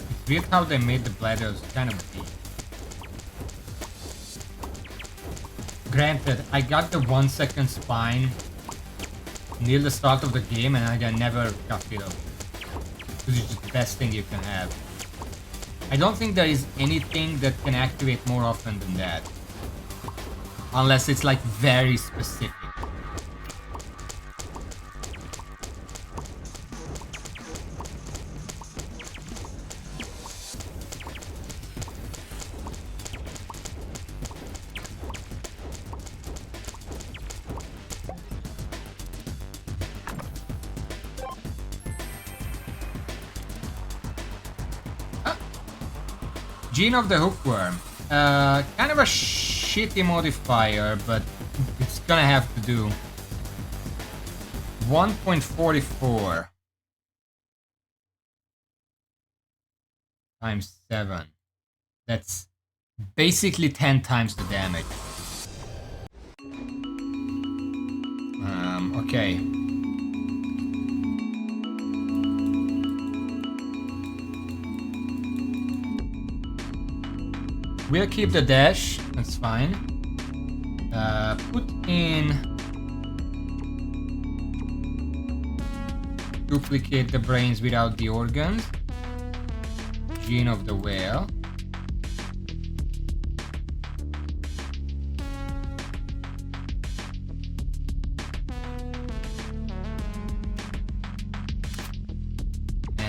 It's weird how they made the bladders kind of deep. Granted, I got the 1 second spine near the start of the game and I never got rid of it. This is just the best thing you can have. I don't think there is anything that can activate more often than that. Unless it's like very specific. Gene of the Hookworm. Kind of a shitty modifier, but it's gonna have to do. 1.44 times 7. That's basically 10 times the damage. Okay. We'll keep the dash, that's fine. Put in... Duplicate the brains without the organs. Gene of the whale.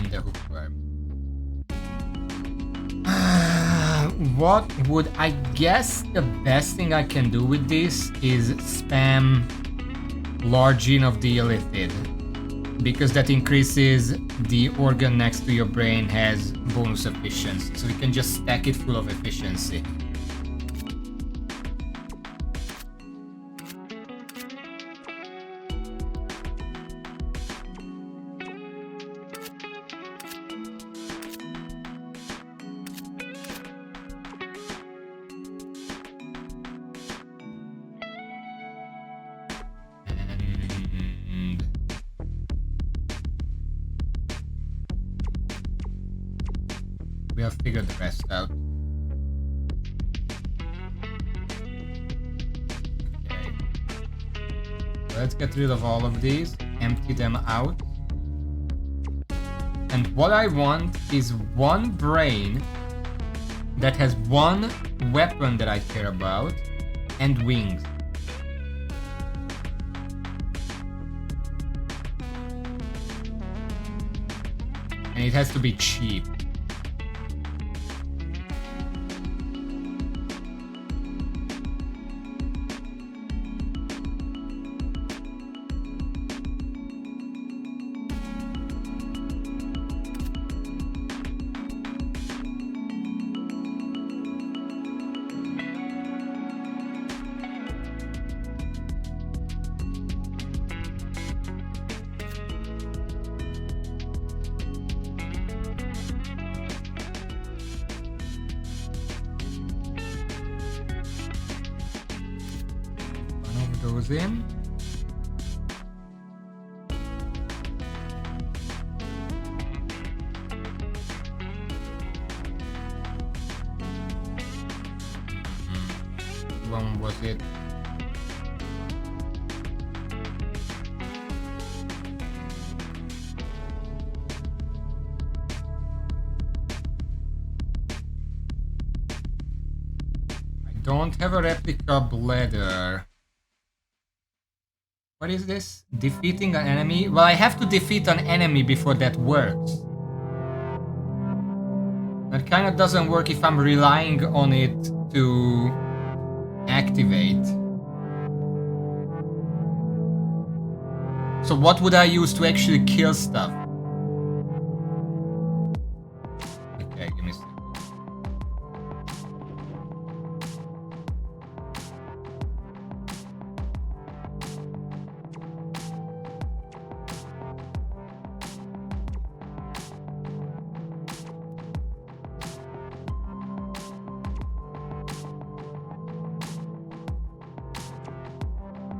and the hookworm. What would I guess the best thing I can do with this is spam large gene of the illithid, because that increases the organ next to your brain has bonus efficiency, so we can just stack it full of efficiency. We have figured the rest out. Okay. Let's get rid of all of these, empty them out. And what I want is one brain that has one weapon that I care about and wings. And it has to be cheap. Goes in. One was it? I don't have a replica bladder. What is this? Defeating an enemy? Well, I have to defeat an enemy before that works. That kind of doesn't work if I'm relying on it to activate. So what would I use to actually kill stuff? Okay, give me a second.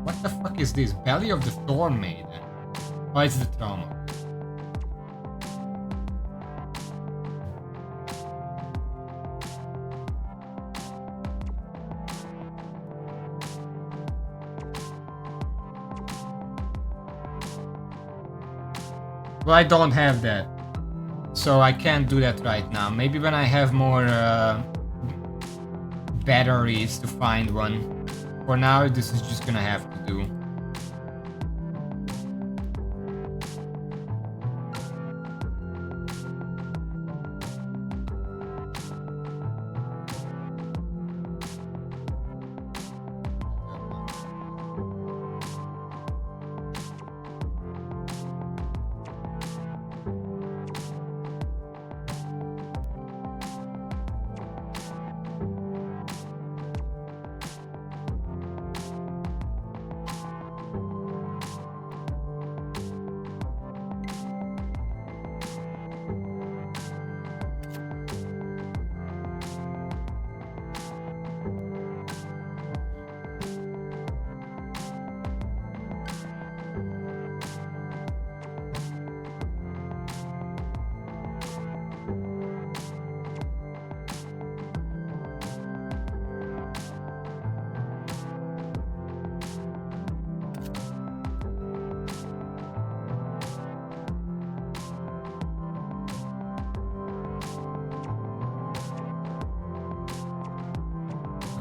What the fuck is this? Belly of the Thorn Maiden. Oh, it's the trauma. Well, I don't have that. So I can't do that right now. Maybe when I have more batteries to find one. For now, this is just gonna have to do.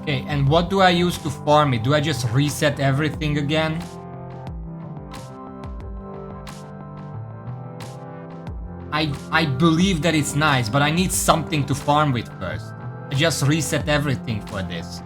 Okay, and what do I use to farm it? Do I just reset everything again? I believe that it's nice, but I need something to farm with first. I just reset everything for this.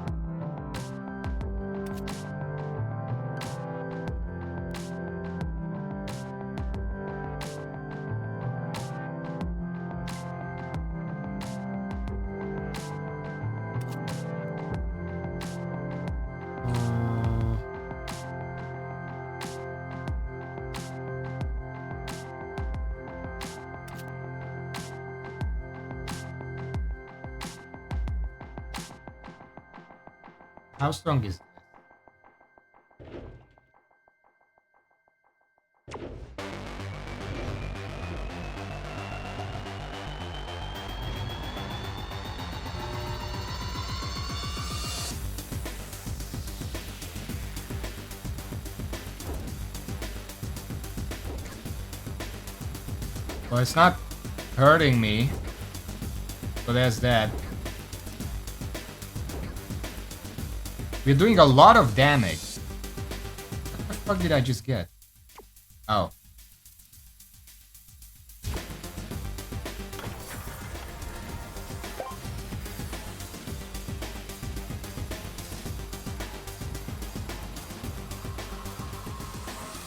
How strong is this? Well, it's not hurting me. So there's that. We're doing a lot of damage. What the fuck did I just get? Oh.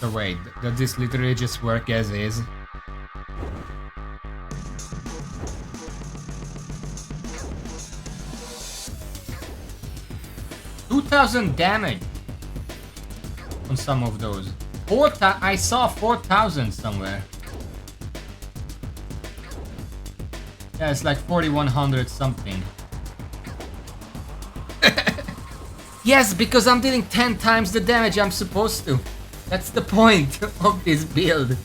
So wait, does this literally just work as is? $2,000 damage on some of those. I saw 4,000 somewhere. Yeah, it's like 4,100 something. Yes, because I'm dealing 10 times the damage I'm supposed to. That's the point of this build.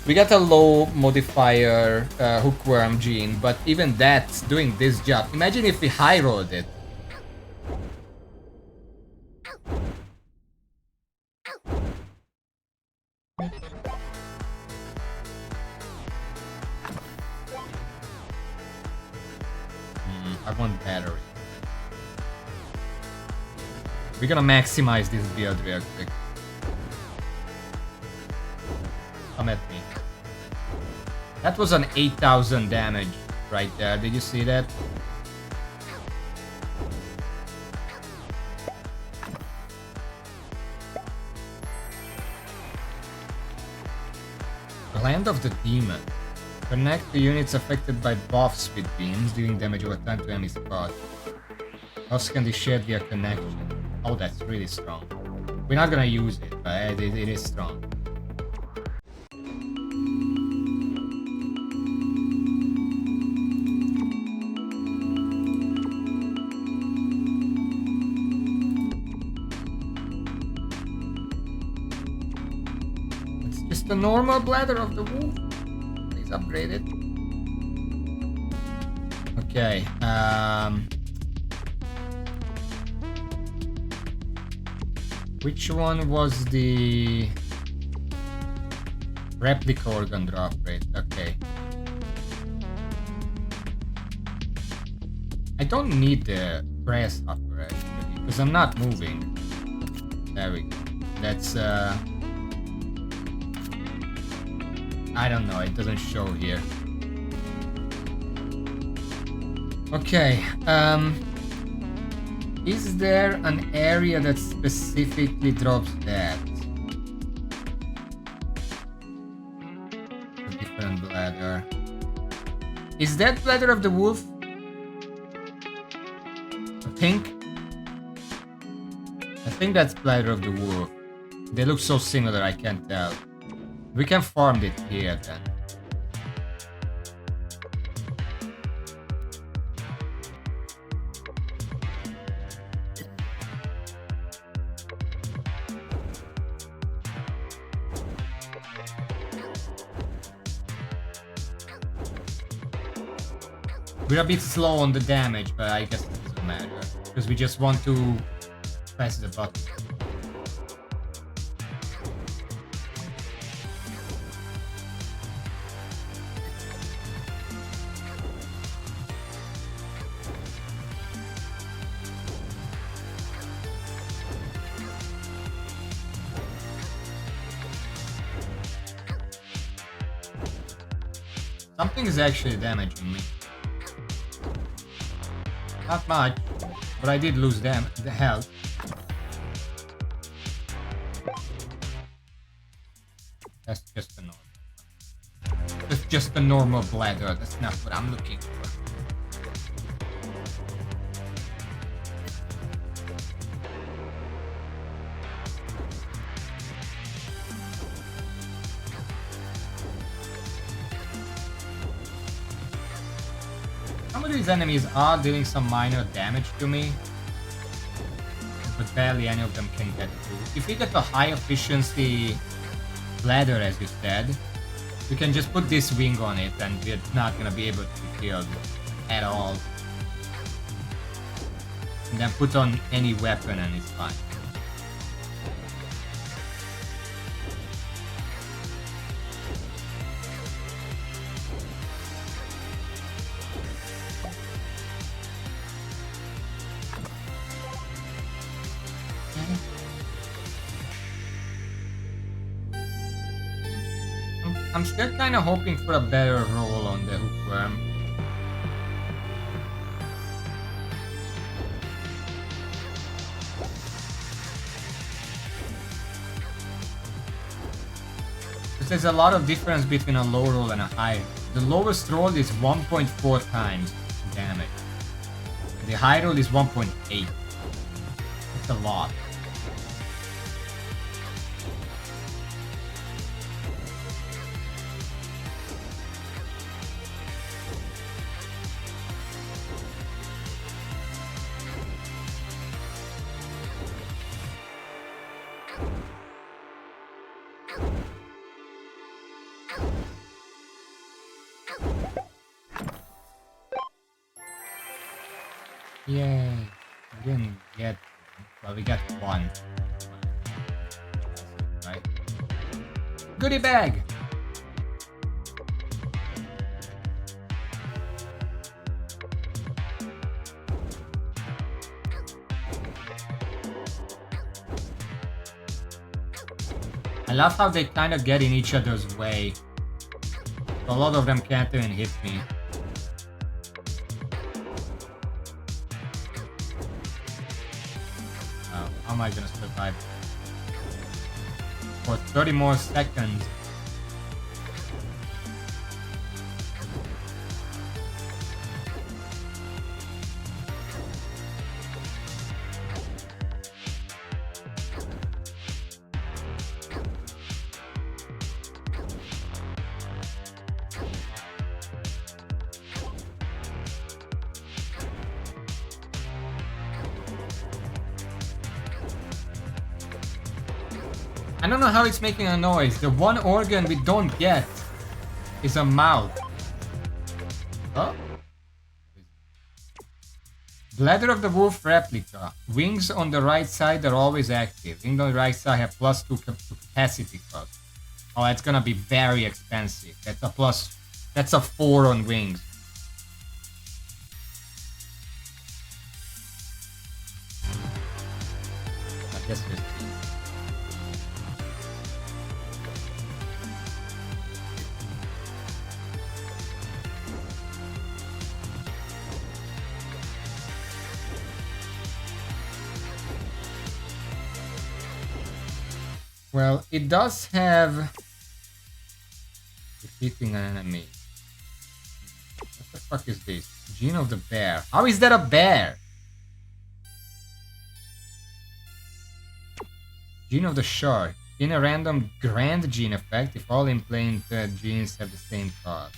We got a low modifier hookworm gene, but even that's doing this job. Imagine if we high rolled it. I want battery. We're gonna maximize this build real quick. Come at me. That was an 8,000 damage right there. Did you see that? Land of the Demon. Connect the units affected by buffs with beams, dealing damage over time to enemy spot. Buffs can be shared via connection. Oh, that's really strong. We're not gonna use it, but it is strong. The normal bladder of the wolf. Please upgrade it. Okay. Which one was the replica organ drop rate? Okay. I don't need the press upper actually, because I'm not moving. There we go. That's I don't know, it doesn't show here. Okay, is there an area that specifically drops that? A different bladder. Is that bladder of the wolf? I think that's bladder of the wolf. They look so similar, I can't tell. We can farm it here then. We're a bit slow on the damage, but I guess it doesn't matter. Because we just want to press the button. Something is actually damaging me. Not much, but I did lose the health. That's just a normal. That's just a normal bladder. That's not what I'm looking for. Some of these enemies are doing some minor damage to me, but barely any of them can get through. If you get a high efficiency bladder, as you said, you can just put this wing on it and we're not gonna be able to be killed at all. And then put on any weapon and it's fine. I'm still kind of hoping for a better roll on the hookworm. Because there's a lot of difference between a low roll and a high roll. The lowest roll is 1.4 times damage. The high roll is 1.8. That's a lot. Yay, we didn't get, well, we got one. Right? Goodie bag! I love how they kind of get in each other's way. A lot of them can't even hit me. How am I gonna survive? For 30 more seconds. I don't know how it's making a noise. The one organ we don't get is a mouth. Oh. Bladder of the wolf replica. Wings on the right side are always active. Wings on the right side have +2 capacity cost. Oh, that's gonna be very expensive. That's a plus. That's a 4 on wings. I guess we'll see. Well, it does have defeating an enemy. What the fuck is this? Gene of the bear. How is that a bear? Gene of the shark. In a random grand gene effect if all implanted genes have the same cost.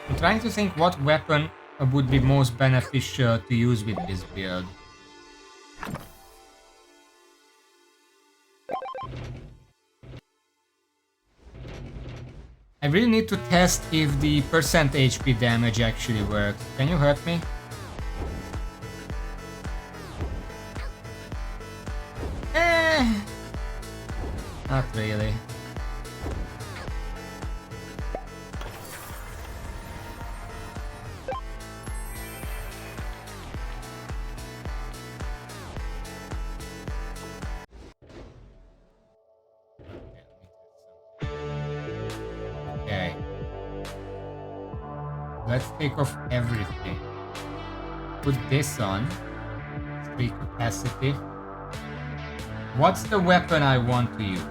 I'm trying to think what weapon would be most beneficial to use with this build. I really need to test if the percent HP damage actually works. Can you hurt me? Not really. Okay. Let's take off everything. Put this on. 3 capacity. What's the weapon I want to use?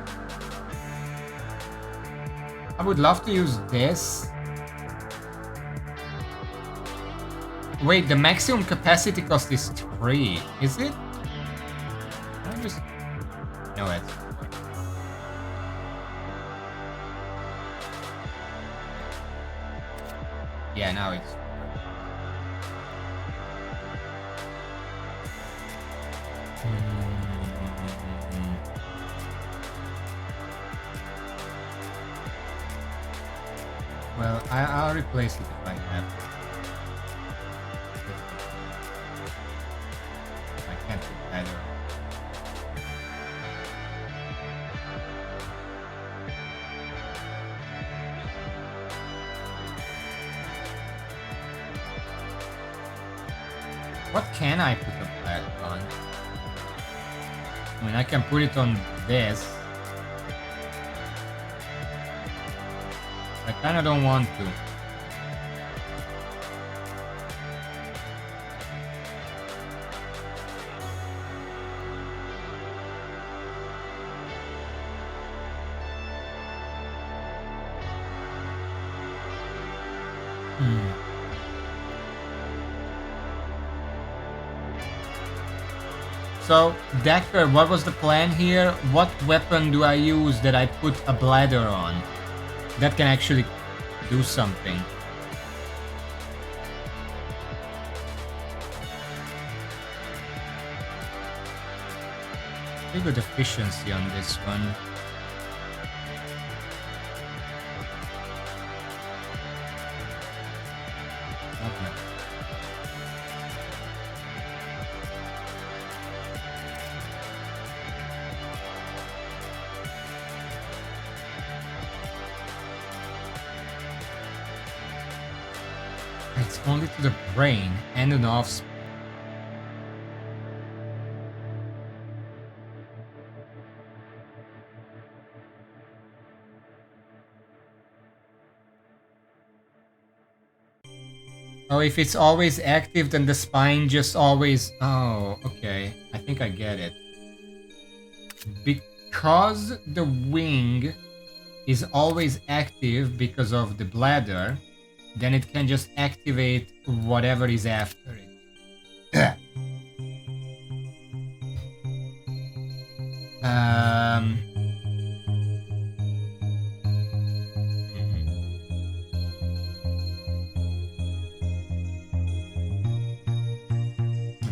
I would love to use this. Wait, the maximum capacity cost is 3, is it? I just... No, it's... Yeah, now it's... Well, I'll replace it if I have. I can't do either. What can I put a black on? I mean, I can put it on this. I kinda don't want to. So, Decker, what was the plan here? What weapon do I use that I put a bladder on? That can actually do something. Pretty good efficiency on this one. Okay. It's only to the brain and an offspring. Oh, if it's always active, then the spine just always... Oh, okay. I think I get it. Because the wing is always active because of the bladder, then it can just activate whatever is after it.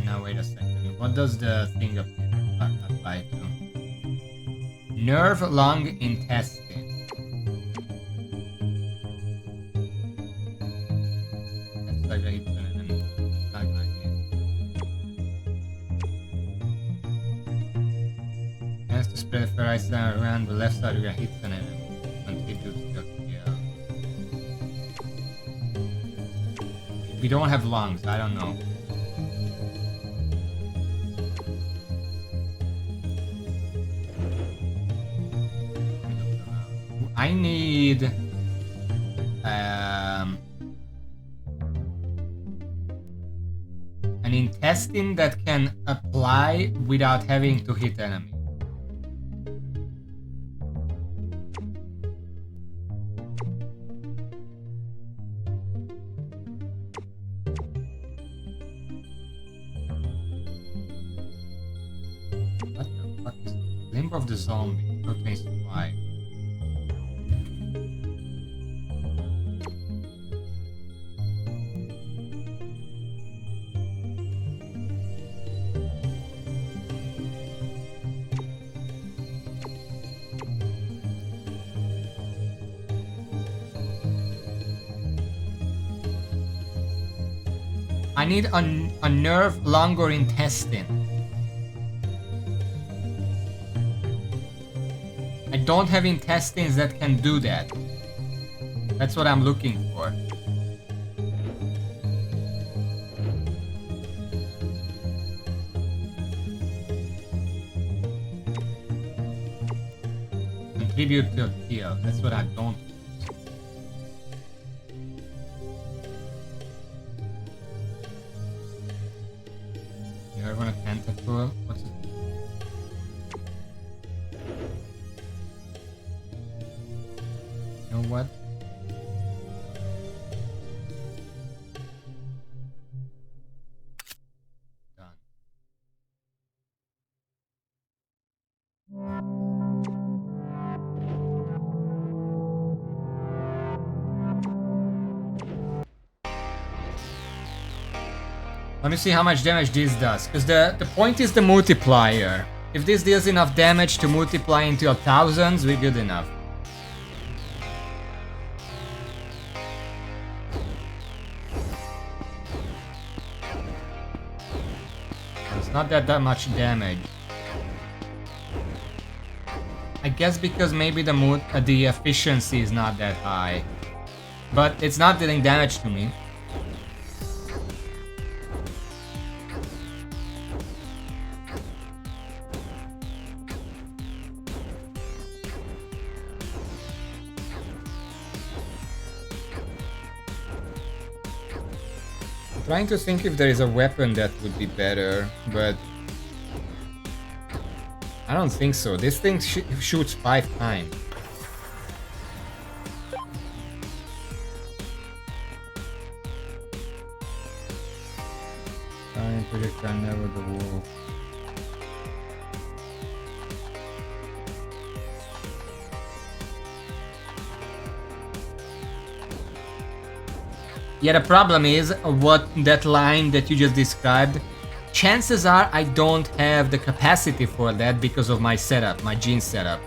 Now wait a second. What does the thing apply to? Nerve, lung, intestine. Has to spread the right side around the left side of your hits and contributes to kill. We don't have lungs, I don't know. I need an intestine that can apply without having to hit enemy. What the fuck is this? Limb of the zombie, protein supply. I need a nerve, lung, or intestine. I don't have intestines that can do that. That's what I'm looking for. Contribute to a kill. That's what I don't. You ever want a tentacle? What's it? You know what? Done. Let me see how much damage this does, because the point is the multiplier. If this deals enough damage to multiply into 1000s, we're good enough. It's not that much damage. I guess because maybe the efficiency is not that high. But it's not dealing damage to me. Trying to think if there is a weapon that would be better, but I don't think so. This thing shoots 5 times. Time projectile, never the wolf. Yeah, the problem is what that line that you just described. Chances are I don't have the capacity for that because of my setup, my gene setup.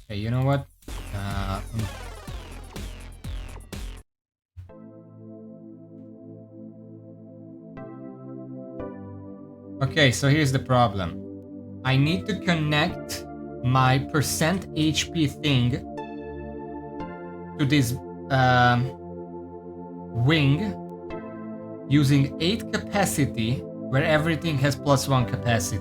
Hey, you know what? Okay, so here's the problem. I need to connect my percent HP thing to this wing using 8 capacity where everything has +1 capacity.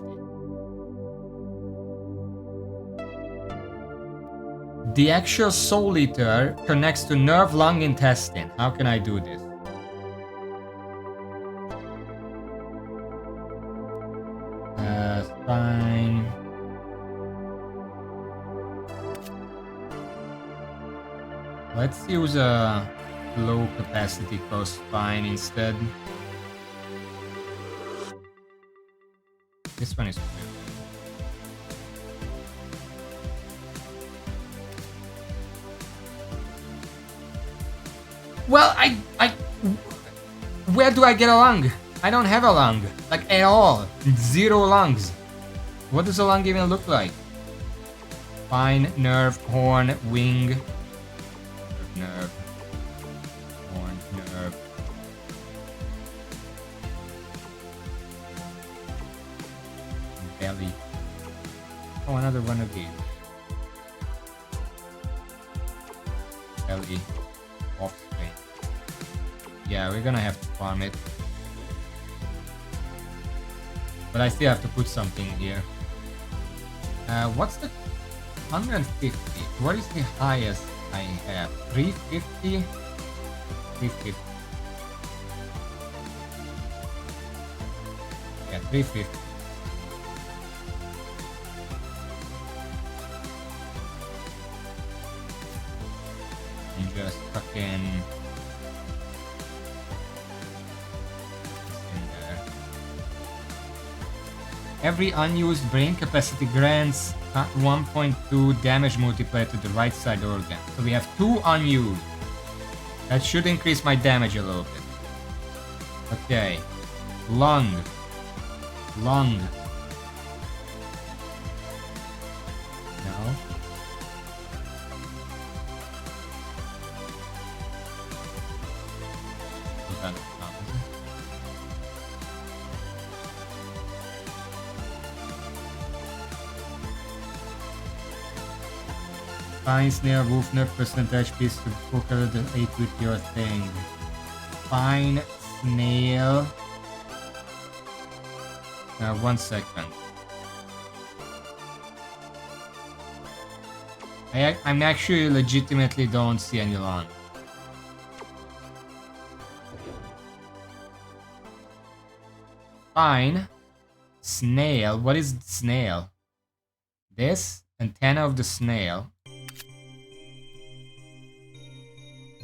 The actual Soul Eater connects to nerve, lung, intestine. How can I do this? Fine. Let's use a low capacity cost spine instead. This one is good. Well, where do I get a lung? I don't have a lung, like at all. 0 lungs. What does a lung even look like? Spine, nerve, horn, wing. Nerve. Horn, nerve. Belly. Oh, another one of these. Belly. Offspring. Yeah, we're gonna have to farm it. But I still have to put something here. What's the 150? What is the highest I have? 350? 350. Yeah, 350. And just fucking... Every unused brain capacity grants 1.2 damage multiplier to the right side organ. So we have 2 unused. That should increase my damage a little bit. Okay. Lung. Lung. kind of sound. Fine snail, wolf nerf, percentage piece to focus the 8 with your thing. Fine snail. 1 second. I'm actually legitimately don't see any lawn. Fine. Snail. What is snail? This antenna of the snail.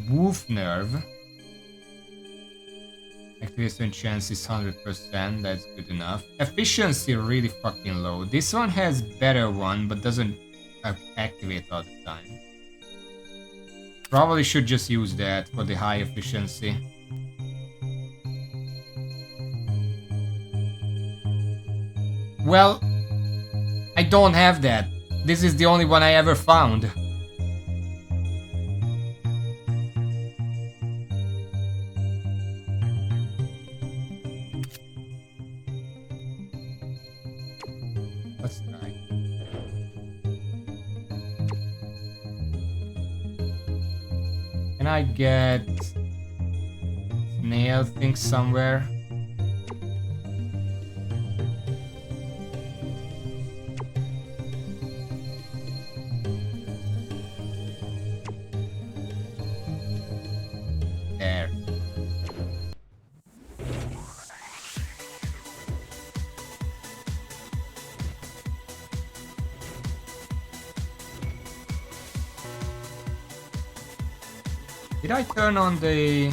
Wolf nerve. Activation chance is 100%. That's good enough. Efficiency really fucking low. This one has better one, but doesn't activate all the time. Probably should just use that for the high efficiency. Well, I don't have that. This is the only one I ever found. Let's try. Can I get snail thing somewhere? There. Did I turn on the...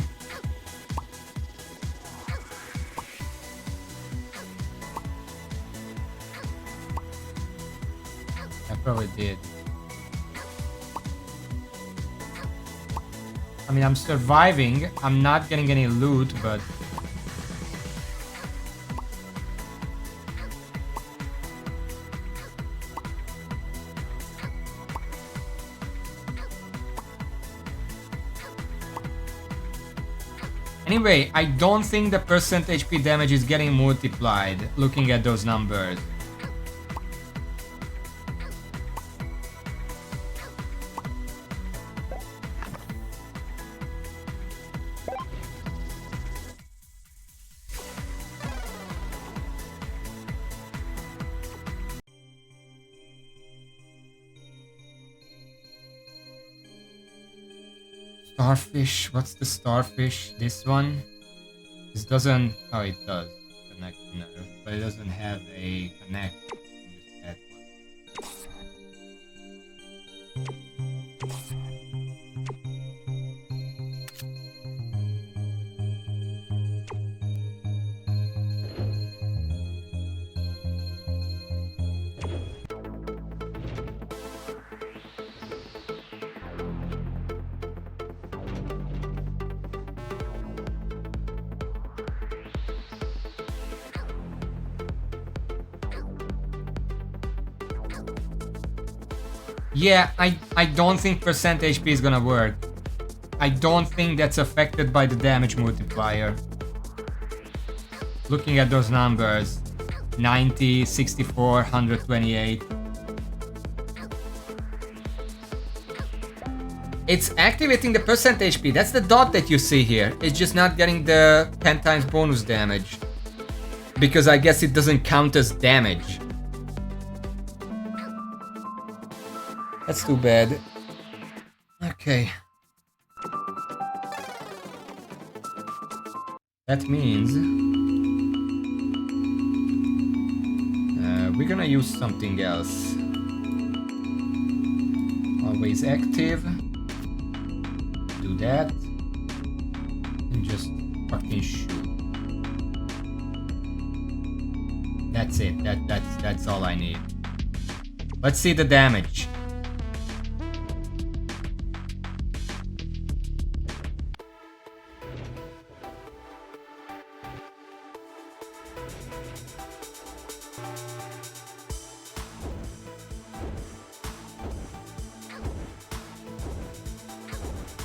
I probably did. I mean, I'm surviving. I'm not getting any loot, but... Anyway, I don't think the percent HP damage is getting multiplied, looking at those numbers. Starfish, what's the starfish? This one? This doesn't... Oh, it does connect to nerve, but it doesn't have a connect. Just add Yeah, I don't think percent HP is gonna work. I don't think that's affected by the damage multiplier. Looking at those numbers, 90, 64, 128. It's activating the percent HP. That's the dot that you see here. It's just not getting the 10 times bonus damage. Because I guess it doesn't count as damage. That's too bad. Okay. That means... we're gonna use something else. Always active. Do that. And just fucking shoot. That's it. That's all I need. Let's see the damage.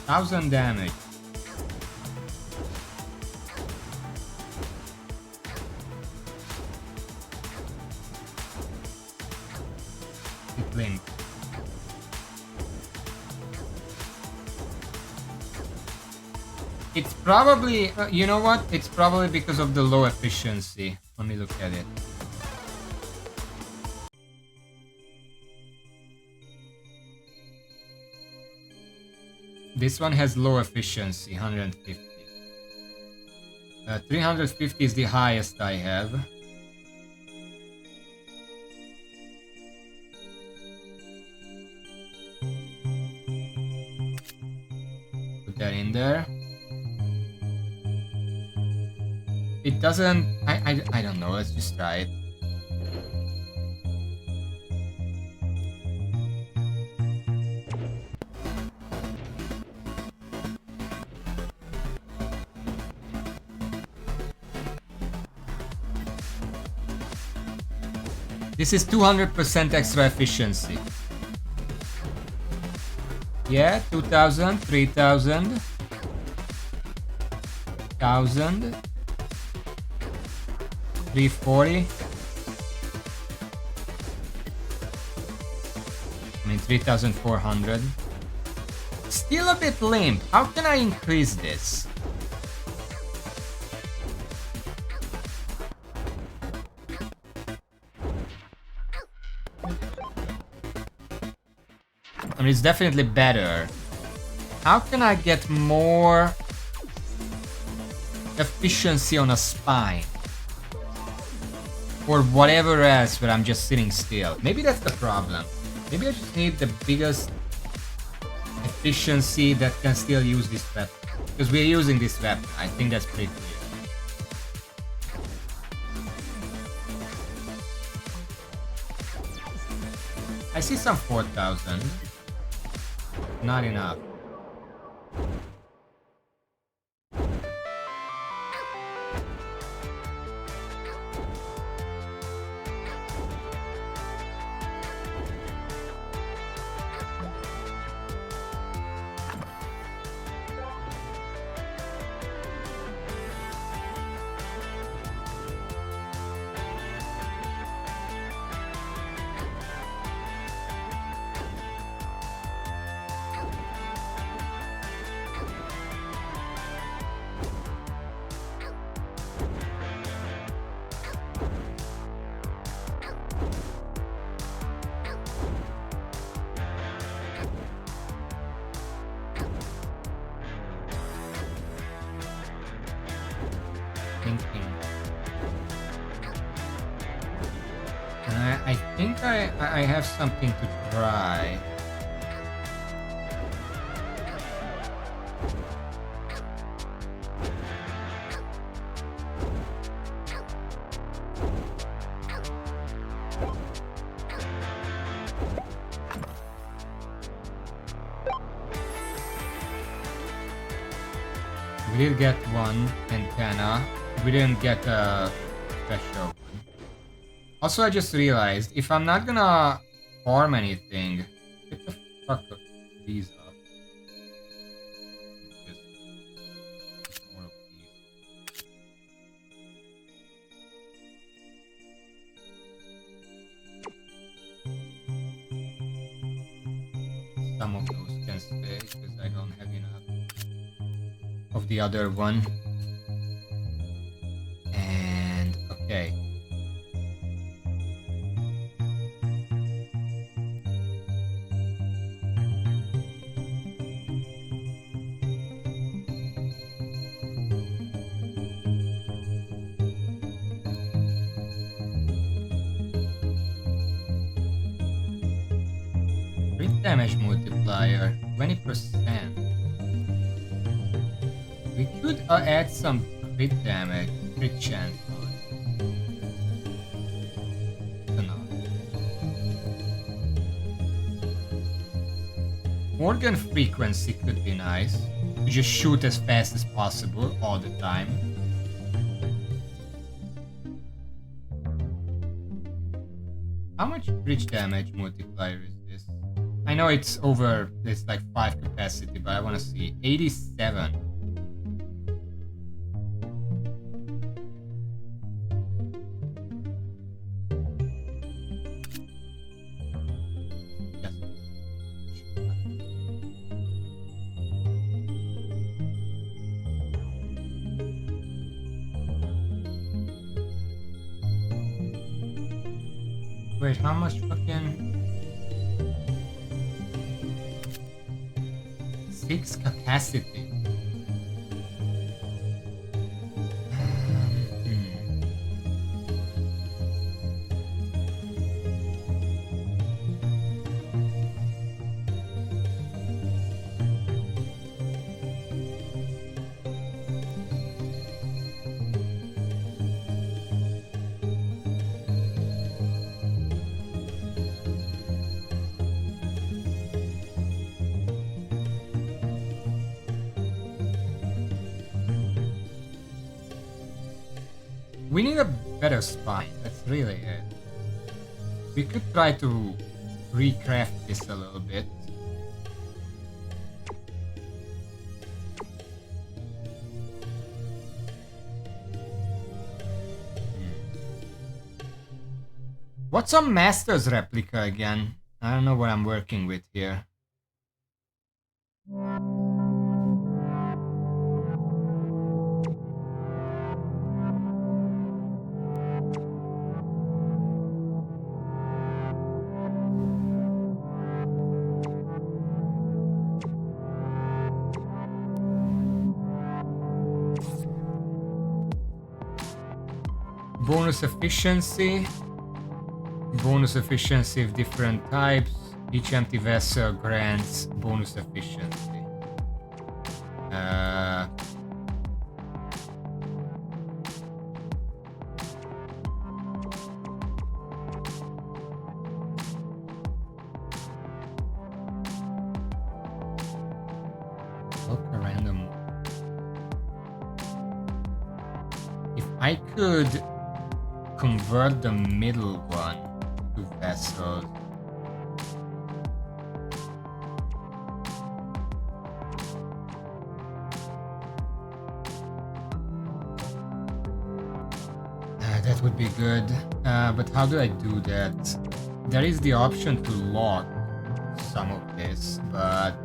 Thousand damage. It's probably, you know what? It's probably because of the low efficiency. Let me look at it. This one has low efficiency, 150. 350 is the highest I have. Put that in there. It doesn't... I don't know, let's just try it. This is 200% extra efficiency. Yeah, 2000, 3000, 1000, 340. I mean 3400. Still a bit limp. How can I increase this? I mean, it's definitely better. How can I get more efficiency on a spine? Or whatever else where I'm just sitting still. Maybe that's the problem. Maybe I just need the biggest efficiency that can still use this weapon. Because we're using this weapon. I think that's pretty clear. I see some 4000. Not enough. I think I have something to try. We did get one antenna. We didn't get a special one. Also, I just realized, if I'm not gonna farm anything, get the fuck up these up. Just more of these. Some of those can stay, because I don't have enough of the other one. And, okay. Damage multiplier 20%. We could add some crit damage, crit chance on it. Organ frequency could be nice. To just shoot as fast as possible all the time. How much crit damage multiplier is this? I know it's over, it's like 5 capacity, but I want to see. 87. Yes. Wait, how much fucking... 6 capacity. We need a better spine, that's really it. We could try to recraft this a little bit. What's a Master's replica again? I don't know what I'm working with here. Bonus efficiency. Bonus efficiency of different types. Each empty vessel grants bonus efficiency. Look a random. If I could convert the middle one to vessels. That would be good. But how do I do that? There is the option to lock some of this, but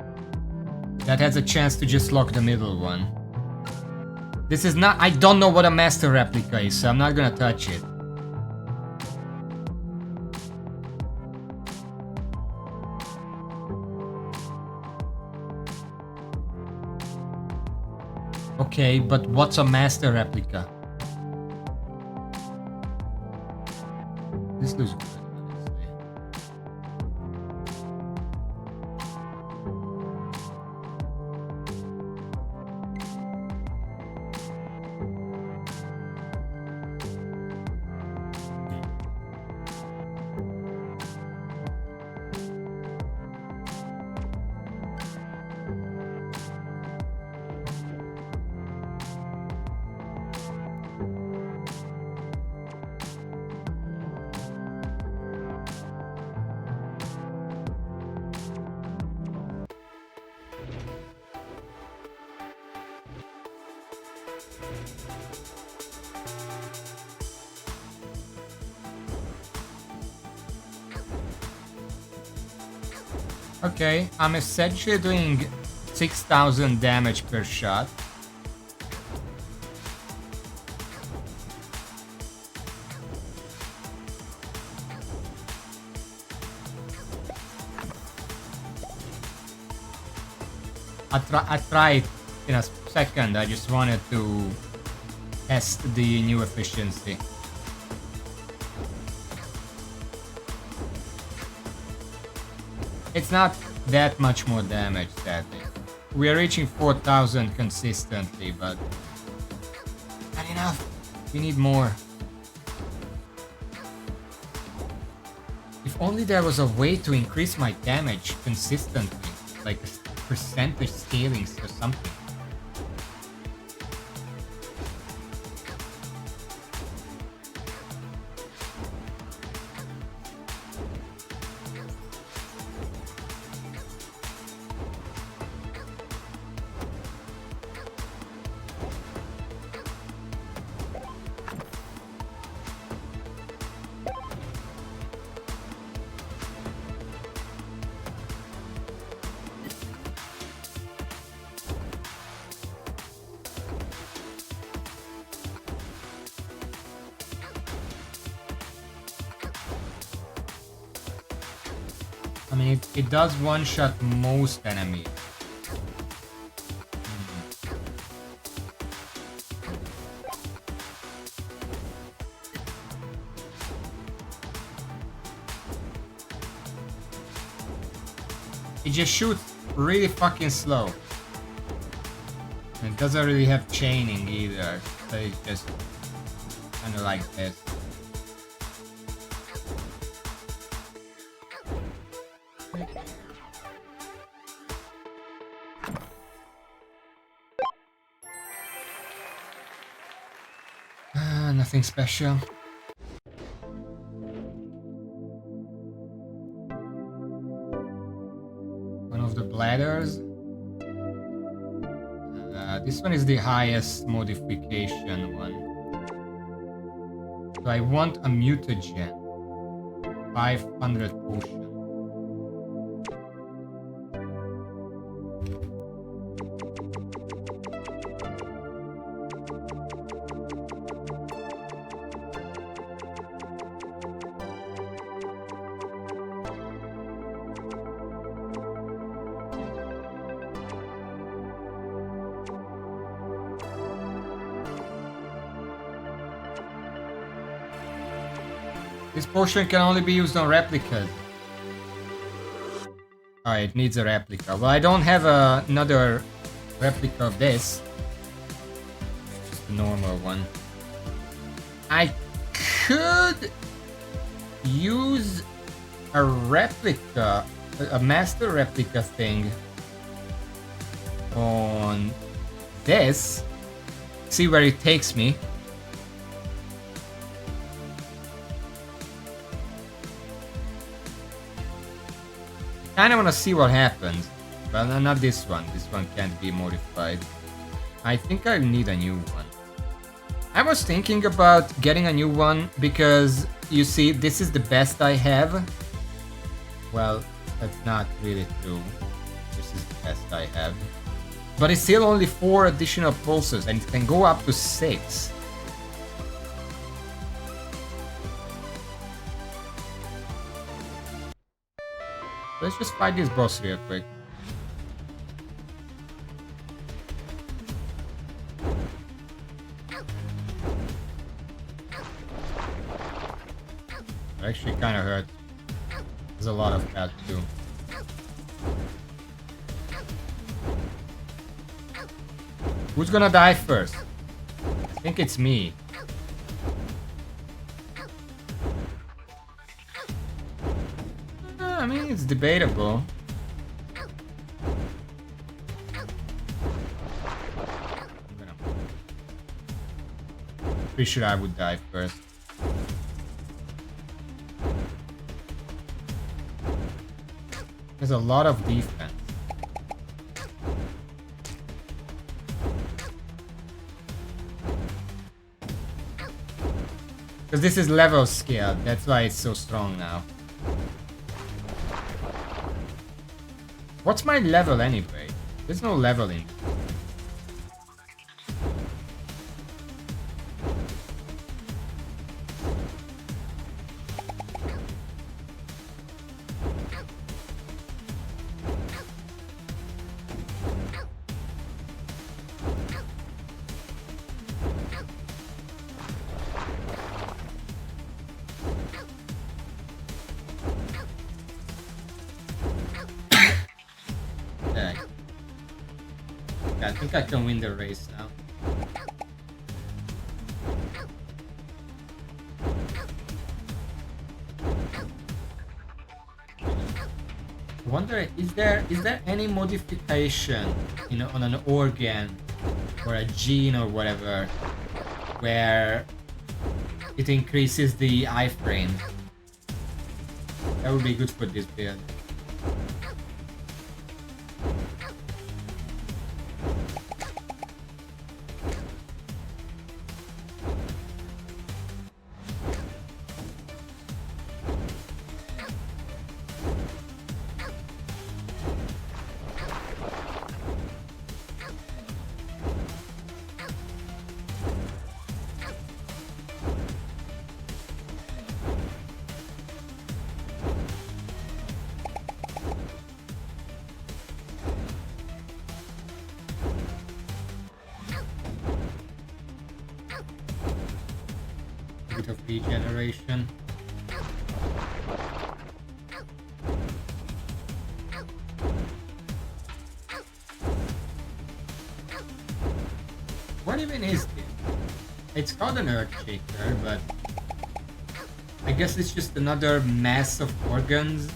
that has a chance to just lock the middle one. This is not... I don't know what a master replica is, so I'm not gonna touch it. Okay, but what's a master replica? This looks good, honestly. Okay, I'm essentially doing 6,000 damage per shot. I tried in a second. I just wanted to test the new efficiency. It's not that much more damage, sadly. We are reaching 4,000 consistently, but not enough. We need more. If only there was a way to increase my damage consistently, like a percentage scaling or something. mean, it does one-shot most enemies. It just shoots really fucking slow. And it doesn't really have chaining either. So it's just kind of like this. Nothing special. One of the bladders. This one is the highest modification one. So I want a mutagen. 500 potion. This potion can only be used on replicas. Oh, it needs a replica. Well, I don't have another replica of this. Just the normal one. I could use a replica, a master replica thing on this. See where it takes me. I kind of want to see what happens. Well, not this one. This one can't be modified. I think I need a new one. I was thinking about getting a new one because, you see, this is the best I have. Well, that's not really true. This is the best I have. But it's still only 4 additional pulses and it can go up to 6. Let's just fight this boss real quick. It actually kind of hurt. There's a lot of that too. Who's gonna die first? I think it's me. I mean, it's debatable. Pretty sure I would die first. There's a lot of defense. Because this is level scale, that's why it's so strong now. What's my level anyway? There's no leveling. I think I can win the race now. I wonder, is there any modification, you know, on an organ or a gene or whatever, where it increases the iframe? That would be good for this build. of regeneration. What even is this? It's called an earth shaker, but I guess it's just another mass of organs.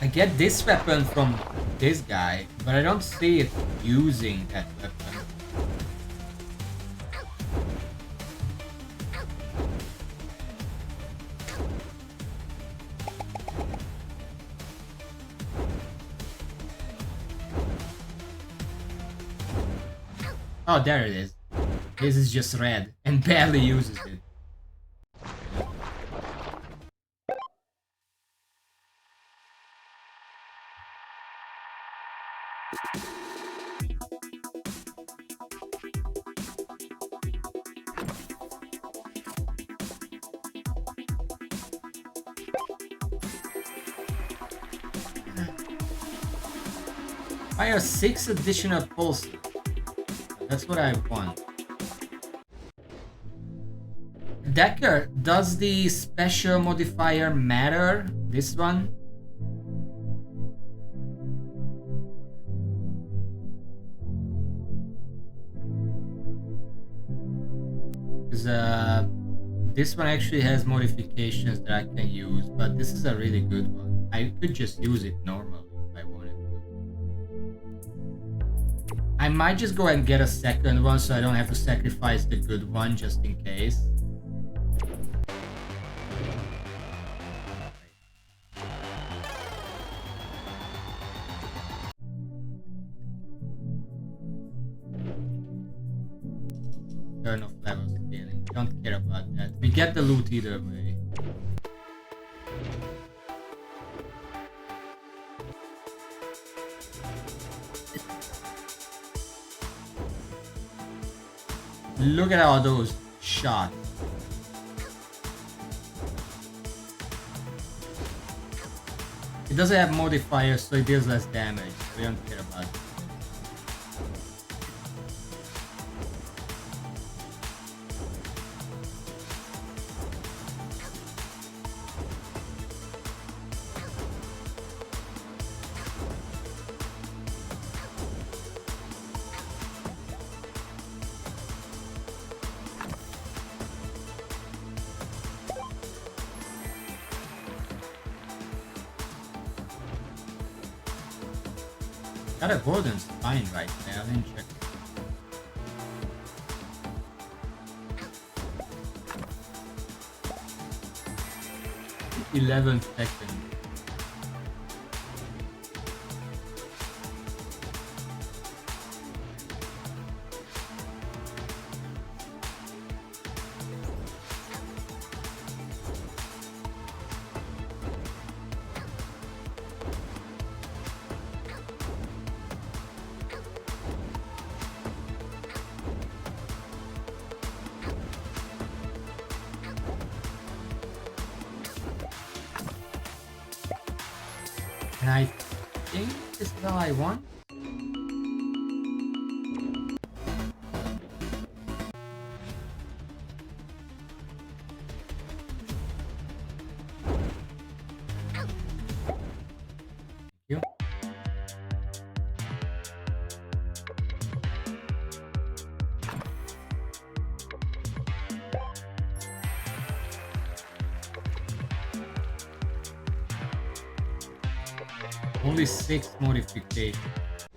I get this weapon from this guy, but I don't see it using that weapon. Oh, there it is. This is just red and barely uses it. Fire 6 additional pulses. That's what I want. Decker, does the special modifier matter? This one? Because this one actually has modifications that I can use, but this is a really good one. I could just use it normally if I wanted to. I might just go and get a second one so I don't have to sacrifice the good one just in case. Turn off level scaling. Don't care about that. We get the loot either way. Look at all those shots. It doesn't have modifiers, so it deals less damage. We don't care about it. Got a golden spine right there, I didn't check. it. 11 seconds. And I think this is all I want. Thank you. Only 6 modifications.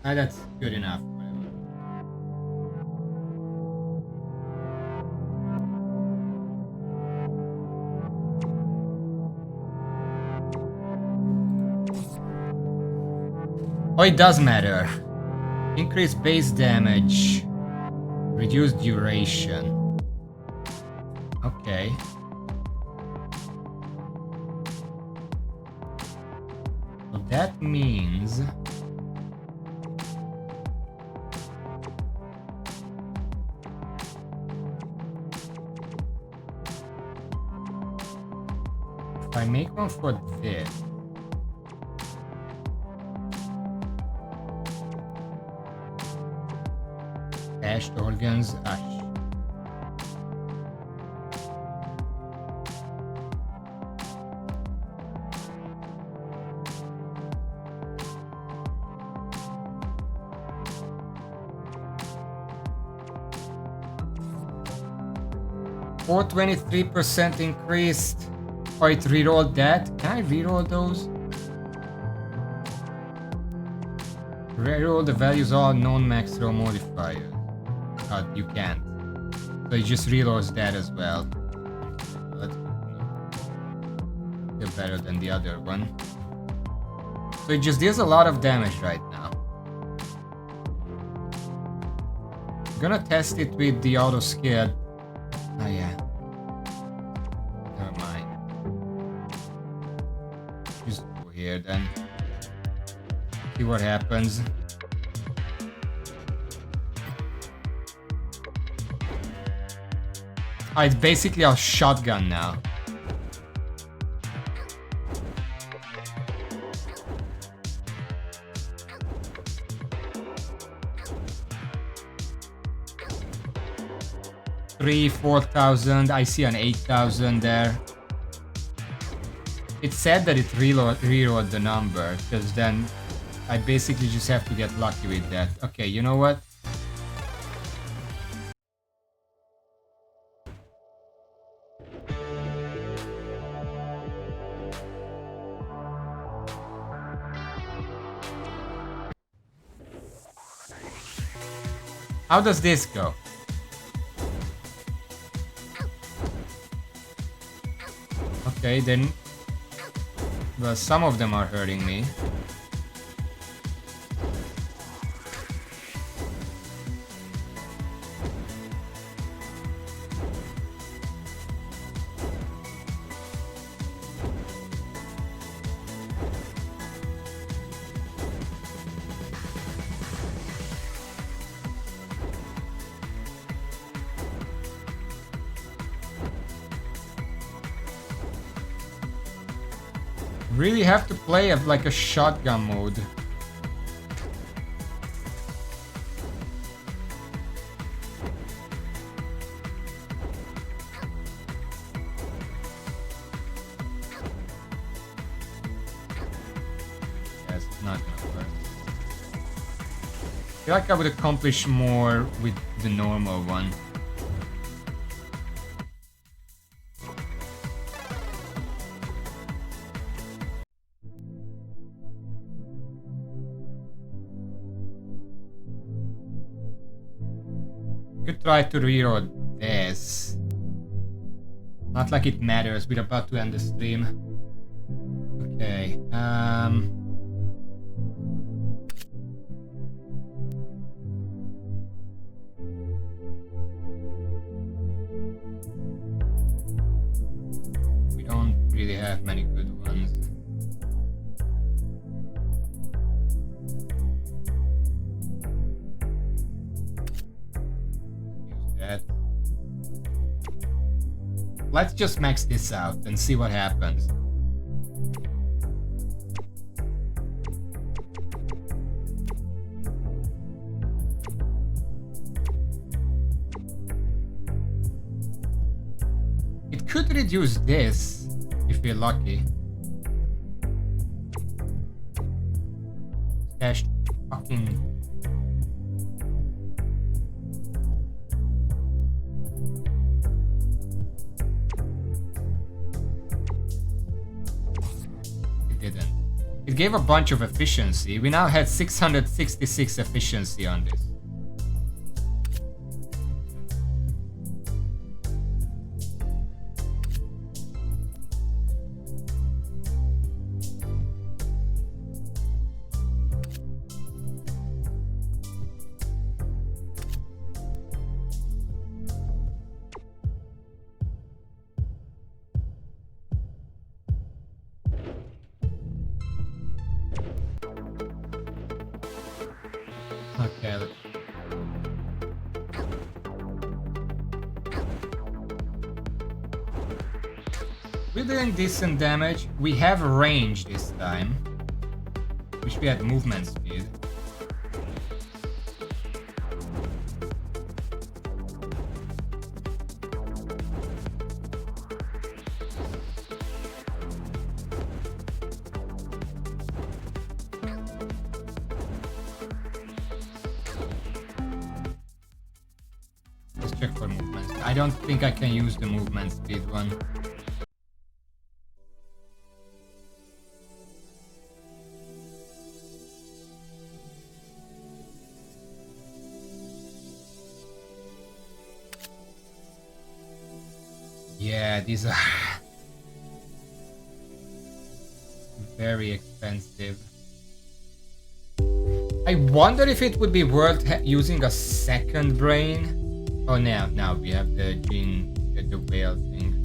That's good enough. Oh, it does matter. Increase base damage. Reduce duration. Okay. That means if I make one for this, stashed organs. Or 23% increased. Oh, it rerolled that. Can I reroll those? Reroll the values all known max roll modifiers. You can't. So it just reloads that as well. That's still better than the other one. So it just deals a lot of damage right now. I'm gonna test it with the auto skill. Oh yeah. Never mind. Just go here then. See what happens. It's basically a shotgun now. $3,000, $4,000. I see an 8,000 there. It said that it reload the number, because then I basically just have to get lucky with that. Okay, you know what? How does this go? Okay, then... Well, some of them are hurting me. Really have to play it like a shotgun mode. Yes, it's not gonna work. I feel like I would accomplish more with the normal one. Could try to reroll this. Not like it matters, we're about to end the stream. Okay, we don't really have many good ones. Let's just max this out and see what happens. It could reduce this if we're lucky. Stashed fucking... It gave a bunch of efficiency. We now had 666 efficiency on this. Okay. We're doing decent damage. We have range this time. Wish we had movement speed. check for movement. I don't think I can use the movement speed one. Yeah, these are very expensive. I wonder if it would be worth using a second brain. Oh, now we have the gene, the whale thing.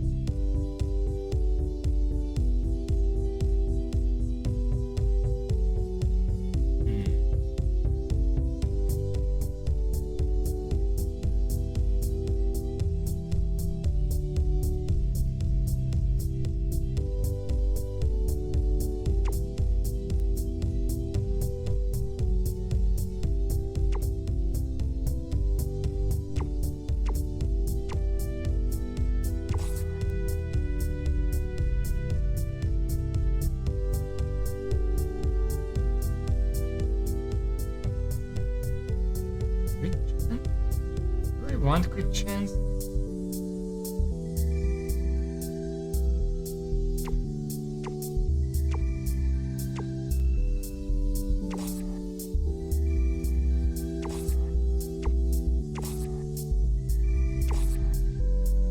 Want crit chance?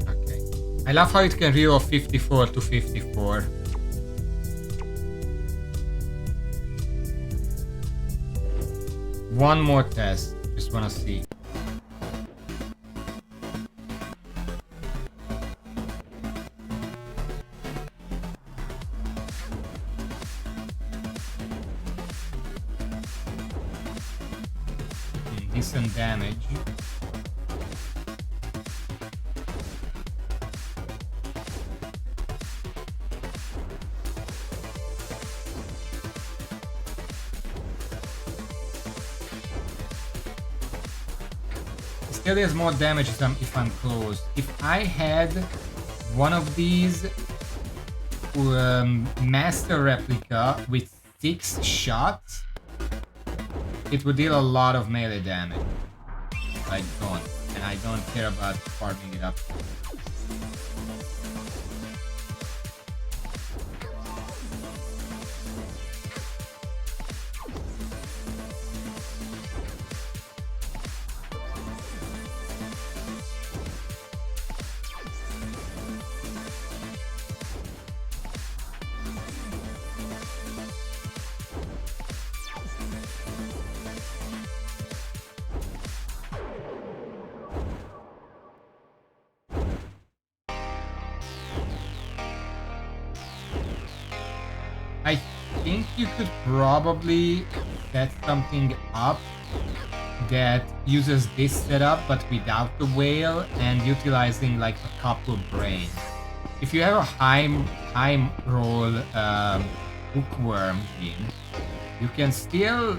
Okay. I love how it can reroll 54 to 54. One more test. Just wanna see. Decent damage. Still is more damage if I'm close. If I had one of these master replica with 6 shots, it would deal a lot of melee damage. I don't, and I don't care about farming it up. I think you could probably set something up that uses this setup but without the whale and utilizing like a couple brains. If you have a high roll hookworm gene, you can still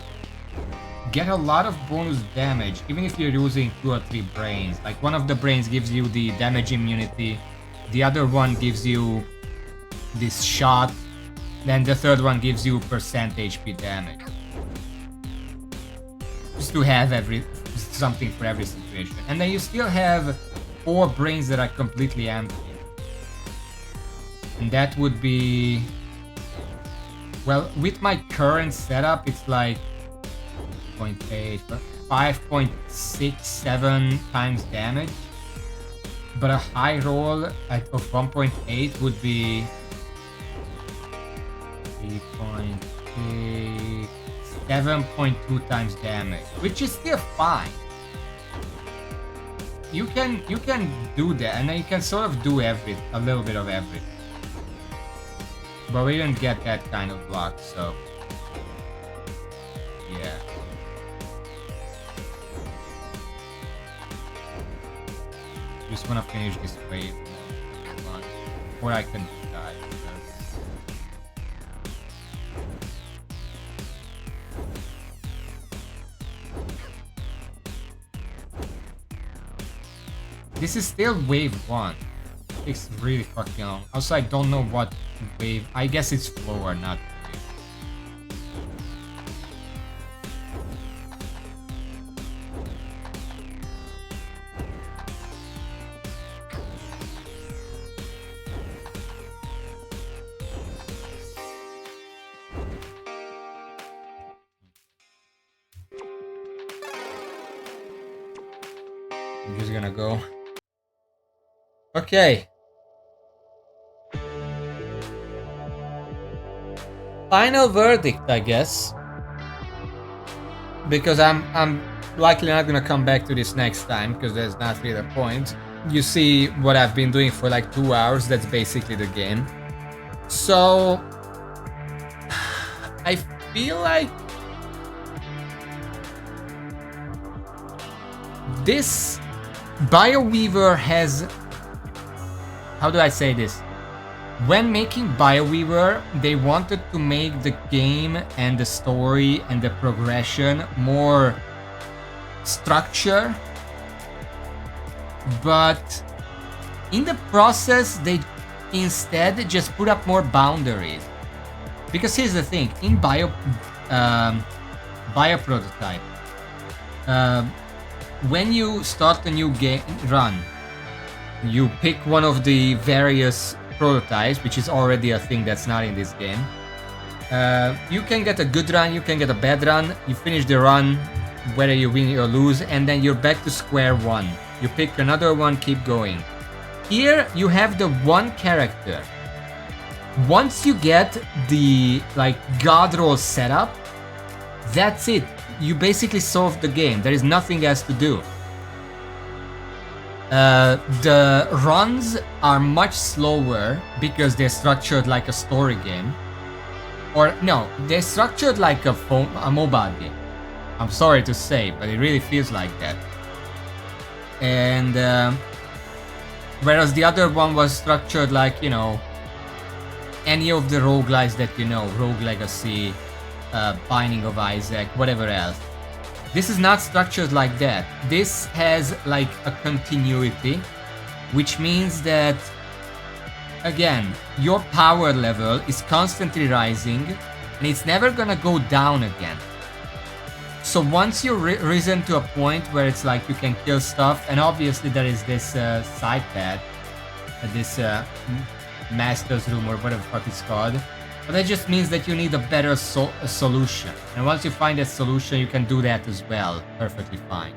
get a lot of bonus damage even if you're using 2 or 3 brains. Like one of the brains gives you the damage immunity, the other one gives you this shot, then the third one gives you percent HP damage. Just to have something for every situation. And then you still have 4 brains that are completely empty. And that would be... Well, with my current setup, it's like 0.8, 5.67 times damage. But a high roll of 1.8 would be 3.8, 7.2 times damage, which is still fine. You can do that, and then you can sort of do a little bit of everything. But we didn't get that kind of luck, so yeah. Just wanna finish this wave, or I can die. This is still wave 1. It's really fucking long. Also, I don't know what wave. I guess it's floor, not wave. I'm just gonna go. Okay. Final verdict, I guess. Because I'm likely not gonna come back to this next time, because there's not really a point. You see what I've been doing for like 2 hours, that's basically the game. So I feel like this Bioweaver has, how do I say this? When making Bioweaver, they wanted to make the game and the story and the progression more structure, but in the process they instead just put up more boundaries. Because here's the thing, in Bioprototype, when you start a new game run, you pick one of the various prototypes, which is already a thing that's not in this game. You can get a good run, you can get a bad run, you finish the run, whether you win or lose, and then you're back to square one. You pick another one, keep going. Here you have the one character. Once you get the god roll setup, that's it. You basically solved the game. There is nothing else to do. The runs are much slower because they're structured like a story game. Or no, they're structured like a mobile game. I'm sorry to say, but it really feels like that. And whereas the other one was structured like, you know, any of the roguelikes that you know, Rogue Legacy, Binding of Isaac, whatever else. This is not structured like that. This has like a continuity, which means that, again, your power level is constantly rising and it's never gonna go down again. So once you're risen to a point where it's like you can kill stuff, and obviously there is this side path, this master's room or whatever the fuck it's called. But that just means that you need a better solution. And once you find that solution, you can do that as well, perfectly fine.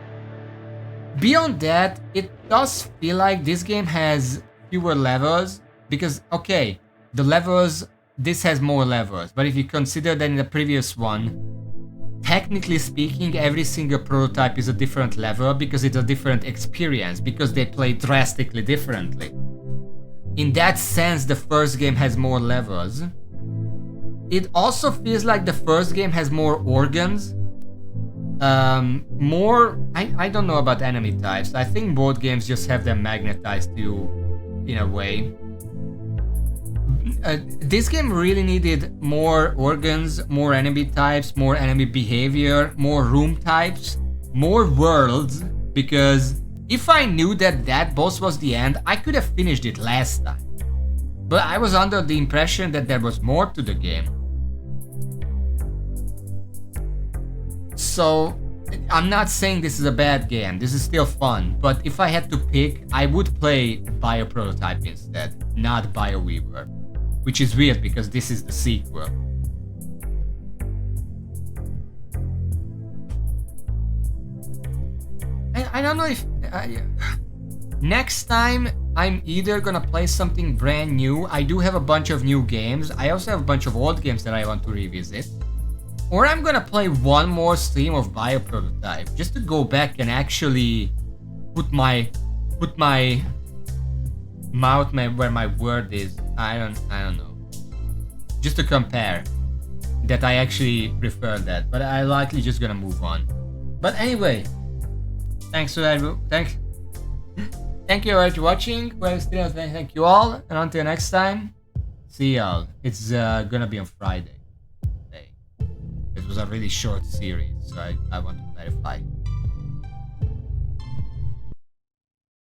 Beyond that, it does feel like this game has fewer levels, because, okay, the levels, this has more levels, but if you consider that in the previous one, technically speaking, every single prototype is a different level because it's a different experience, because they play drastically differently. In that sense, the first game has more levels. It also feels like the first game has more organs. I don't know about enemy types. I think both games just have them magnetized to you in a way. This game really needed more organs, more enemy types, more enemy behavior, more room types, more worlds, because if I knew that that boss was the end, I could have finished it last time. But I was under the impression that there was more to the game. So, I'm not saying this is a bad game, this is still fun, but if I had to pick, I would play Bioprototype instead, not Bioweaver. Which is weird because this is the sequel. I don't know if... next time, I'm either gonna play something brand new. I do have a bunch of new games. I also have a bunch of old games that I want to revisit. Or I'm gonna play one more stream of Bioprototype, just to go back and actually put my mouth where my word is. I don't know. Just to compare that I actually prefer that, but I likely just gonna move on. But anyway, thanks for that. Thank you all for watching. Well, still thank you all, and until next time, see y'all. It's gonna be on Friday. It was a really short series, so I want to clarify.